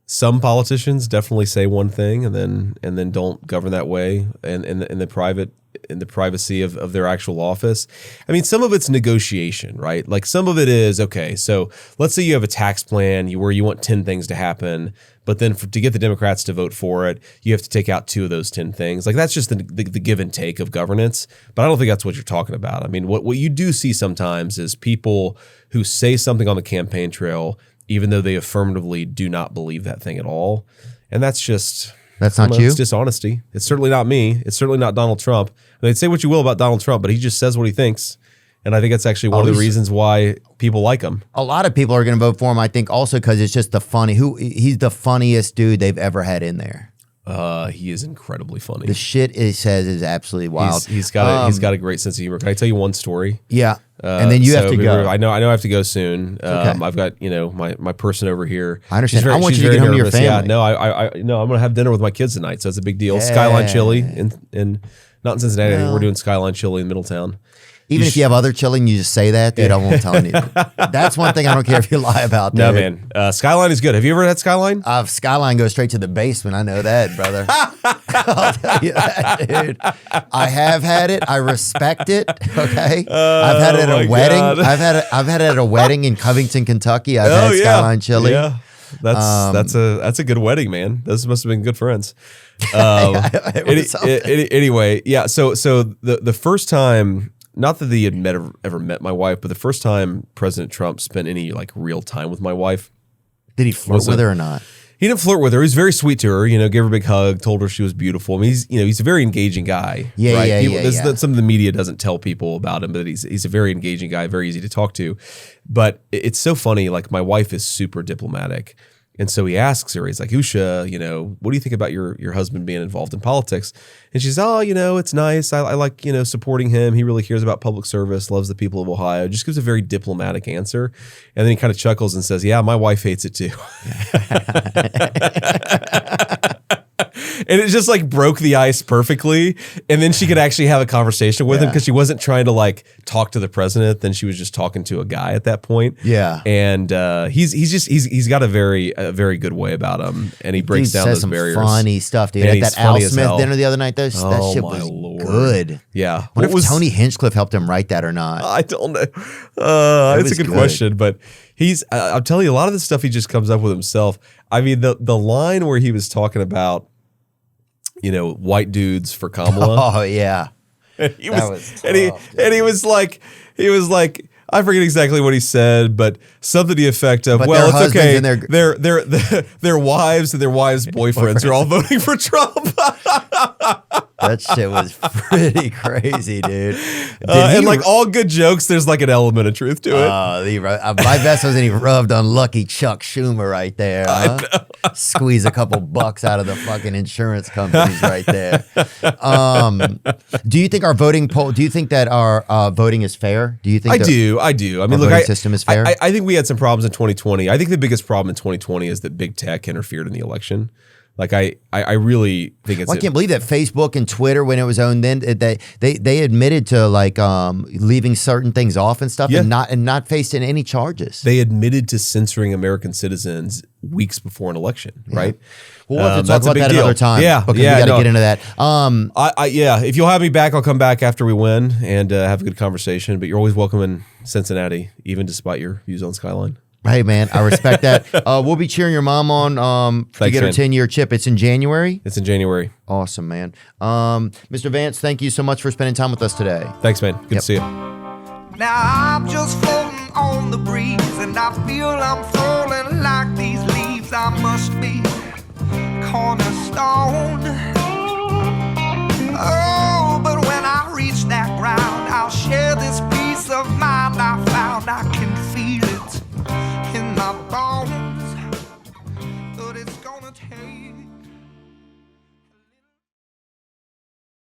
Some politicians definitely say one thing and then don't govern that way, and in the privacy of their actual office. I mean, some of it's negotiation, right? Like, some of it is, okay, so let's say you have a tax plan where you want 10 things to happen, but then to get the Democrats to vote for it, you have to take out 2 of those 10 things. Like, that's just the give and take of governance. But I don't think that's what you're talking about. I mean, what you do see sometimes is people who say something on the campaign trail, even though they affirmatively do not believe that thing at all. And that's just... That's not you? It's dishonesty. It's certainly not me. It's certainly not Donald Trump. I mean, say what you will about Donald Trump, but he just says what he thinks. And I think that's actually one of the reasons why people like him. A lot of people are going to vote for him, I think, also because it's just he's the funniest dude they've ever had in there. He is incredibly funny. The shit he says is absolutely wild. He's got a great sense of humor. Can I tell you one story? Yeah. And then you have to go. I know I have to go soon. Okay. I've got, my person over here. I understand. I want you to get home to your family. Yeah, no, I'm going to have dinner with my kids tonight, so it's a big deal. Yeah. Skyline Chili in not in Cincinnati. I think we're doing Skyline Chili in Middletown. Even if you have other chili and you just say that, dude, I won't tell anything. That's one thing I don't care if you lie about. Dude. No, man. Skyline is good. Have you ever had Skyline? Skyline goes straight to the basement. I know that, brother. I'll tell you that, dude. I have had it. I respect it. Okay. I've had it at a wedding. God. I've had it at a wedding in Covington, Kentucky. I've had Skyline Chili. Yeah. That's a good wedding, man. Those must have been good friends. Anyway, yeah. So the first time, not that he had ever met my wife, but the first time President Trump spent any like real time with my wife. Did he flirt with her or not? He didn't flirt with her. He was very sweet to her. You know, gave her a big hug, told her she was beautiful. I mean, he's a very engaging guy. That's something the media doesn't tell people about him, but he's a very engaging guy, very easy to talk to. But it's so funny. Like my wife is super diplomatic. And so he asks her, he's like, Usha, what do you think about your husband being involved in politics? And she's, it's nice. I like, supporting him. He really cares about public service, loves the people of Ohio. Just gives a very diplomatic answer. And then he kind of chuckles and says, yeah, my wife hates it too. And it just like broke the ice perfectly. And then she could actually have a conversation with him because she wasn't trying to like talk to the president. Then she was just talking to a guy at that point. Yeah. And he's got a very good way about him. And he breaks down those barriers. Funny stuff, dude. At that Al Smith dinner the other night, that shit was good. Yeah. I wonder if Tony Hinchcliffe helped him write that or not. I don't know. It's a good question. But I'm telling you, a lot of the stuff he just comes up with himself. I mean, the line where he was talking about, white dudes for Kamala. Oh yeah. And he was like, I forget exactly what he said, but something to the effect of, well, it's okay. And their wives and their wives' boyfriends are all voting for Trump. That shit was pretty crazy, dude. And like all good jokes, there's like an element of truth to it. My best wasn't even rubbed on Lucky Chuck Schumer right there. Huh? Squeeze a couple bucks out of the fucking insurance companies right there. Do you think our voting poll? Do you think that our voting is fair? Do you think? I do. I mean, look, system is fair. I think we had some problems in 2020. I think the biggest problem in 2020 is that big tech interfered in the election. Like I really think it's. I can't believe that Facebook and Twitter, when it was owned, then they admitted to like leaving certain things off and stuff, and not facing any charges. They admitted to censoring American citizens weeks before an election, right? Well, we'll have to talk about that another time. Yeah, because we got to get into that. If you'll have me back, I'll come back after we win and have a good conversation. But you're always welcome in Cincinnati, even despite your views on Skyline. Hey, man, I respect that. We'll be cheering your mom on to get her 10-year chip. It's in January? It's in January. Awesome, man. Mr. Vance, thank you so much for spending time with us today. Thanks, man. Good to see you. Now I'm just floating on the breeze, and I feel I'm falling like these leaves. I must be cornerstone. Oh, but when I reach that ground, I'll share this peace of mind I found. I